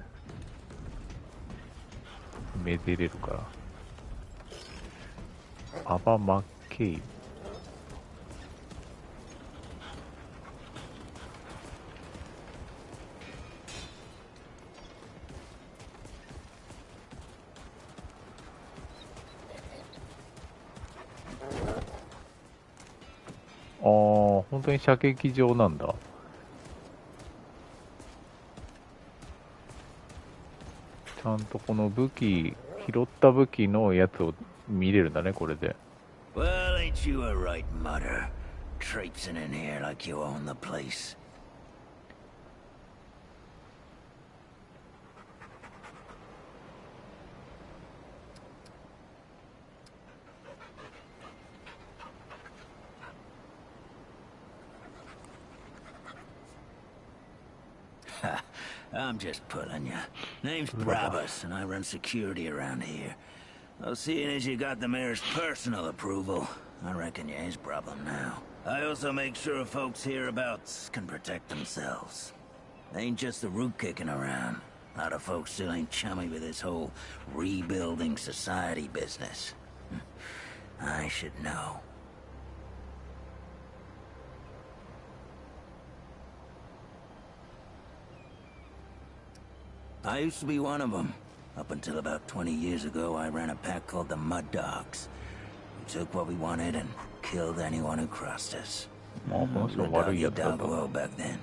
S1: めでれるから。アバマッケイブ。ああ、本当に射撃場なんだ。ちゃんとこの武器、拾った武器のやつを見れるんだね、これで。
S19: Well, ain't you a right mutter? Traipsing in here like you own the place. I'm just pulling you. Name's Brabus, and I run security around here. Well, seeing as you got the mayor's personal approval, I reckon you're his problem now. I also make sure folks hereabouts can protect themselves. Ain't just the root kicking around. A lot of folks still ain't chummy with this whole rebuilding society business. I should know. I used to be one of them. Up until about 20 years ago, I ran a pack called the Mud Dogs. We took what we wanted and killed anyone who crossed us. The dog world back then.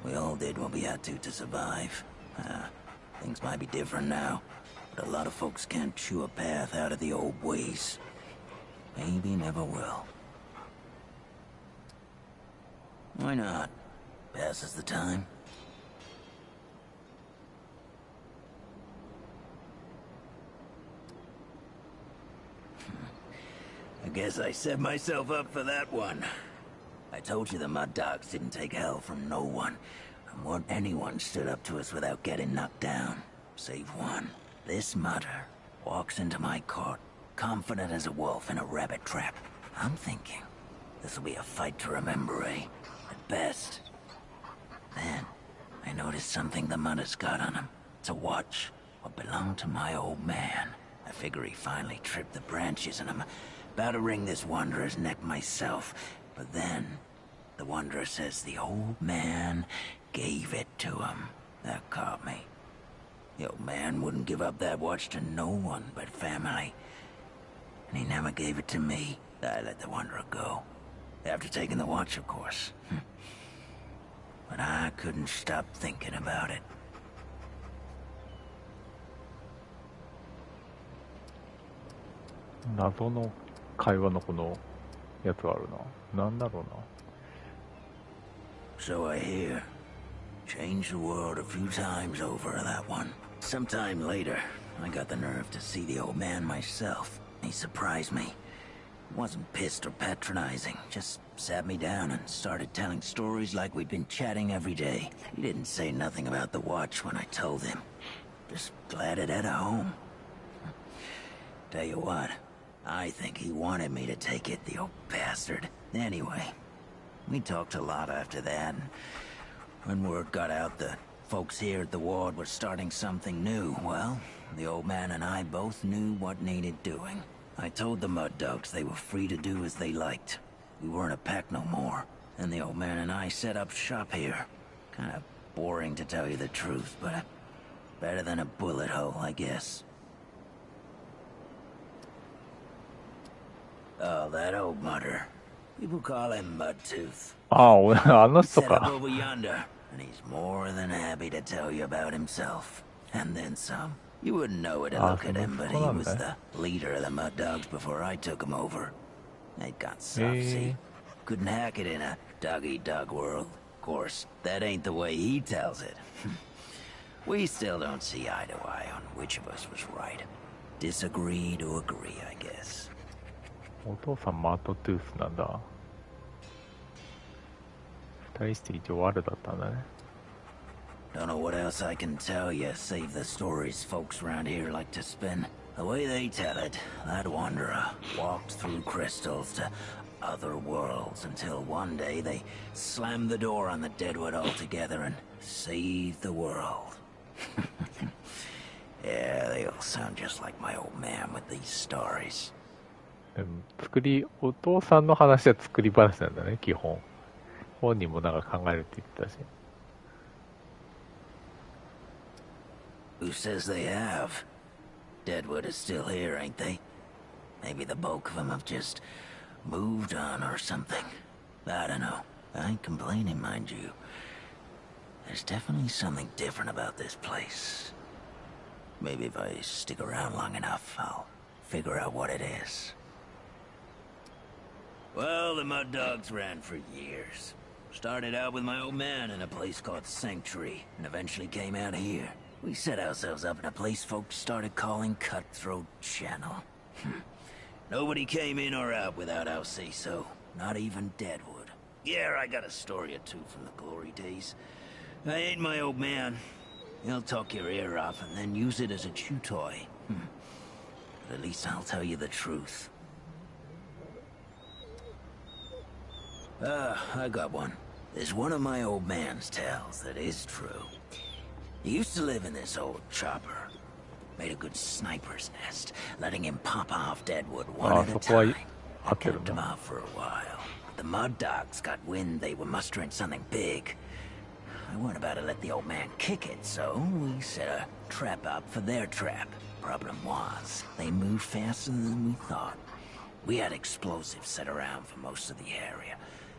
S19: We all did what we had to survive. Things might be different now, but a lot of folks can't chew a path out of the old ways. Maybe never will. Why not? Passes the time. I guess I set myself up for that one. I told you the Mud Dogs didn't take hell from no one. And what anyone stood up to us without getting knocked down. Save one. This mutter walks into my court, confident as a wolf in a rabbit trap. I'm thinking, this'll be a fight to remember, eh? At best. Then, I noticed something the mutter's got on him. It's a watch. What belonged to my old man. I figure he finally tripped the branches and I'm about to wring this wanderer's neck myself. But then, The Wanderer says the old man gave it to him. That caught me. The old man wouldn't give up that watch to no one but family. And he never gave it to me. I let the Wanderer go. After taking the watch, of course. But I couldn't stop thinking about it.
S1: 謎の会話のこのやつがあるな。なんだろうな。
S19: So I hear. Changed the world a few times over, that one. Sometime later, I got the nerve to see the old man myself. He surprised me. Wasn't pissed or patronizing, just sat me down and started telling stories like we'd been chatting every day. He didn't say nothing about the watch when I told him. Just glad it had a home. Tell you what, I think he wanted me to take it, the old bastard. Anyway, we talked a lot after that, and when word got out that folks here at the ward were starting something new, well, the old man and I both knew what needed doing. I told the Mud Dogs they were free to do as they liked. We weren't a pack no more, and the old man and I set up shop here. Kinda boring to tell you the truth, but better than a bullet hole, I guess. Oh, that old mudder. People call him Mudtooth.
S1: ああ、あの人
S19: Set up
S1: か。
S19: over yonder, and he's more than happy to tell you about himself. And then some. You wouldn't know it to look at him, but he was the leader of the Mud Dogs before I took him over. They'd got soft, see? Couldn't hack it in a dog-eat-dog world. Of course, that ain't the way he tells it. We still don't see eye to eye on which of us was right. Disagree to agree, I guess.
S1: お父さんマッドトゥースなんだ。二人して一応悪だったんだね。
S19: Don't know what else I can tell you, save the stories folks around here like to spin. The way they tell it, that wanderer walked through crystals to other worlds until one day they slammed the door on the Deadwood altogether and saved the world. Yeah, they all sound just like my old man with these stories.
S1: でもお父さんの話は作り話なんだね、基本。本人もなんか考えるって言ってたし。
S19: Who says they have? Deadwood is still here, ain't they? Maybe the bulk of them have just moved on or something. I don't know. I ain't complaining, mind you. There's definitely something different about this place. Maybe if I stick around long enough, I'll figure out what it is. Well, the Mud Dogs ran for years. Started out with my old man in a place called Sanctuary, and eventually came out here. We set ourselves up in a place folks started calling Cutthroat Channel. Nobody came in or out without our say-so, not even Deadwood. Yeah, I got a story or two from the glory days. I ain't my old man. He'll talk your ear off and then use it as a chew toy. But at least I'll tell you the truth. I got one. There's one of my old man's tales that is true. He used to live in this old chopper. Made a good sniper's nest, letting him pop off Deadwood one at a time. I kept him out for a while. The Mud Dogs got wind they were mustering something big. I weren't about to let the old man kick it, so we set a trap up for their trap. Problem was, they moved faster than we thought. We had explosives set around for most of the area,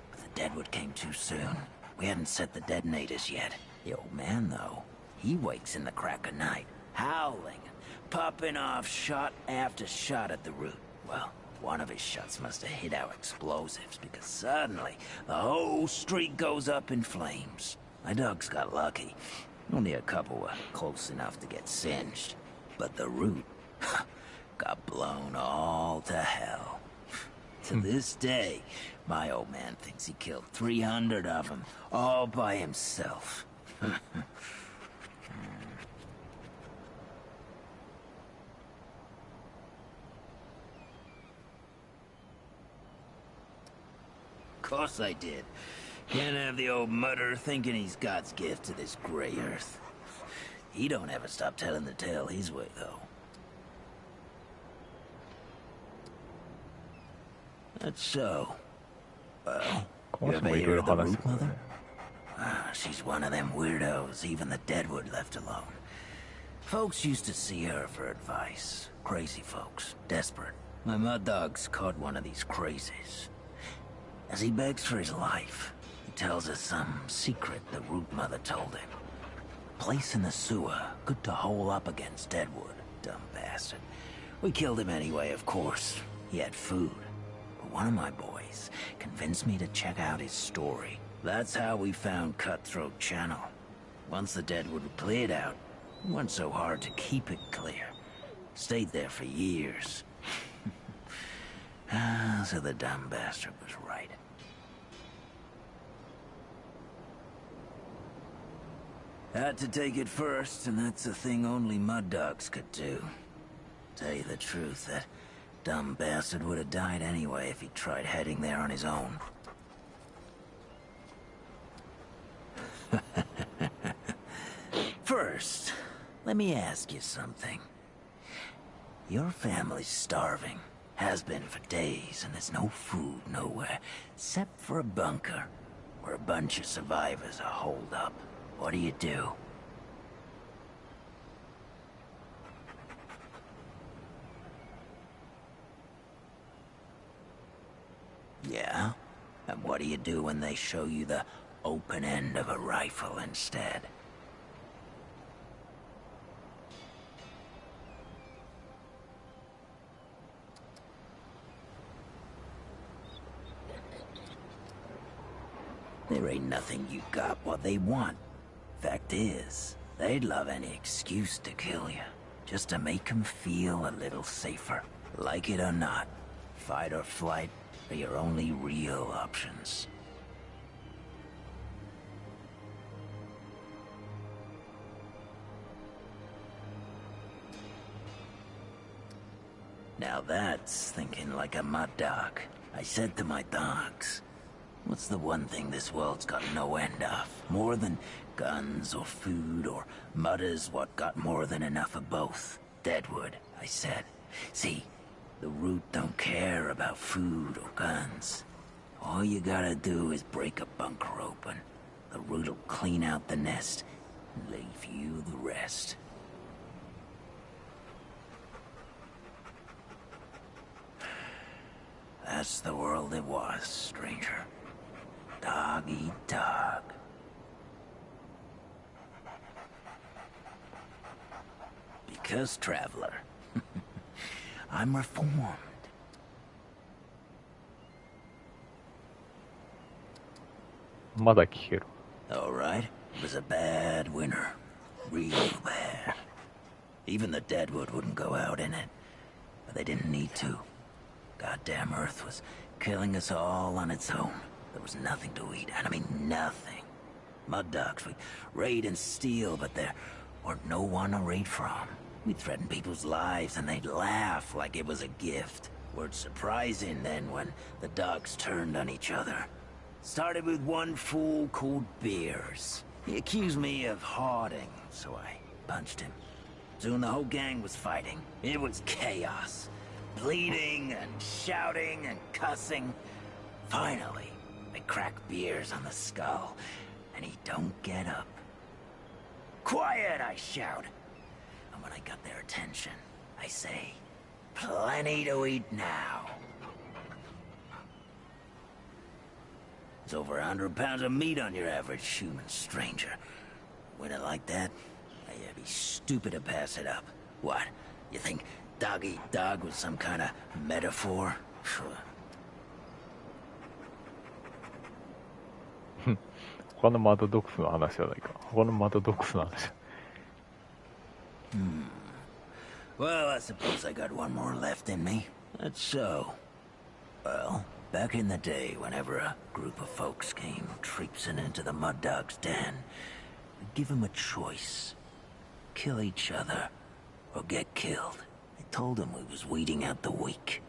S19: but the Deadwood came too soon. We hadn't set the detonators yet. The old man, though, he wakes in the crack of night, howling, popping off shot after shot at the root. Well, one of his shots must have hit our explosives, because suddenly, the whole street goes up in flames. My dogs got lucky. Only a couple were close enough to get singed. But the root got blown all to hell. To this day, my old man thinks he killed 300 of them, all by himself. Of course I did. Can't have the old mudder thinking he's God's gift to this gray earth. He don't ever stop telling the tale his way, though. That's so. Well, You ever hear of the root
S1: 話してくる
S19: mother?
S1: ね。
S19: She's one of them weirdos even the Deadwood left alone. Folks used to see her for advice. Crazy folks, desperate. My mud dog's caught one of these crazies. As he begs for his life, he tells us some secret the root mother told him. A place in the sewer, good to hole up against Deadwood, dumb bastard. We killed him anyway, of course. He had food. But one of my boys convinced me to check out his story. That's how we found Cutthroat Channel. Once the Deadwood cleared out, it wasn't so hard to keep it clear. Stayed there for years. So the dumb bastard was right. Had to take it first, and that's a thing only mud dogs could do. Tell you the truth, that dumb bastard would have died anyway if he tried heading there on his own. First, let me ask you something. Your family's starving. Has been for days, and there's no food nowhere, except for a bunker, where a bunch of survivors are holed up. What do? Yeah? And what do you do when they show you the open end of a rifle instead? There ain't nothing you got what they want. Fact is, they'd love any excuse to kill you, just to make them feel a little safer. Like it or not, fight or flight are your only real options. Now that's thinking like a mud dog. I said to my dogs, what's the one thing this world's got no end of? More than guns or food or mudders what got more than enough of both? Deadwood, I said. See, the root don't care about food or guns. All you gotta do is break a bunker open. The root'll clean out the nest and leave you the rest. That's the world it was, stranger. Dog eat dog. Because, traveler, I'm reformed.
S1: All
S19: right, it was a bad winter. Real bad. Even the Deadwood wouldn't go out in it. But they didn't need to. Goddamn Earth was killing us all on its own. There was nothing to eat, and I mean nothing. Mud dogs, we'd raid and steal, but there weren't no one to raid from. We'd threaten people's lives, and they'd laugh like it was a gift. Weren't surprising then when the dogs turned on each other. Started with one fool called Beers. He accused me of hoarding, so I punched him. Soon the whole gang was fighting. It was chaos. Bleeding and shouting and cussing. Finally, I cracked Beers on the skull, and he don't get up. Quiet, I shout. And when I got their attention, I say, plenty to eat now. It's over 100 pounds of meat on your average human stranger. When it like that, I'd be stupid to pass it up. What? You think dog eat dog was some kind of metaphor? Sure.
S1: 他のマッドドックスの話じゃないか。他のマッドドックスの話。
S19: Well, I suppose I got one more left in me. That's so. Well, back in the day, whenever a group of folks came traipsing into the mud dog's den, we'd give them a choice. Kill each other, or get killed. I told them we was weeding out the weak.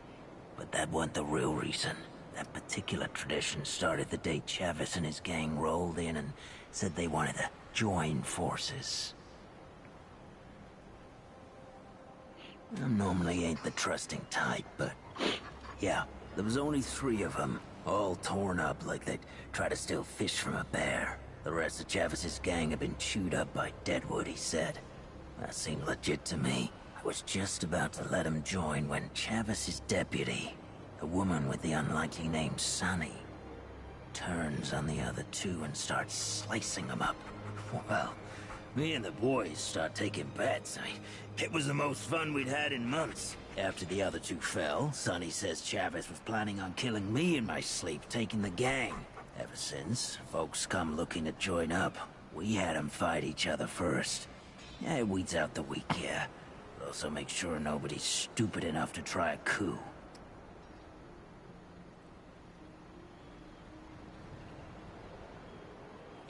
S19: But that wasn't the real reason. That particular tradition started the day Chavis and his gang rolled in and said they wanted to join forces. I normally ain't the trusting type, but yeah, there was only 3 of them. All torn up like they'd try to steal fish from a bear. The rest of Chavis's gang had been chewed up by Deadwood, he said. That seemed legit to me. I was just about to let him join when Chavis's deputy, a woman with the unlikely name Sunny, turns on the other two and starts slicing them up. Well, me and the boys start taking bets. It was the most fun we'd had in months. After the other two fell, Sonny says Chavez was planning on killing me in my sleep, taking the gang. Ever since, folks come looking to join up. We had them fight each other first. Yeah, it weeds out the weak, yeah. But also make sure nobody's stupid enough to try a coup.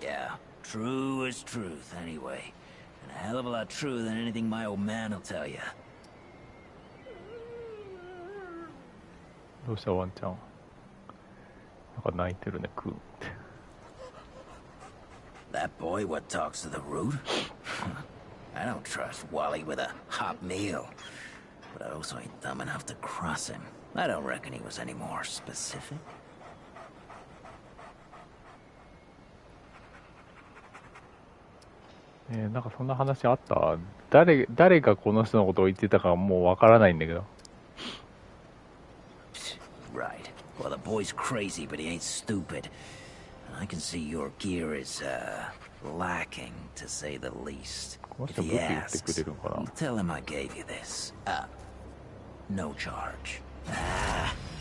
S19: Yeah, true as truth, anyway. And a hell of a lot truer than anything my old man will tell you.
S1: どうしたワンちゃん。なんか泣いてるね、クーって。
S19: That boy what talks to the root? I don't trust Wally with a hot meal. But I also ain't dumb enough to cross him. I don't reckon he was any more specific.
S1: なんかそんな話あった？誰がこの人のことを言ってたかもうわからないんだけど。
S19: Right. Well, the boy's crazy, but he ain't stupid. I can see your gear is, lacking, to say the least. If he asks, you tell him I gave you this. No charge.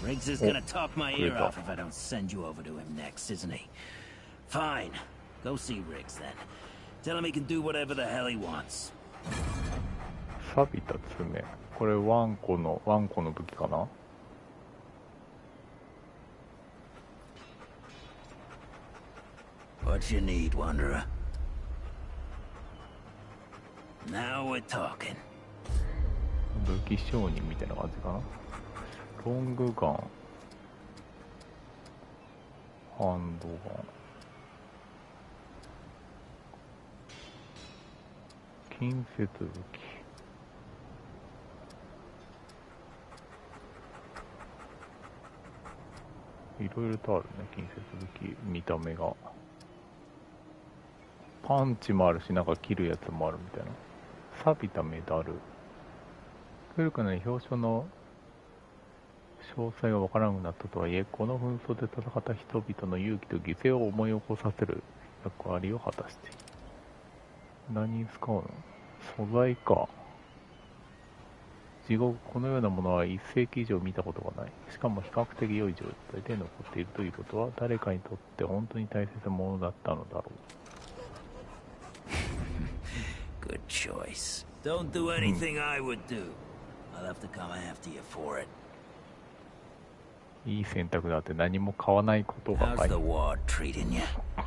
S19: Riggs is gonna talk my ear off if I don't send you over to him next, isn't he? Fine. Go see Riggs, then. Tell him he can do whatever the hell he wants.
S1: 錆びた爪。これワンコの武器かな？
S19: What you need, Wanderer? Now we're talking.
S1: 武器商人みたいな感じかな。ロングガン、ハンドガン、近接武器。いろいろとあるね、近接武器、見た目が。パンチもあるし、なんか切るやつもあるみたいな。錆びたメダル。古くなり表彰の詳細がわからなくなったとはいえ、この紛争で戦った人々の勇気と犠牲を思い起こさせる役割を果たしている。何に使うの？素材か。地獄、このようなものは1世紀以上見たことがない。しかも比較的良い状態で残っているということは、誰かにとって本当に大切なものだったのだろう。
S19: Good choice. Don't do anything I would do. I'll have to come after you for it.
S1: いい選択だって何も買わないことがない。
S19: How's the ward treating you? I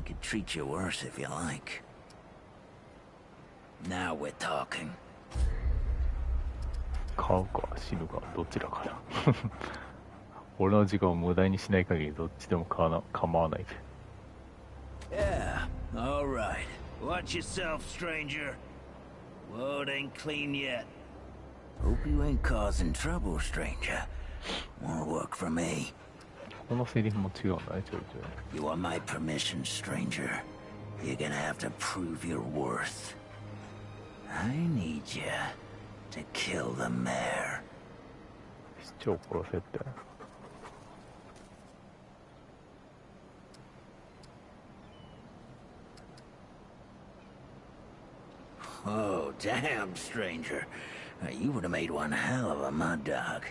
S19: could treat you worse if you like. Now we're talking.
S1: 買うか死ぬかどちらかな。俺の時間を無駄にしない限りどっちでも構わないぜ。
S19: Yeah, all right. Watch yourself, stranger. Wood ain't clean yet. Hope you ain't causing trouble, stranger. More work for me.
S1: このセリフも違うんだね、ちょいちょい。
S19: You want my permission, stranger? You're gonna have to prove your worth. I need you to kill the mayor.
S1: 市長殺せって。
S19: Oh, damn, stranger. You would have made one hell of a mud dog.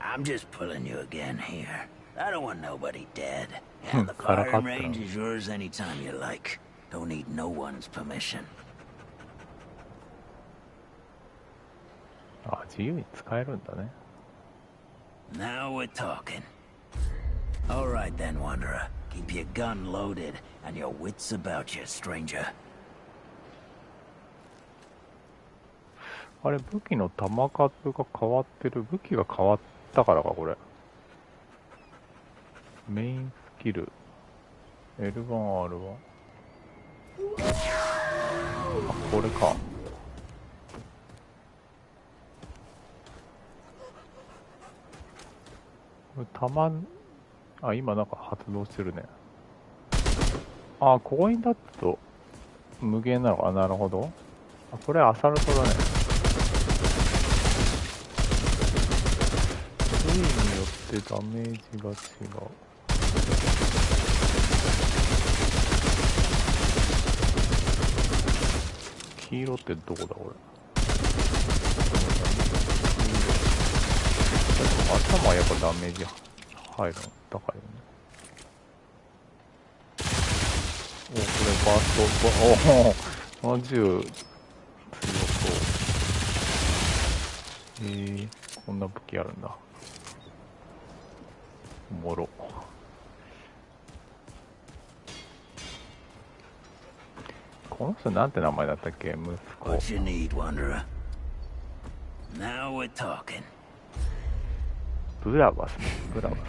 S19: I'm just pulling you again here. I don't want nobody dead. And the firing range is yours anytime you like. Don't need no one's permission.
S1: あ、自由に使えるんだね。
S19: Now we're talking. All right then, Wanderer. Keep your gun loaded and your wits about you, stranger.
S1: あれ、武器の弾数が変わってる。武器が変わったからか、これ。メインスキル。L1、R1。あ、これか。これ弾あ、今なんか発動してるね。あ、ここに立つと無限なのか。なるほど。あ、これアサルトだね。部位によってダメージが違う。黄色ってどこだこれ。頭はやっぱダメージ入るの高いよね。お、これバースト、おお、この銃強そう。こんな武器あるんだ。おもろ。この人なんて名前だったっけ？息子。
S19: What you need, Wanderer? Now we're talking.
S1: ブラバス。ブラバス。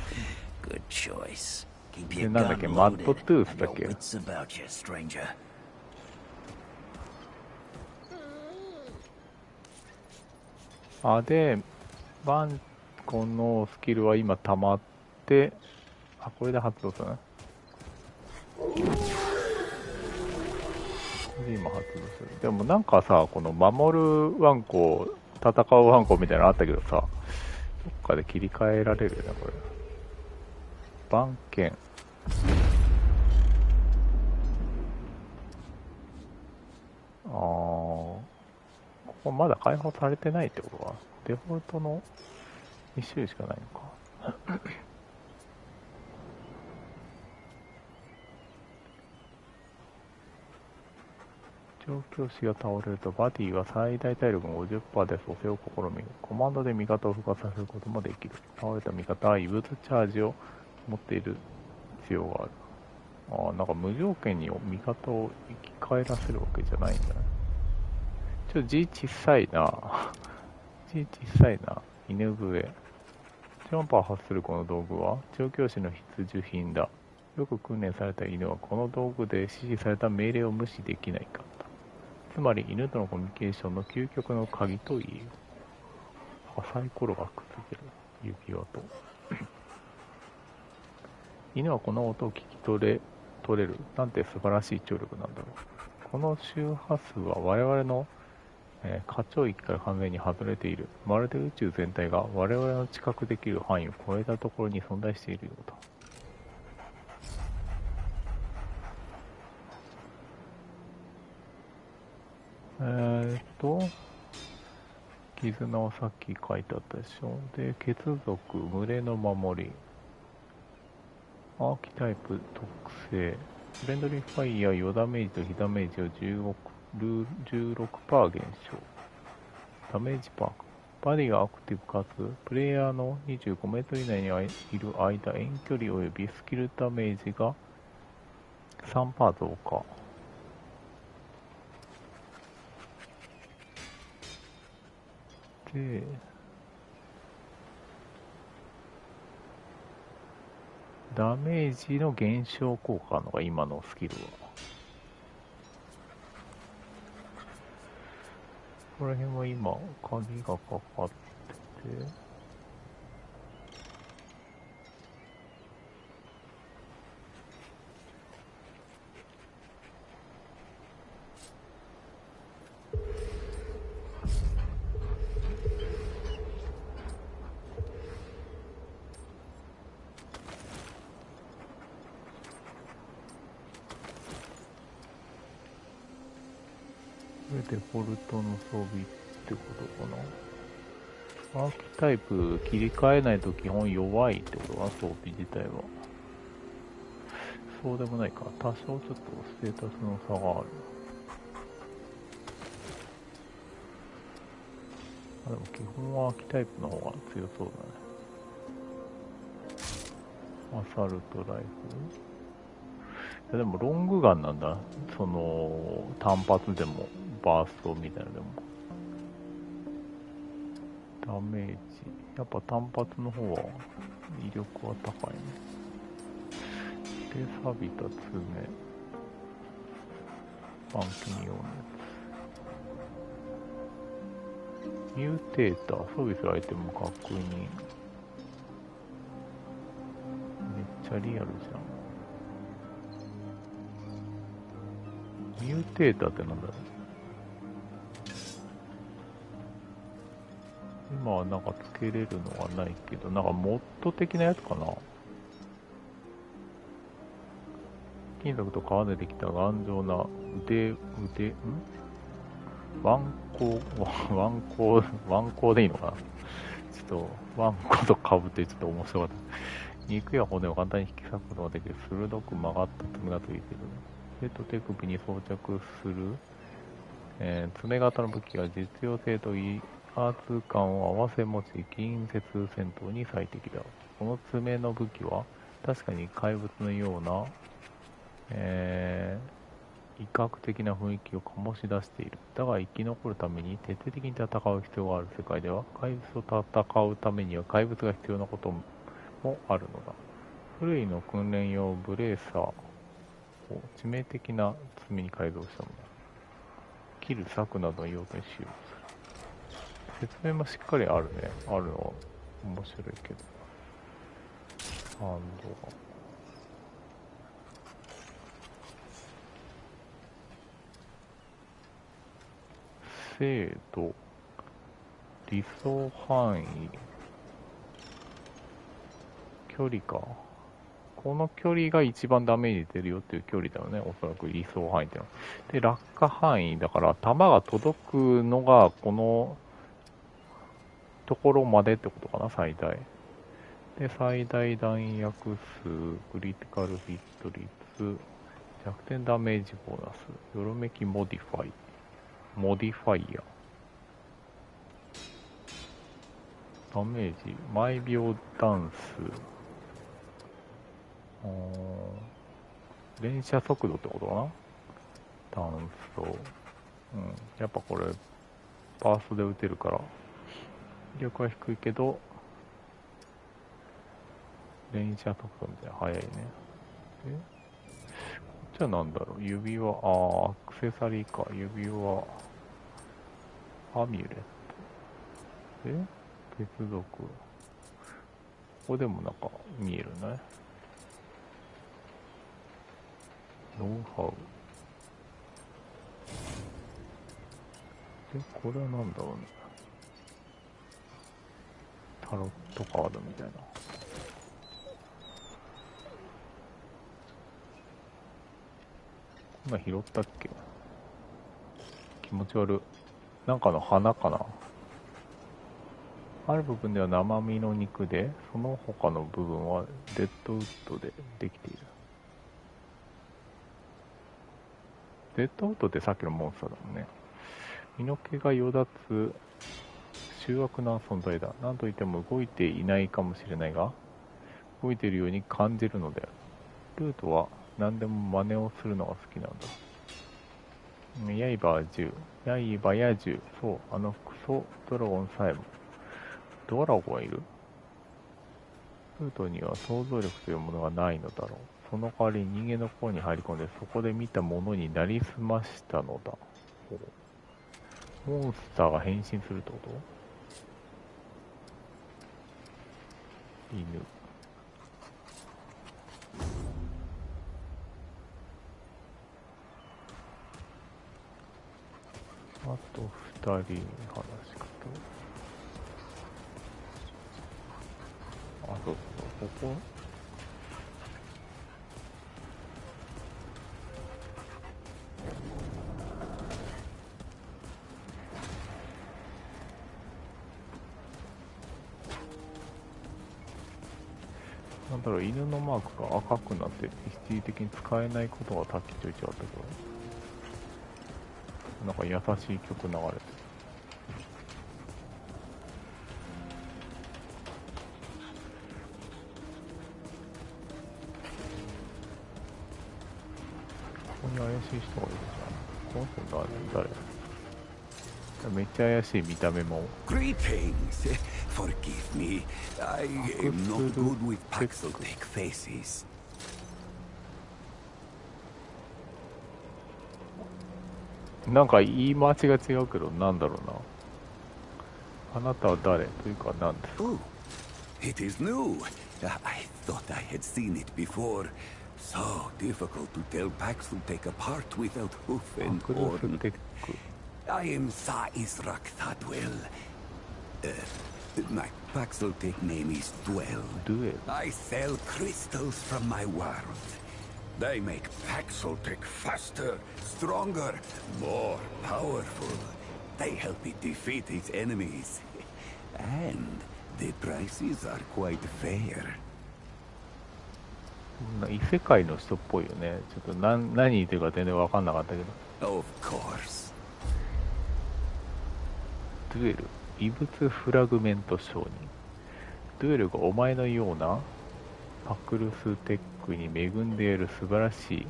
S19: Good choice. Keep
S1: で、
S19: your
S1: なんだっけ、
S19: gun
S1: マッ
S19: loaded
S1: ドトゥース
S19: and
S1: だっ
S19: your
S1: け。
S19: wits about you, stranger.
S1: あ、で、バンコのスキルは今溜まって、あ、これで発動するね。これで今発動する。でもなんかさ、この守るワンコ、戦うワンコみたいなのあったけどさ、どっかで切り替えられるよね、これ。番犬。ここまだ開放されてないってことは、デフォルトの1種類しかないのか。調教師が倒れるとバディは最大体力の 50% で蘇生を試みる。コマンドで味方を復活させることもできる。倒れた味方は異物チャージを持っている必要がある。なんか無条件に味方を生き返らせるわけじゃないんだね。ちょっと字小さいな。字小さいな。犬笛。ジャンパー発するこの道具は調教師の必需品だ。よく訓練された犬はこの道具で指示された命令を無視できないかった。つまり犬とのコミュニケーションの究極の鍵と言える。サイコロがくっついてる。指輪と。犬はこの音を聞き取れる。なんて素晴らしい聴力なんだろう。この周波数は我々の過聴域から完全に外れている。まるで宇宙全体が我々の知覚できる範囲を超えたところに存在しているようだ。絆はさっき書いてあったでしょ。で、血族、群れの守り。アーキタイプ、特性。フレンドリーファイヤー、余ダメージと非ダメージを16% 減少。ダメージパーク。バディがアクティブかつ、プレイヤーの25メートル以内にいる間、遠距離及びスキルダメージが 3% 増加。で、ダメージの減少効果なのが今のスキルは。この辺は今、鍵がかかってて、デフォルトの装備ってことかな。アーキタイプ切り替えないと基本弱いってことかな、装備自体は。そうでもないか。多少ちょっとステータスの差がある。でも基本はアーキタイプの方が強そうだね。アサルトライフル。いやでもロングガンなんだ。その単発でもバーストみたいなのでもダメージやっぱ単発の方は威力は高いね。で錆びた爪板金用のやつ。ミューテーター装備するアイテムもかっこいいね。めっちちゃリアルじゃん。ミューテーターってなんだろう。今はなんかつけれるのはないけど、なんかモッド的なやつかな。金属と革でできた頑丈なワンコーでいいのかな。ちょっと、ワンコと被ってちょっと面白かった。肉や骨を簡単に引き裂くことができる鋭く曲がった爪がついている。手と手首に装着する、爪型の武器が実用性と威圧感を合わせ持ち、近接戦闘に最適だ。この爪の武器は確かに怪物のような、威嚇的な雰囲気を醸し出している。だが生き残るために徹底的に戦う必要がある世界では、怪物と戦うためには怪物が必要なこともあるのだ。古いの訓練用ブレーサーを致命的な罪に改造したものだ。切る、裂くなどの用途に使用する。説明もしっかりあるね。あるのは面白いけど。ハンドが。精度、理想範囲、距離か。この距離が一番ダメージ出るよっていう距離だよね。おそらく理想範囲ってのは。で、落下範囲だから、弾が届くのがこのところまでってことかな、最大。で、最大弾薬数、クリティカルヒット率、弱点ダメージボーナス、よろめきモディファイア。ダメージ、毎秒弾数。連射速度ってことかな。弾層。やっぱこれ、バーストで撃てるから、威力は低いけど、連射速度みたいな速いね。こっちはなんだろう。指輪、アクセサリーか。指輪、アミュレット。接続。ここでもなんか見えるね。ノウハウ。これはなんだろうね。タロットカードみたいな。こんなん拾ったっけ？気持ち悪い。なんかの花かな。ある部分では生身の肉で、その他の部分はデッドウッドでできている。デッドウッドってさっきのモンスターだもんね。身の毛がよだつ醜悪な存在だ。なんといっても動いていないかもしれないが、動いているように感じるのである。ルートは何でも真似をするのが好きなんだ。刃は銃。刃や銃。そう、あのクソドラゴンさえも。ドラゴンがいる？ルートには想像力というものがないのだろう。その代わり人間の心に入り込んで、そこで見たものになりすましたのだ。モンスターが変身するってこと？犬。あと2人に話し方。そう、ここなんだろう、犬のマークが赤くなって一時的に使えないことがさっきちょいちょいあったけど、なんか優しい曲流れてる。ここに怪しい人がいるじゃん。この人誰？めっちゃ怪しい見た目も。
S20: Greetings. Forgive me. I am not good with pixel-thick faces.
S1: なんか言い回しが違うけど、なんだろうな。あなたは誰というか何ですか？
S20: It is new. I thought I had seen it before. So difficult to tell Paxeltech apart without hoof and horn. I am Sa Israk Thadwell. My Paxeltech name is Dwell. I sell crystals from my world. They make Paxeltech faster, stronger, more powerful. They help it defeat its enemies. And the prices are quite fair.
S1: 異世界の人っぽいよね。ちょっと何言ってるか全然分かんなかったけど。
S20: Of course.
S1: デュエル、異物フラグメント商人。デュエルがお前のようなパクルステックに恵んでいる素晴らしい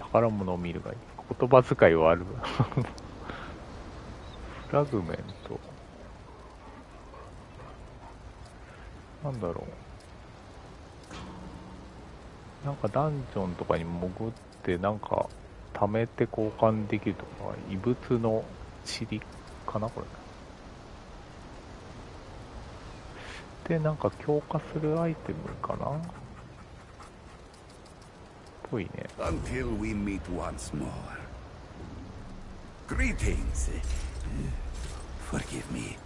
S1: 宝物を見るがいい。言葉遣いはある。フラグメント。なんだろう。なんかダンジョンとかに潜ってなんか貯めて交換できるとか、異物の塵かなこれ。で、なんか強化するアイテムかなぽいね。
S20: Until we meet once more. Greetings. Forgive me.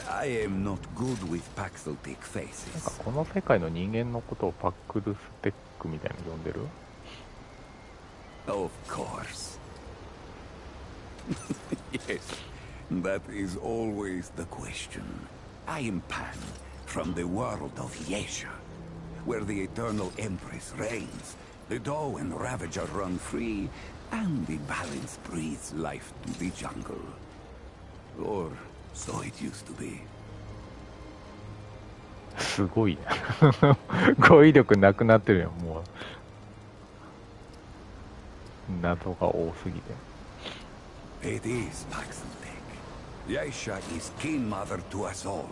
S20: I am not good with Paxeltech faces.
S1: なんかこの世界の人間のことをパクルステックみたいに呼んでる
S20: Of course. Yes, that is always the question. I am Pan, from the world of Yesha, where the Eternal Empress reigns, the Doe and Ravager run free, and the balance breathes life to the jungle. Or so it used to be.
S1: すごいね。語彙力なくなってるよ、もう。謎が多すぎて。
S20: It is Paxeltech. Yesha is kin mother to us all.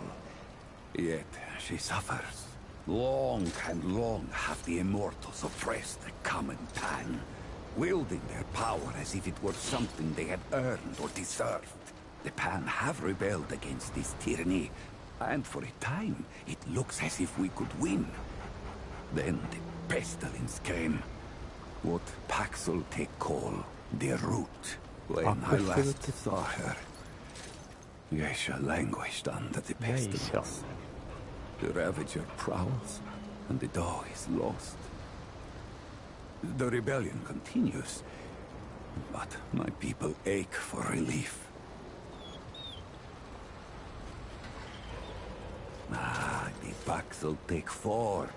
S20: Yet she suffers. Long and long have the immortals oppressed the common Pan, wielding their power as if it were something they had earned or deserved. The Pan have rebelled against this tyranny, and for a time, it looks as if we could win. Then the pestilence came. What Paxeltech call the root. When I last saw her, Yesha languished under the pestilence. The Ravager prowls, and the Doe is lost. The rebellion continues, but my people ache for relief. Ah, the Paxeltech Fort,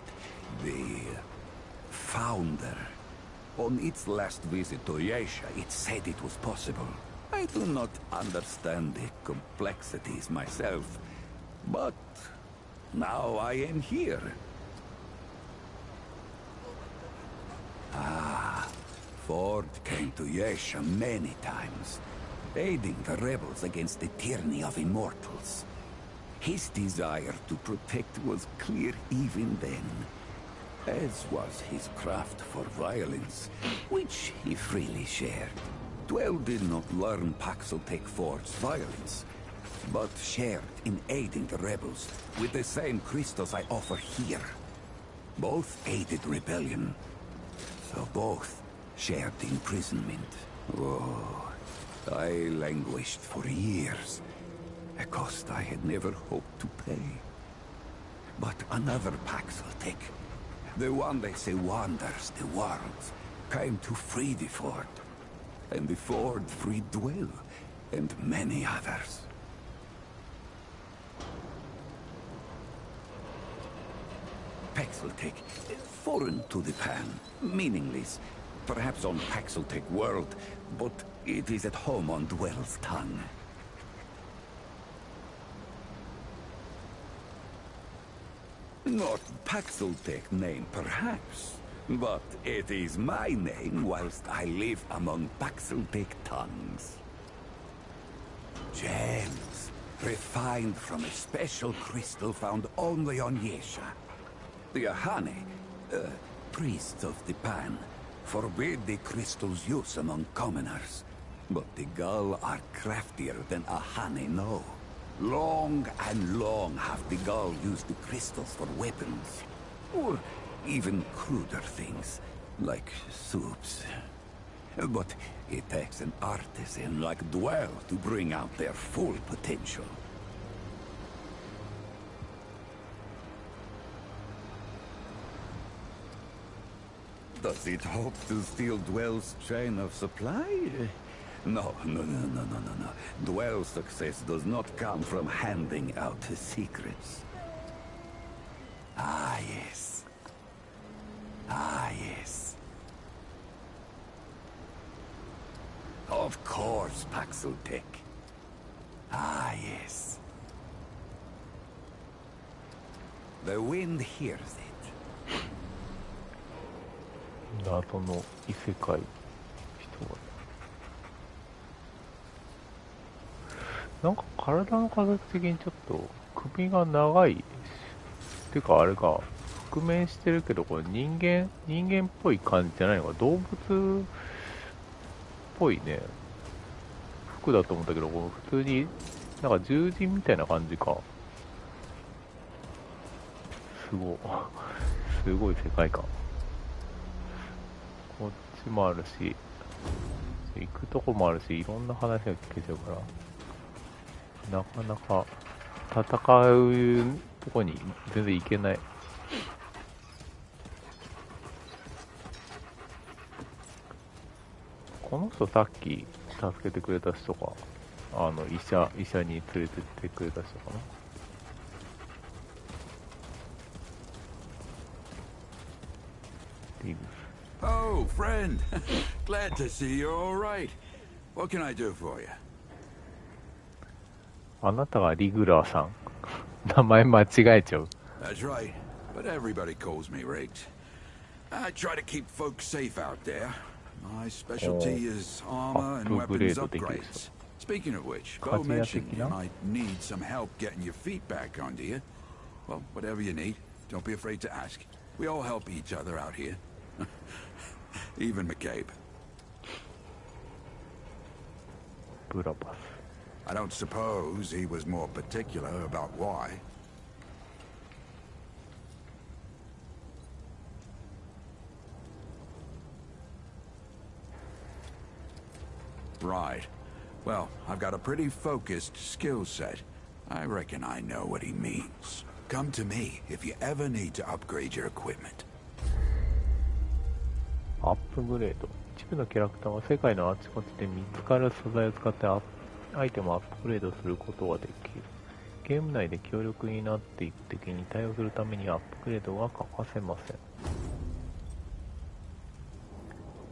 S20: the founder. On its last visit to Yesha, it said it was possible. I do not understand the complexities myself, but now I am here. Ah, Ford came to Yesha many times, aiding the rebels against the tyranny of immortals. His desire to protect was clear even then, as was his craft for violence, which he freely shared. Dwell did not learn Paxeltech Ford's violence, but shared in aiding the rebels with the same crystals I offer here. Both aided rebellion, so both shared imprisonment. Oh, I languished for years, a cost I had never hoped to pay. But another Paxeltech, the one they say wanders the worlds, came to free the Ford. And the Ford freed Dwell, and many others. Paxeltech, foreign to the Pan, meaningless. Perhaps on Paxeltech world, but it is at home on Dwell's tongue. Not Paxeltech name, perhaps, but it is my name whilst I live among Paxeltech tongues. Gems, refined from a special crystal found only on Yesha. The Ahane, priests of the Pan, forbid the crystal's use among commoners, but the Gull are craftier than Ahane know. Long and long have the Gull used the crystals for weapons, or even cruder things, like soups. But it takes an artisan like Dwell to bring out their full potential. Does it hope to steal Dwell's chain of supply? No. Dwell's success does not come from handing out his secrets. Ah, yes. Of course, Paxutek. Ah, yes. The wind hears it.
S1: 謎の異世界人がなんか体の形的にちょっと首が長いってかあれが覆面してるけどこれ人間っぽい感じじゃないのか動物っぽいね服だと思ったけどこれ普通になんか獣人みたいな感じかすごい世界観こっちもあるし行くとこもあるしいろんな話が聞けちゃうからなかなか戦うとこに全然行けないこの人さっき助けてくれた人か医者に連れてってくれた人かな
S20: Oh, friend. Glad to see you're all right. What can I do for you?
S1: あなたがリグラーさん名前間違えちゃう
S20: That's right, but everybody calls me Riggs. I try to keep folks safe out there. My specialty is armor and weapons upgrades. Speaking of which, Bo mentioned you might need some help getting your feet back under you. Well, whatever you need, don't be afraid to ask. We all help each other out here. Even McCabe. I don't suppose he was more particular about why. Right. Well, I've got a pretty focused skill set. I reckon I know what he means. Come to me if you ever need to upgrade your equipment.
S1: アップグレード一部のキャラクターは世界のあちこちで見つかる素材を使ってアイテムをアップグレードすることができるゲーム内で強力になっていく敵に対応するためにアップグレードが欠かせません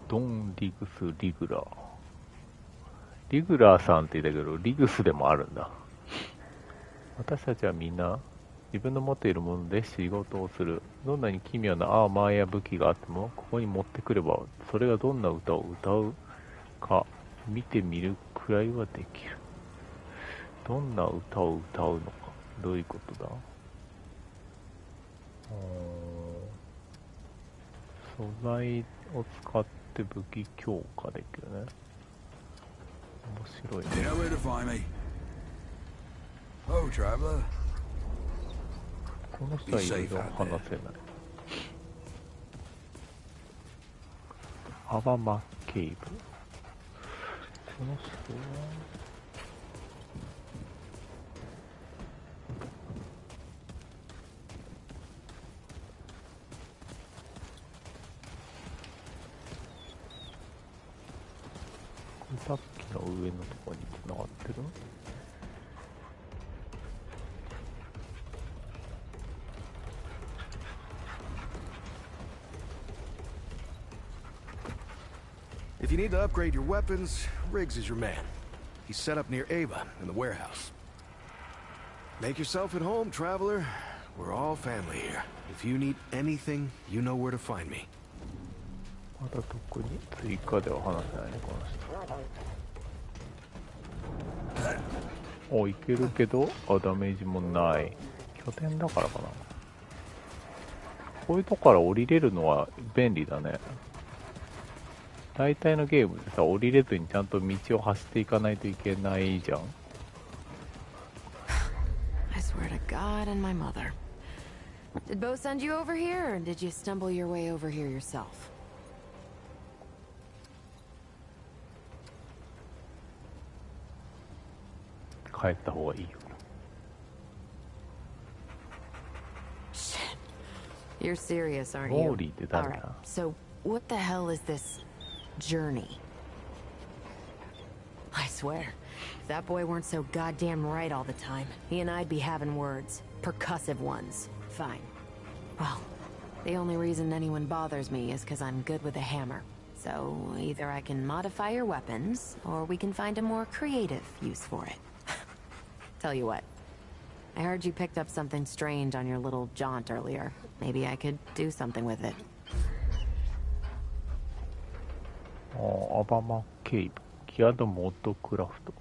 S1: ドン・リグス・リグラーリグラーさんって言ったけどリグスでもあるんだ私たちはみんな自分の持っているもので仕事をするどんなに奇妙なアーマーや武器があってもここに持ってくればそれがどんな歌を歌うか見てみるくらいはできるどんな歌を歌うのかどういうことだ素材を使って武器強化できるね面白いね
S20: You know where to find me. Oh, traveler.
S1: この人はいろいろ話せないアバマケイブこの人はこれさっきの上のところに繋がってる
S5: If you need to upgrade your weapons, Riggs is your man. He's set up near Ava in the warehouse. Make yourself at home, traveler. We're all family here. If you need anything, you know where to find me.
S1: まだ特に追加では話せないね、この人。お、いけるけど、ダメージもない。拠点だからかな。こういうとこから降りれるのは便利だね。大体のゲームでさ、降りれずにちゃんと道を走っていかないといけないじゃん。
S10: I swear to God and my mother. Did Bo send you over here, or did you stumble your way over here yourself?
S1: 帰った方がいいよ。
S10: You're serious, aren't you? Alright, so what the hell is this journey? I swear, if that boy weren't so goddamn right all the time, he and I'd be having words. Percussive ones. Fine. Well, the only reason anyone bothers me is because I'm good with a hammer. So either I can modify your weapons, or we can find a more creative use for it. Tell you what, I heard you picked up something strange on your little jaunt earlier. Maybe I could do something with it.
S1: アバマケイブ、ギアドモッドクラフト。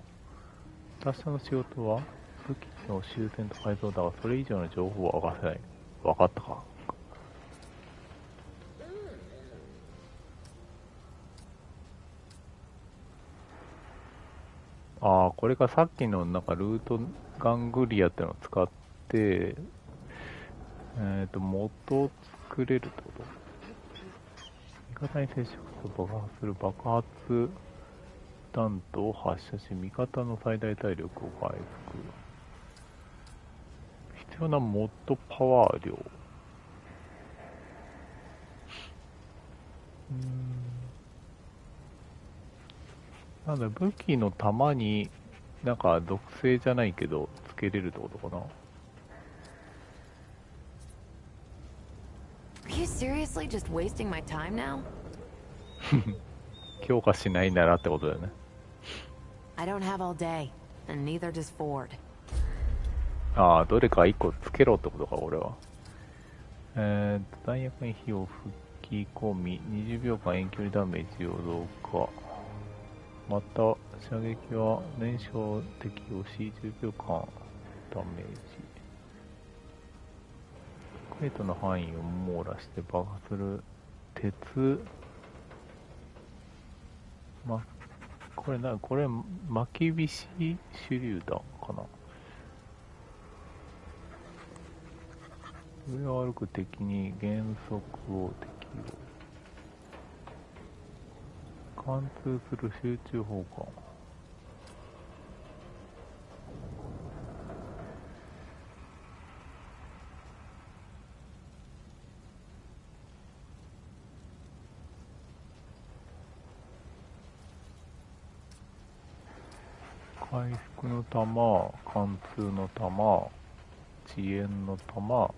S1: 私の仕事は武器の修繕と改造だが、それ以上の情報は明かせない。分かったか。ああ、これがさっきのなんかルートガングリアってのを使って、元を作れるってこと？味方に接触すると爆発する爆発弾頭を発射し、味方の最大体力を回復。必要なモッドパワー量。なんだ、武器の弾になんか毒性じゃないけどつけれるってことかな。
S10: Are you seriously just wasting my time now?
S1: 強化しないならってことだよね。
S10: I don't have all day, and neither does Ford.
S1: ああ、どれか一個つけろってことか、俺は。弾薬に火を吹き込み、20秒間遠距離ダメージを増加。また、射撃は燃焼適用し、10秒間ダメージ。クレートの範囲を網羅して爆発する鉄、これ巻き菱手榴弾かな。上を歩く敵に減速を適用。貫通する集中砲火。回復の弾、貫通の弾、遅延の弾、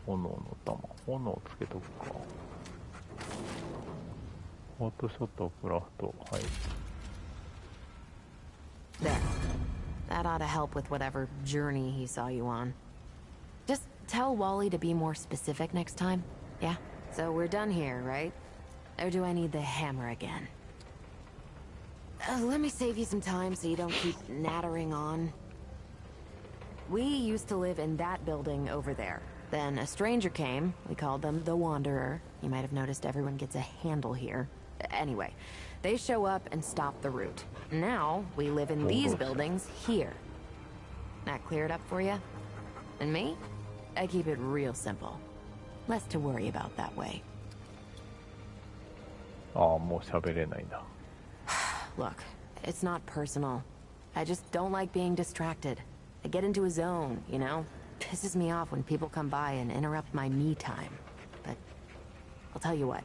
S1: 炎の弾。炎をつけとくか。ホットショットクラフト、はい。
S10: There. That ought to help with whatever journey he saw you on. Just tell Wally to be more specific next time. Yeah? So we're done here, right? Or do I need the hammer again? Let me save you some time so you don't keep nattering on. We used to live in that building over there. Then a stranger came. We called them the Wanderer. You might have noticed everyone gets a handle here. Anyway, they show up and stop the route. Now, we live in these buildings here. That clear it up for you? And me? I keep it real simple. Less to worry about that way.
S1: ああ、もう喋れないんだ。
S10: Look, it's not personal. I just don't like being distracted. I get into a zone, you know? Pisses me off when people come by and interrupt my me time. But I'll tell you what.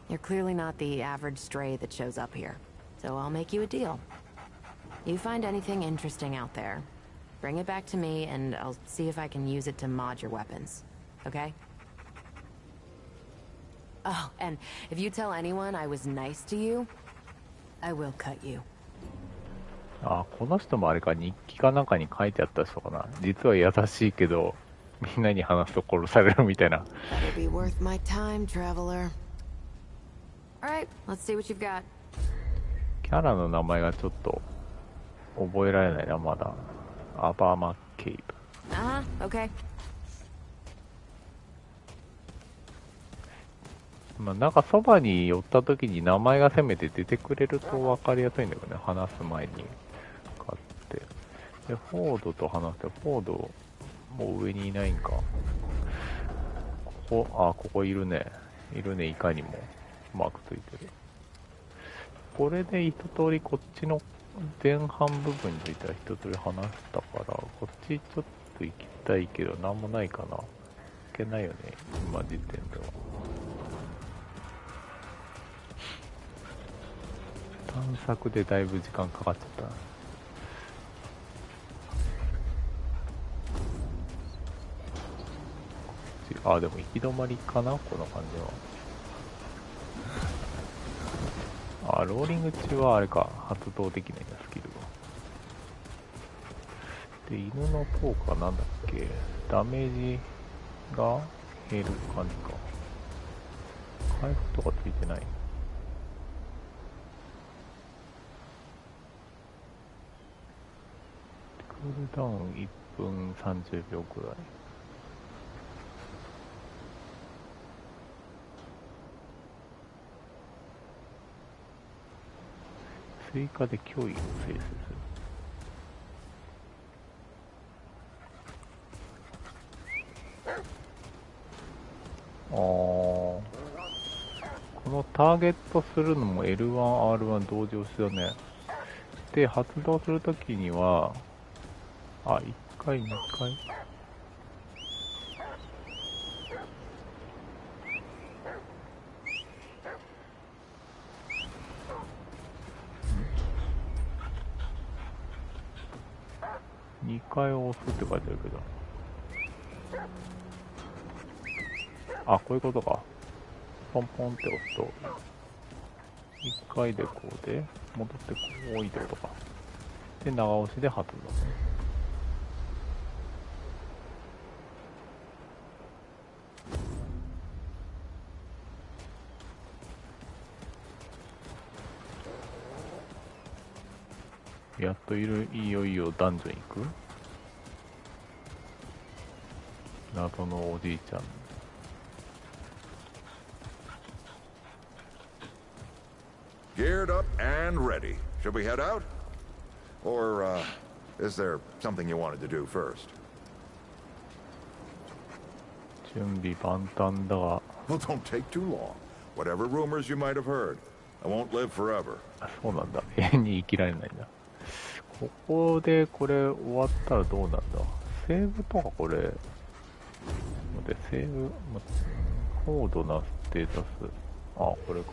S10: You're clearly not the average stray that shows up here. So I'll make you a deal. You find anything interesting out there, bring it back to me and I'll see if I can use it to mod your weapons. Okay? Oh, and if you tell anyone I was nice to you, I will cut you.
S1: ああ、この人もあれか、日記かなんかに書いてあった人かな。実は優しいけど、みんなに話すと殺されるみたいな。
S10: That'll be worth my time, traveler. Alright, let's see what you've got.
S1: キャラの名前がちょっと覚えられないな、まだ。アバマケイブ。
S10: Okay.
S1: まあ、なんかそばに寄った時に名前がせめて出てくれると分かりやすいんだけどね、話す前に買って。で、フォードと話して、フォードもう上にいないんか。こ、ここいるね。いるね、いかにも。マークついてる。これで一通りこっちの前半部分については一通り話したから、こっちちょっと行きたいけど、なんもないかな。行けないよね、今時点では。探索でだいぶ時間かかっちゃったな。でも行き止まりかな、この感じは。ローリング中はあれか、発動できないんだ、スキルが。で、犬の効果なんだっけ、ダメージが減る感じか。回復とかついてない。クールダウン1分30秒くらい。追加で脅威を生成する。このターゲットするのも L1、R1 同時押しだね。で、発動するときには、1回、2回。2回押すって書いてあるけど。こういうことか。ポンポンって押すと、1回でこうで、戻ってこう置いてことか。で、長押しで発動。やっといよいよダンジョン行く？謎のおじいちゃん。
S18: Geared up and ready. Should we head out? Or, is there something you wanted to do first?
S1: 準備万端だが。
S18: Well, don't take too long. Whatever rumors you might have heard. I won't live forever.
S1: そうなんだ。永遠に生きられないんだ。ここでこれ終わったらどうなんだ。セーブとかこれ。で、セーブ、高度なステータス。これか。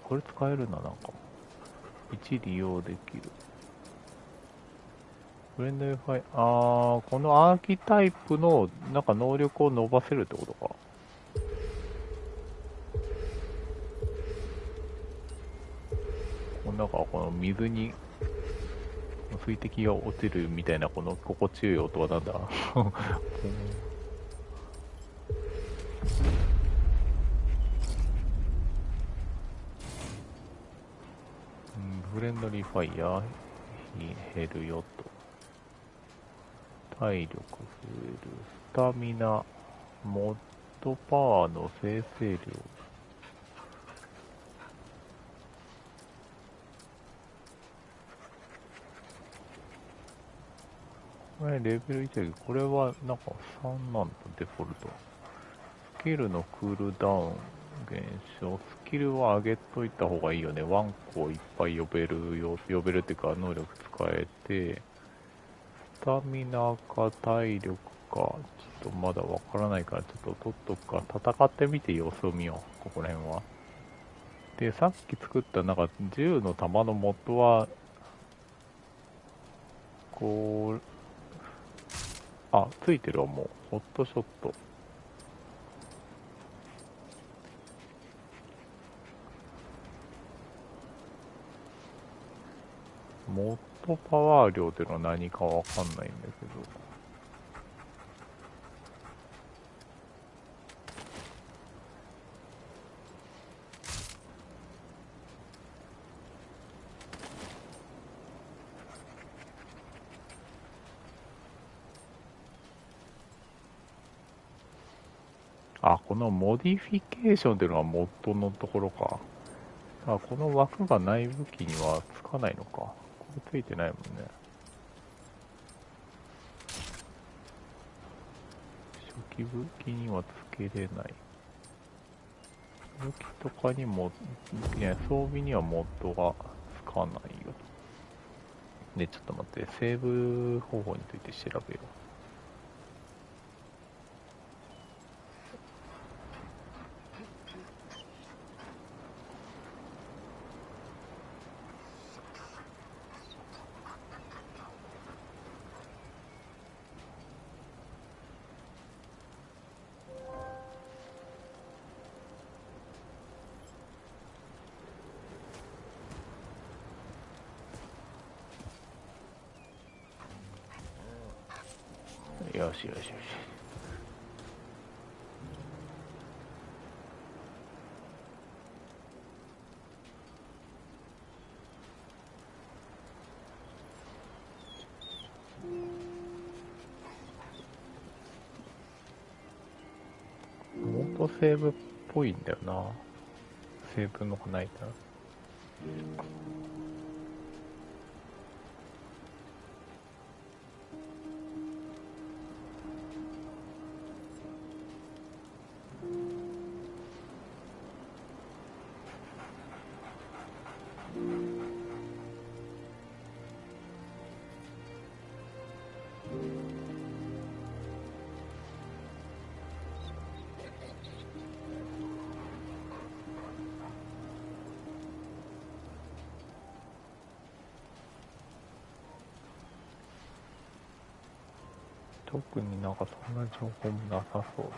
S1: これ使えるな、なんか。1利用できる。フレンド F5、このアーキタイプの、なんか能力を伸ばせるってことか。なんかこの水に水滴が落ちるみたいなこの心地よい音はなんだフレンドリーファイヤー減るよと。体力増える。スタミナ、モッドパワーの生成量。これレベル1だけど、これはなんか3なんだ、デフォルト。スキルのクールダウン減少。スキルは上げといた方がいいよね。ワンコいっぱい呼べるっていうか、能力使えて、スタミナか体力か、ちょっとまだわからないから、ちょっと取っとくか。戦ってみて様子を見よう、ここら辺は。で、さっき作ったなんか銃の弾の元は、こう、ついてるわ、もう。ホットショット。モッドパワー量っていうのは何かわかんないんだけど。このモディフィケーションっていうのはモッドのところか。この枠がない武器にはつかないのか。これついてないもんね。初期武器にはつけれない。武器とかにも、いや装備にはモッドがつかないよ。で、ちょっと待って、セーブ方法について調べよう。よしよしよし。オートセーブっぽいんだよな。セーブのがないな。特になんかそんな情報もなさそうだね。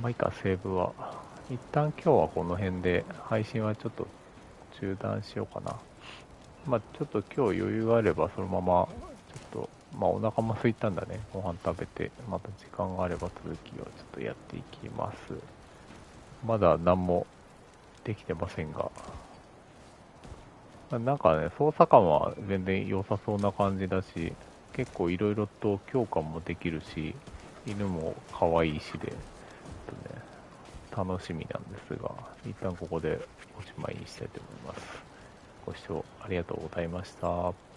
S1: まあいいか、セーブは。一旦今日はこの辺で配信はちょっと中断しようかな。まあちょっと今日余裕があればそのままちょっと、まあお腹も空いたんだね。ご飯食べて、また時間があれば続きをちょっとやっていきます。まだ何もできてませんが。なんかね、操作感は全然良さそうな感じだし、結構いろいろと強化もできるし、犬も可愛いしで、楽しみなんですが、一旦ここでおしまいにしたいと思います。ご視聴ありがとうございました。